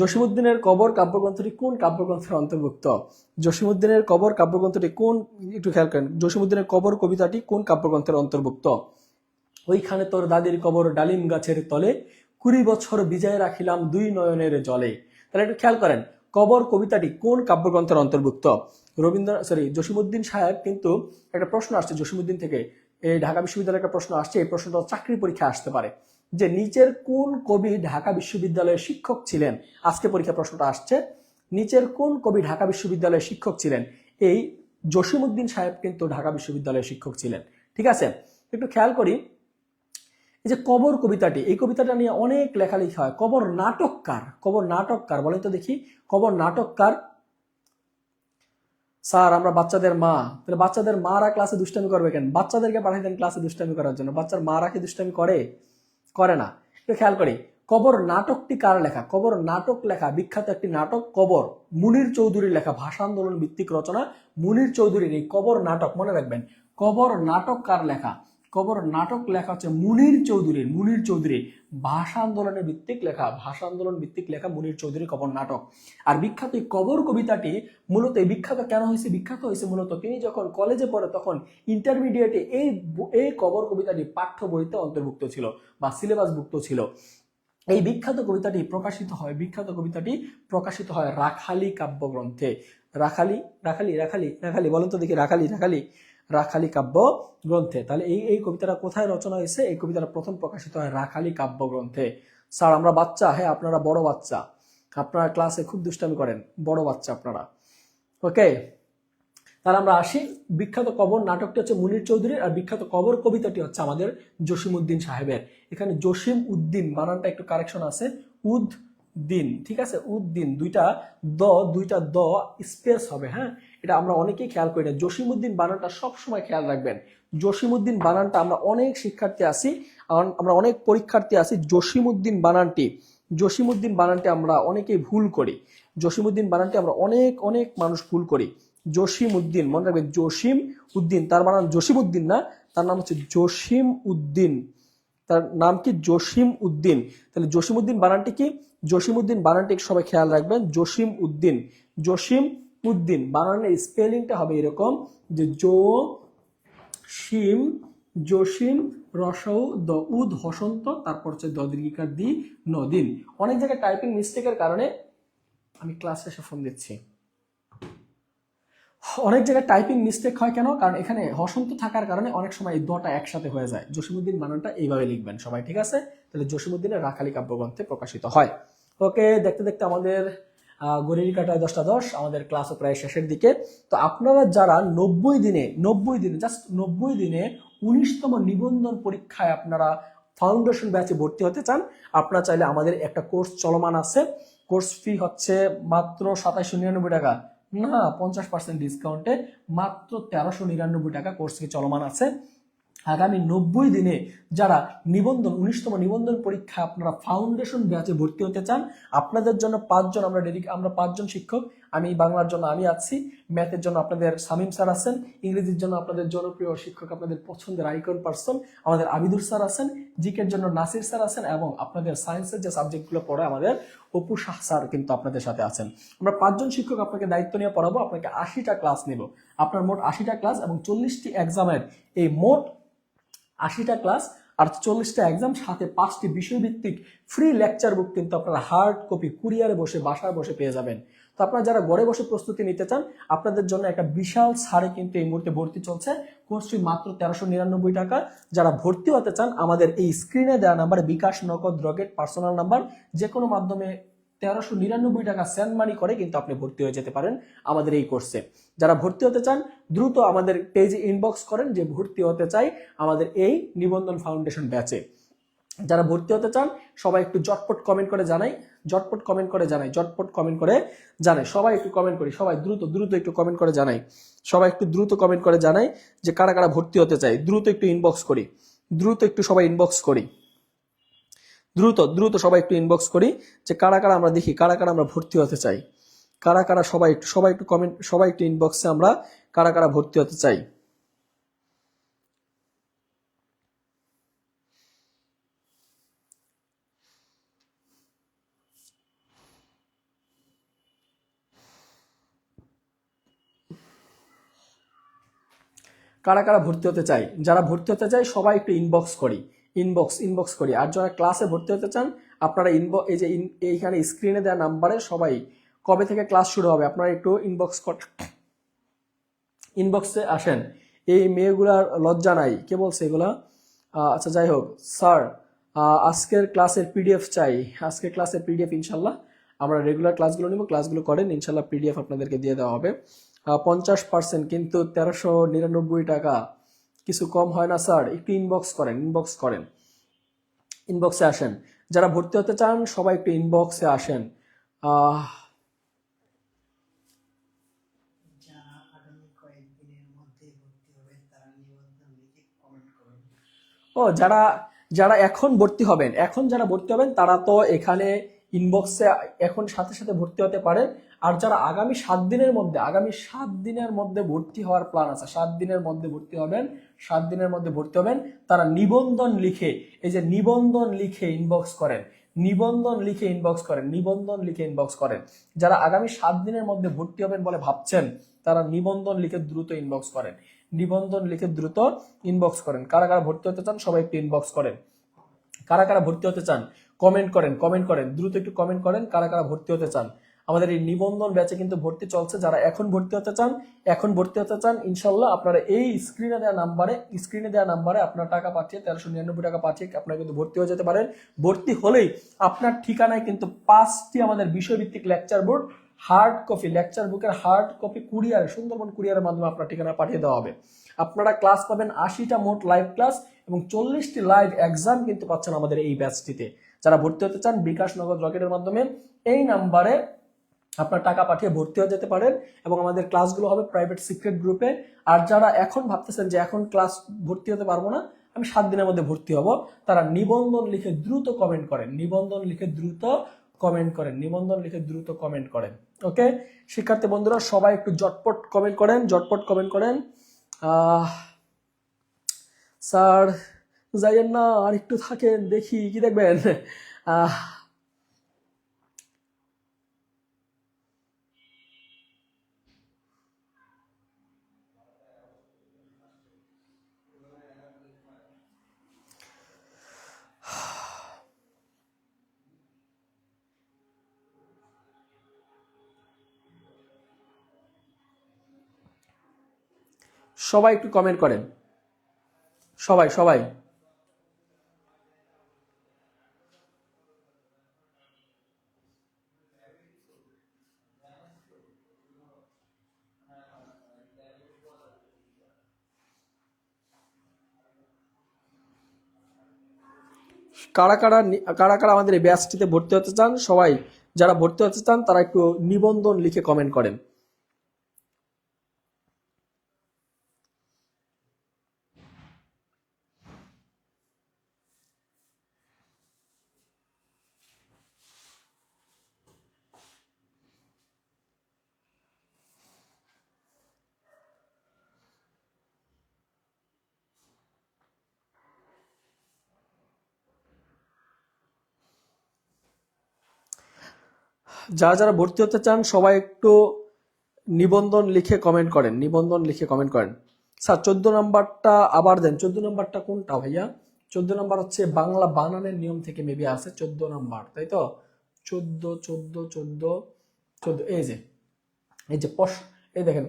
S1: জসীমউদ্দীনের কবর কাব্যগ্রন্থটি কোন কাব্যগ্রন্থের অন্তর্ভুক্ত? একটু খেয়াল করেন, জসীমউদ্দীনের কবর কবিতাটি কোন কাব্যগ্রন্থের অন্তর্ভুক্ত? ওইখানে তোর দাদির কবর ডালিম গাছের তলে, 20 বছর বিজয় রাখিলাম 2 নয়নের জলে। তাহলে একটু খেয়াল করেন, কবর কবিতাটি কোন কাব্যগ্রন্থের অন্তর্ভুক্ত? জসীমউদ্দীন সাহেব কিন্তু একটা প্রশ্ন আসছে জসীমউদ্দীন থেকে, এই ঢাকা বিশ্ববিদ্যালয়ের একটা প্রশ্ন আসছে, এই প্রশ্নটা চাকরির পরীক্ষা আসতে পারে, যে নিচের কোন কবি ঢাকা বিশ্ববিদ্যালয়ের শিক্ষক ছিলেন? আজকে পরীক্ষা প্রশ্নটা আসছে, নিচের কোন কবি ঢাকা বিশ্ববিদ্যালয়ের শিক্ষক ছিলেন? এই জসীমউদ্দীন সাহেব কিন্তু ঢাকা বিশ্ববিদ্যালয়ের শিক্ষক ছিলেন। ঠিক আছে, একটু খেয়াল করি, এই যে কবর কবিতাটি, এই কবিতাটা নিয়ে অনেক লেখালেখি হয়। কবর নাটককার বলেন তো দেখি, কবর নাটককার? স্যার আমরা বাচ্চাদের মা। তাহলে বাচ্চাদের মারা ক্লাসে দুষ্টামি করবে কেন? বাচ্চাদেরকে পাঠিয়ে দেন ক্লাসে দুষ্টামি করার জন্য। বাচ্চার মারা কি দুষ্টামি করে না? একটু খেয়াল করি, কবর নাটকটি কার লেখা? কবর নাটক লেখা, বিখ্যাত একটি নাটক কবর, মুনির চৌধুরীর লেখা, ভাষা আন্দোলন ভিত্তিক রচনা মুনির চৌধুরীর এই কবর নাটক। মনে রাখবেন, কবর নাটক কার লেখা? কবর নাটক লেখা হচ্ছে মুনির চৌধুরী। ভাষা আন্দোলন ভিত্তিক লেখা মুনির চৌধুরী কবর নাটক। আর বিখ্যাত এই কবর কবিতাটি মূলত বিখ্যাত কেন হয়েছে? বিখ্যাত হয়েছে মূলত তিনি যখন কলেজে পড়ে তখন ইন্টারমিডিয়েটে এই কবর কবিতাটি পাঠ্য বইতে অন্তর্ভুক্ত ছিল বা সিলেবাসভুক্ত ছিল। এই বিখ্যাত কবিতাটি প্রকাশিত হয় রাখালি কাব্যগ্রন্থে। রাখালি রাখালি রাখালি রাখালি বলেন তো দেখি, রাখালি রাখালি রাখালি কাব্য গ্রন্থে। তাহলে এই কবিতাটা কোথায় রচনা হয়েছে? এই কবিতাটা প্রথম প্রকাশিত হয় রাখালি কাব্যগ্রন্থে। স্যার আমরা বাচ্চা, হ্যাঁ আপনারা বড় বাচ্চা, আপনারা ক্লাসে খুব দুষ্টামি করেন, বড় বাচ্চা আপনারা। ওকে, তাহলে আমরা আসি। বিখ্যাত কবর নাটকটি হচ্ছে মুনির চৌধুরীর, আর বিখ্যাত কবর কবিতাটি হচ্ছে আমাদের জসিম উদ্দিন সাহেবের। এখানে জসিম উদ্দিন বানানটা একটু কারেকশন আছে, উদ্দিন, ঠিক আছে, উদ্দিন, দুইটা দ স্পেস হবে, হ্যাঁ এটা আমরা অনেকেই খেয়াল করি না। জসিম উদ্দিন বানানটা সবসময় খেয়াল রাখবেন। জসিম উদ্দিন বানানটা আমরা অনেক শিক্ষার্থী আছি, আমরা অনেক পরীক্ষার্থী আছি, জসিম উদ্দিন বানানটি আমরা অনেকেই ভুল করি। জসিম উদ্দিন বানানটি আমরা অনেক মানুষ ভুল করি। জসিম উদ্দিন, মনে রাখবেন জসিম উদ্দিন, তার বানান জসিম উদ্দিন না, তার নাম হচ্ছে জসিম উদ্দিন, তার নাম কি জসিম উদ্দিন। তাহলে জসিম উদ্দিন বানানটি কি? জসিম উদ্দিন বানানটি সবাই খেয়াল রাখবেন, জসিম উদ্দিন বানানের স্পেলিংটা হবে এরকম যে জসিম রসৌ দ উদ হসন্ত, তারপর হচ্ছে দ দীর্ঘিকার দি নদিন। অনেক জায়গায় টাইপিং মিস্টেকের কারণে আমি ক্লাস শেষে ফোন দিচ্ছি, অনেক জায়গায় টাইপিং মিস্টেক হয় কেন? কারণ এখানে হসন্ত থাকার কারণে অনেক সময় এই দটা একসাথে হয়ে যায়। জসিমউদ্দিন বানানটা এইভাবে লিখবেন সবাই, ঠিক আছে? তাহলে জসিমউদ্দিনের রাখালি কাব্যগ্রন্থে প্রকাশিত হয়। ওকে, দেখতে দেখতে আমাদের ঘড়ির কাঁটায় 10টা 10, আমাদের ক্লাসও প্রায় শেষের দিকে। তো আপনারা যারা 90 দিনে জাস্ট 90 দিনে 19তম নিবন্ধন পরীক্ষায় আপনারা ফাউন্ডেশন ব্যাচে ভর্তি হতে চান, আপনারা চাইলে আমাদের একটা কোর্স চলমান আছে। কোর্স ফি হচ্ছে মাত্র 2799 টাকা, না 50% ডিসকাউন্টে মাত্র 1399 টাকা কোর্স ফি চলমান আছে। আগামী 90 দিনে যারা 19তম নিবন্ধন পরীক্ষা আপনারা ফাউন্ডেশন ব্যাচে ভর্তি হতে চান, আপনাদের জন্য 5 জন আমরা 5 জন শিক্ষক, আমি বাংলার জন্য আমি আছি, ম্যাথের জন্য আপনাদের সামিম স্যার আছেন, ইংরেজির জন্য আপনাদের জনপ্রিয় শিক্ষক, আপনাদের পছন্দের আইকন পার্সন আমাদের আবিদুর স্যার আছেন, জিকের জন্য নাসির স্যার আছেন, এবং আপনাদের সায়েন্সের যে সাবজেক্টগুলো পড়ে আমাদের অপু শাহ স্যার কিন্তু আপনাদের সাথে আছেন। আমরা 5 জন শিক্ষক আপনাকে দায়িত্ব নিয়ে পড়াবো, আপনাকে 80টা ক্লাস নেব। আপনার মোট 80টা ক্লাস এবং 40টি এক্সামের এই মোট 80টা ক্লাস আর 40টা এক্সাম, সাথে 5টি বিষয়ভিত্তিক ফ্রি লেকচার বুক কিন্তু আপনারা হার্ড কপি কুরিয়ারে বসে বাসায় বসে পেয়ে যাবেন। তো আপনারা যারা ঘরে বসে প্রস্তুতি নিতে চান, আপনাদের জন্য একটা বিশাল ছাড়ে কিন্তু এই মুহূর্তে ভর্তি চলছে। কোর্স ফি মাত্র 1399 টাকা। যারা ভর্তি হতে চান, আমাদের এই স্ক্রিনে দেওয়া নাম্বারে বিকাশ, নগদ, রকেট, পার্সোনাল নাম্বার যে কোনো মাধ্যমে 1399 টাকা সেন্ড মানি করে কিন্তু আপনি ভর্তি হয়ে যেতে পারেন আমাদের এই কোর্সে। যারা ভর্তি হতে চান দ্রুত আমাদের পেজে ইনবক্স করেন যে ভর্তি হতে চাই আমাদের এই নিবন্ধন ফাউন্ডেশন ব্যাচে। যারা ভর্তি হতে চান সবাই একটু ঝটপট কমেন্ট করে জানাই, সবাই একটু কমেন্ট করি, সবাই দ্রুত একটু কমেন্ট করে জানাই, সবাই একটু দ্রুত কমেন্ট করে জানাই যে কারা কারা ভর্তি হতে চাই। দ্রুত একটু ইনবক্স করি, সবাই ইনবক্স করি, দ্রুত সবাই একটু ইনবক্স করি যে কারা কারা আমরা দেখি, কারা কারা আমরা ভর্তি হতে চাই, কারা কারা সবাই একটু কমেন্ট, সবাই একটু ইনবক্সে আমরা কারা কারা ভর্তি হতে চাই। কারা কারা ভর্তি হতে চাই? যারা ভর্তি হতে চাই সবাই একটু ইনবক্স করি। আর যারা ক্লাসে ভর্তি হতে চান আপনারা এই যে এইখানে স্ক্রিনে দেওয়া নাম্বারে সবাই কবে থেকে ক্লাস শুরু হবে আপনারা একটু ইনবক্সে আসেন। এই মেয়েগুলার লজ্জা নাই, কে বলছে এগুলা? আচ্ছা যাই হোক, স্যার আজকের ক্লাসের পিডিএফ চাই, আজকের ক্লাসের পিডিএফ ইনশাল্লাহ আমরা রেগুলার ক্লাসগুলো নিব, ক্লাসগুলো করেন ইনশাল্লাহ পিডিএফ আপনাদেরকে দিয়ে দেওয়া হবে। 50% কিন্তু 1399 টাকা, কিছু কম হয় না স্যার? একটু ইনবক্স করেন, ইনবক্সে আসেন। যারা ভর্তি হতে চান সবাই একটু ইনবক্সে আসেন। ও যারা এখন ভর্তি হবেন, তারা তো এখানে ইনবক্সে এখন সাথে সাথে ভর্তি হতে পারেন। আর যারা আগামী 7 দিনের মধ্যে ভর্তি হওয়ার প্ল্যান আছে, 7 দিনের মধ্যে ভর্তি হবেন, তারা নিবন্ধন লিখে, এই যে নিবন্ধন লিখে ইনবক্স করেন, যারা আগামী 7 দিনের মধ্যে ভর্তি হবেন বলে ভাবছেন তারা নিবন্ধন লিখে দ্রুত ইনবক্স করেন। কারা কারা ভর্তি হতে চান সবাই একটু ইনবক্স করেন। কারা কারা ভর্তি হতে চান কমেন্ট করেন, দ্রুত একটু কমেন্ট করেন কারা কারা ভর্তি হতে চান। আমাদের এই নিবন্ধন ব্যাচে কিন্তু ভর্তি চলছে। যারা এখন ভর্তি হতে চান ইনশাল্লাহ আপনারা এই স্ক্রিনে দেওয়া নাম্বারে আপনার টাকা পাঠিয়ে 1399 টাকা পাঠিয়ে আপনারা কিন্তু ভর্তি হয়ে যেতে পারেন। ভর্তি হলেই আপনার ঠিকানায় কিন্তু 5টি আমাদের বিষয়ভিত্তিক লেকচার বোর্ড লেকচার বুকের হার্ড কপি কুরিয়ারে, সুন্দরবন কুরিয়ারের মাধ্যমে আপনার ঠিকানা পাঠিয়ে দেওয়া হবে। আপনারা ক্লাস পাবেন 80টা মোট লাইভ ক্লাস এবং 40টি লাইভ এক্সাম কিন্তু পাচ্ছেন আমাদের এই ব্যাচটিতে। যারা ভর্তি হতে চান বিকাশ নগদ রকেটের মাধ্যমে এই নাম্বারে আপনার টাকা পাঠিয়ে ভর্তি হয়ে যেতে পারেন এবং আমাদের ক্লাসগুলো হবে প্রাইভেট সিক্রেট গ্রুপে। আর যারা এখন ভাবতেছেন যে এখন ক্লাস ভর্তি হতে পারবো না, আমি 7 দিনের মধ্যে ভর্তি হব, তারা নিবন্ধন লিখে দ্রুত কমেন্ট করেন। ওকে শিক্ষার্থী বন্ধুরা, সবাই একটু ঝটপট কমেন্ট করেন। স্যার যাইয়েন না, আর একটু থাকেন, দেখি কি দেখবেন। সবাই একটু কমেন্ট করেন, সবাই। কারা কারা আমাদের এই ব্যাচটিতে ভর্তি হতে চান, সবাই যারা ভর্তি হতে চান তারা একটু নিবন্ধন লিখে কমেন্ট করেন। যারা ভর্তি হতে চান সবাই একটু নিবন্ধন লিখে কমেন্ট করেন। স্যার 14 নাম্বারটা আবার দেন। 14 নাম্বারটা কোনটা ভাইয়া? 14 নাম্বার হচ্ছে বাংলা বানানের নিয়ম থেকে মেবি আছে 14 নাম্বার, তাই তো? 14 এই যে এই দেখেন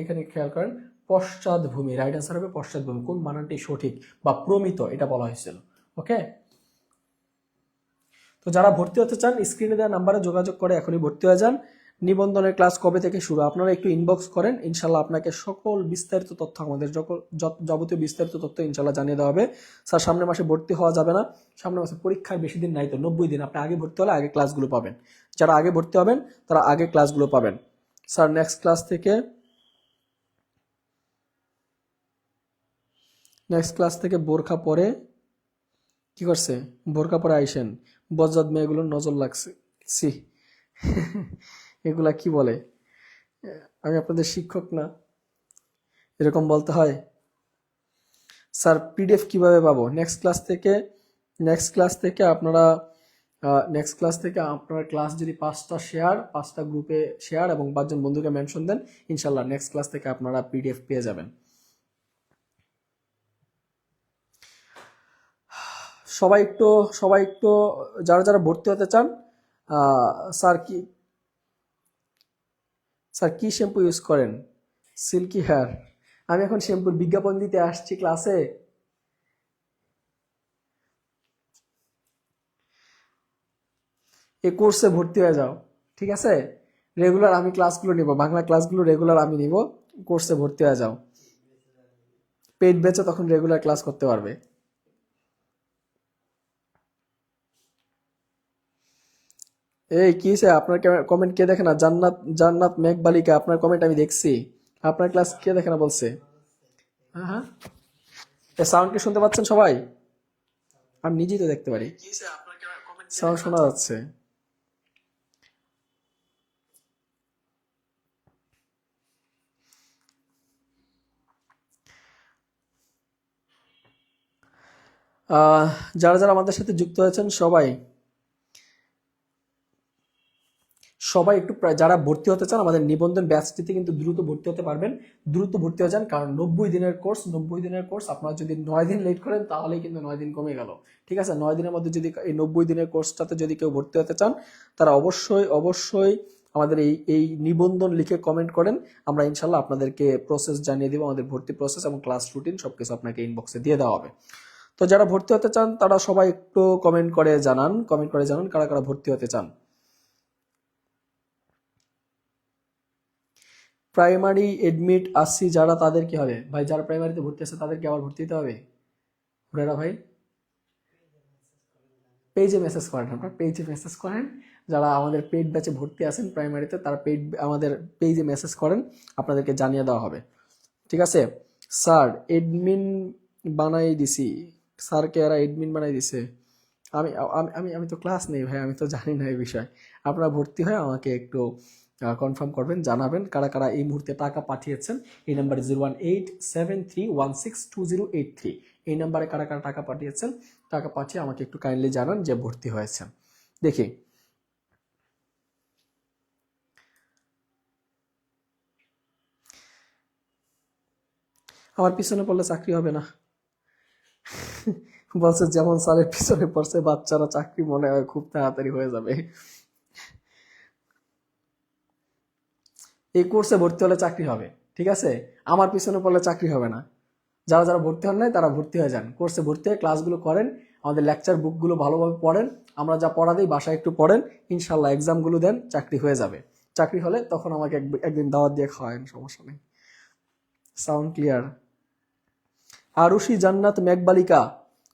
S1: এখানে খেয়াল করেন, পশ্চাৎভূমি, রাইট আনসার হবে পশ্চাৎভূমি। কোন বানানটি সঠিক বা প্রমিত এটা বলা হয়েছিল। ওকে, তো যারা ভর্তি হতে চান স্ক্রিনে দেওয়া নাম্বারে যোগাযোগ করে এখনই ভর্তি হয়ে যান। নিবন্ধনের ক্লাস কবে থেকে শুরু আপনারা একটু ইনবক্স করেন, ইনশাল্লাহ আপনাকে সকল বিস্তারিত তথ্য, আমাদের যাবতীয় বিস্তারিত তথ্য ইনশাল্লাহ জানিয়ে দেওয়া হবে। স্যার সামনের মাসে ভর্তি হওয়া যাবে না, সামনের মাসে পরীক্ষার বেশি দিন নাই তো, 90 দিন। আপনি আগে ভর্তি হলে আগে ক্লাসগুলো পাবেন। যারা আগে ভর্তি হবেন তারা আগে ক্লাসগুলো পাবেন। স্যার নেক্সট ক্লাস থেকে বোরখা পরে কি করছে? বোরকা পরে আইসেন, বজ্জাত মেয়েগুলোর নজর লাগছে। সি এগুলা কি বলে? আমি আপনাদের শিক্ষক না, এরকম বলতে হয়? স্যার পিডিএফ কিভাবে পাবো? নেক্সট ক্লাস থেকে আপনারা ক্লাস যদি 5টা গ্রুপে শেয়ার এবং 5 জন বন্ধুকে মেনশন দেন, ইনশাল্লাহ নেক্সট ক্লাস থেকে আপনারা পিডিএফ পেয়ে যাবেন। সবাই একটু যারা ভর্তি হতে চান, স্যার কি শ্যাম্পু ইউজ করেন? Silky hair. আমি এখন শ্যাম্পুর বিজ্ঞাপন দিতে আসছি ক্লাসে। এই কোর্সে ভর্তি হয়ে যাও, ঠিক আছে? রেগুলার আমি ক্লাসগুলো নিব, বাংলা ক্লাসগুলো রেগুলার আমি নিব। কোর্সে ভর্তি হয়ে যাও, পেইড ব্যাচে তখন রেগুলার ক্লাস করতে পারবে। এই কি হয়েছে? আপনার কমেন্ট কে দেখে না? জান্নাত মেঘবালিকা, আপনার কমেন্ট আমি দেখছি। আপনার ক্লাস কে দেখে না বলছে? হ্যাঁ, সাউন্ড কি শুনতে পাচ্ছেন সবাই? আমি নিজেই তো দেখতে পারি, সাউন্ড শোনা যাচ্ছে। যারা আমাদের সাথে যুক্ত হয়েছেন সবাই একটু যারা ভর্তি হতে চান আমাদের নিবন্ধন ব্যাচটিতে কিন্তু দ্রুত ভর্তি হতে পারবেন, দ্রুত ভর্তি হয়ে যান, কারণ 90 দিনের কোর্স আপনারা যদি 9 দিন লেট করেন তাহলেই কিন্তু 9 দিন কমে গেল। ঠিক আছে, 9 দিনের মধ্যে যদি এই 90 দিনের কোর্সটাতে যদি কেউ ভর্তি হতে চান তারা অবশ্যই অবশ্যই আমাদের এই নিবন্ধন লিখে কমেন্ট করেন, আমরা ইনশাল্লাহ আপনাদেরকে প্রসেস জানিয়ে দিব, আমাদের ভর্তি প্রসেস এবং ক্লাস রুটিন সবকিছু আপনাকে ইনবক্সে দিয়ে দেওয়া হবে। তো যারা ভর্তি হতে চান তারা সবাই একটু কমেন্ট করে জানান কারা কারা ভর্তি হতে চান। প্রাইমারি এডমিট আসছি যারা, তাদের কি হবে ভাই? যারা প্রাইমারিতে ভর্তি আছে তাদেরকে আবার ভর্তি হতে হবে? হুরারা ভাই পেজে মেসেজ করেন, আপনার পেজে মেসেজ করেন, যারা আমাদের পেইড ব্যাচে ভর্তি আছেন প্রাইমারিতে তারা আমাদের পেজে মেসেজ করেন, আপনাদেরকে জানিয়ে দেওয়া হবে। ঠিক আছে স্যার, এডমিন বানাই দিছি, স্যারকে এরা এডমিন বানাই দিছে। আমি আমি আমি আমি তো ক্লাস নেই ভাই, আমি তো জানি না এই বিষয়। আপনারা ভর্তি হয়ে আমাকে একটু কনফার্ম করবেন, জানাবেন কারা কারা এই মুহূর্তে টাকা পাঠিয়েছেন। এই নাম্বারে 01873162083, এই নাম্বারে কারা কারা টাকা পাঠিয়েছেন, টাকা পাঠিয়ে আমাকে একটু কাইন্ডলি জানান যে ভর্তি হয়েছেন। দেখি আমার পিছনে পড়লে চাকরি হবে না বলছে, যেমন স্যারের পিছনে পড়ছে বাচ্চারা চাকরি মনে হয় খুব তাড়াতাড়ি হয়ে যাবে। এই কোর্সে ভর্তি হলে চাকরি হবে, ঠিক আছে, আমার পিছনে পড়লে চাকরি হবে না। যারা যারা ভর্তি হন নাই তারা ভর্তি হয়ে যান, কোর্সে ভর্তি হয়ে ক্লাসগুলো করেন, আমাদের লেকচার বুকগুলো ভালোভাবে পড়েন, আমরা যা পড়া দিই বাসায় একটু পড়েন, ইনশাল্লাহ এক্সামগুলো দেন, চাকরি হয়ে যাবে। চাকরি হলে তখন আমাকে একদিন দাওয়াত দিয়ে খাওয়ায়েন, সমস্যা নেই। Sound clear? আরুষি জান্নাত মেঘবালিকা,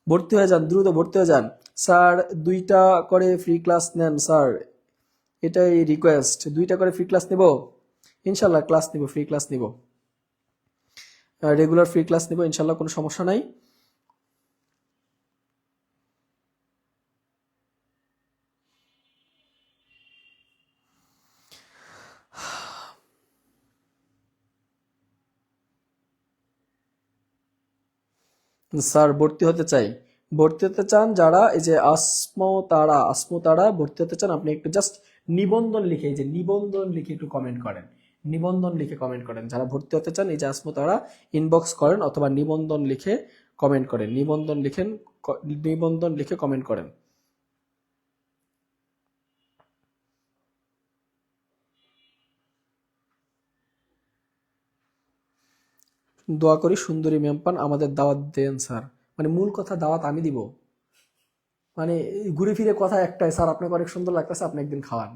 S1: ভর্তি হয়ে যান, দ্রুত ভর্তি হয়ে যান। স্যার 2টা করে ফ্রি ক্লাস নেন স্যার, এটাই রিকোয়েস্ট। 2টা করে ফ্রি ক্লাস নিব, ইনশাল্লাহ ক্লাস নিব, ফ্রি ক্লাস নিব, রেগুলার ফ্রি ক্লাস নিব ইনশাল্লাহ, কোনো সমস্যা নাই। স্যার ভর্তি হতে চাই, ভর্তি হতে চান যারা, এই যে আসমতারা ভর্তি হতে চান, আপনি একটু জাস্ট নিবন্ধন লিখে, এই যে নিবন্ধন লিখে একটু কমেন্ট করেন, নিবন্ধন লিখে কমেন্ট করেন। যারা ভর্তি হতে চান এই যে আসমতারা ইনবক্স করেন অথবা নিবন্ধন লিখে কমেন্ট করেন, নিবন্ধন লিখে কমেন্ট করেন। দোয়া করি সুন্দরী ম্যাম পান, আমাদের দাওয়াত দেন স্যার। মানে মূল কথা দাওয়াত আমি দিব, মানে ঘুরে ফিরে কথা একটাই, স্যার আপনাকে অনেক সুন্দর লাগতেছে, আপনি একদিন খাওয়ান,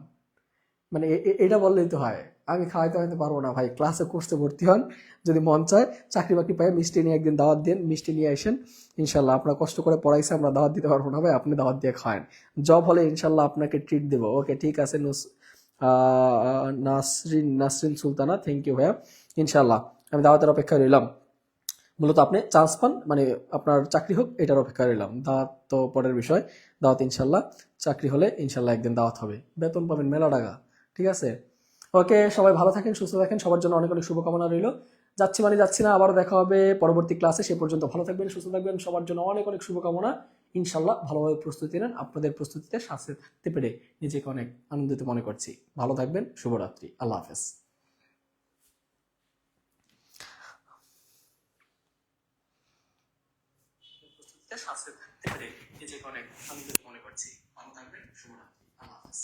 S1: মানে এটা বললেই তো হয়। আমি খাওয়াইতে হয়তো পারবো না ভাই, ক্লাসে কোর্সে ভর্তি হন, যদি মন চায় চাকরি বাকরি পাই মিষ্টি নিয়ে একদিন দাওয়াত দিন, মিষ্টি নিয়ে আসেন, ইনশাল্লাহ আপনার কষ্ট করে পড়াইছে আমরা দাওয়াত দিতে পারবো না ভাই, আপনি দাওয়াত দিয়ে খাওয়ান। জব হলে ইনশাল্লাহ আপনাকে ট্রিট দেবো। ওকে ঠিক আছে নাসরিন নাসরিন সুলতানা, থ্যাংক ইউ ভাইয়া, ইনশাল্লাহ আমি দাওয়াতের অপেক্ষায় রইলাম। মূলত আপনি চান্স পান, মানে আপনার চাকরি হোক এটার অপেক্ষা রইলাম, দাওয়াত তো পরের বিষয়। দাওয়াত ইনশাল্লাহ, চাকরি হলে ইনশাল্লাহ একদিন দাওয়াত হবে, বেতন পাবেন মেলা টাকা। ঠিক আছে, ওকে সবাই ভালো থাকেন, সুস্থ থাকেন, সবার জন্য অনেক অনেক শুভকামনা রইল। যাচ্ছি মানে যাচ্ছি না, আবারও দেখা হবে পরবর্তী ক্লাসে, সে পর্যন্ত ভালো থাকবেন, সুস্থ থাকবেন, সবার জন্য অনেক অনেক শুভকামনা। ইনশাল্লাহ ভালোভাবে প্রস্তুতি নেন, আপনাদের প্রস্তুতিতে সাথে থাকতে পেরে নিজেকে অনেক আনন্দিত মনে করছি। ভালো থাকবেন, শুভরাত্রি, আল্লাহ হাফেজ। সাথে থাকতে পেরে নিজেকে অনেক আনন্দিত মনে করছি। ভালো থাকবেন, শুভরাত্রি, আল্লাহ হাফেজ।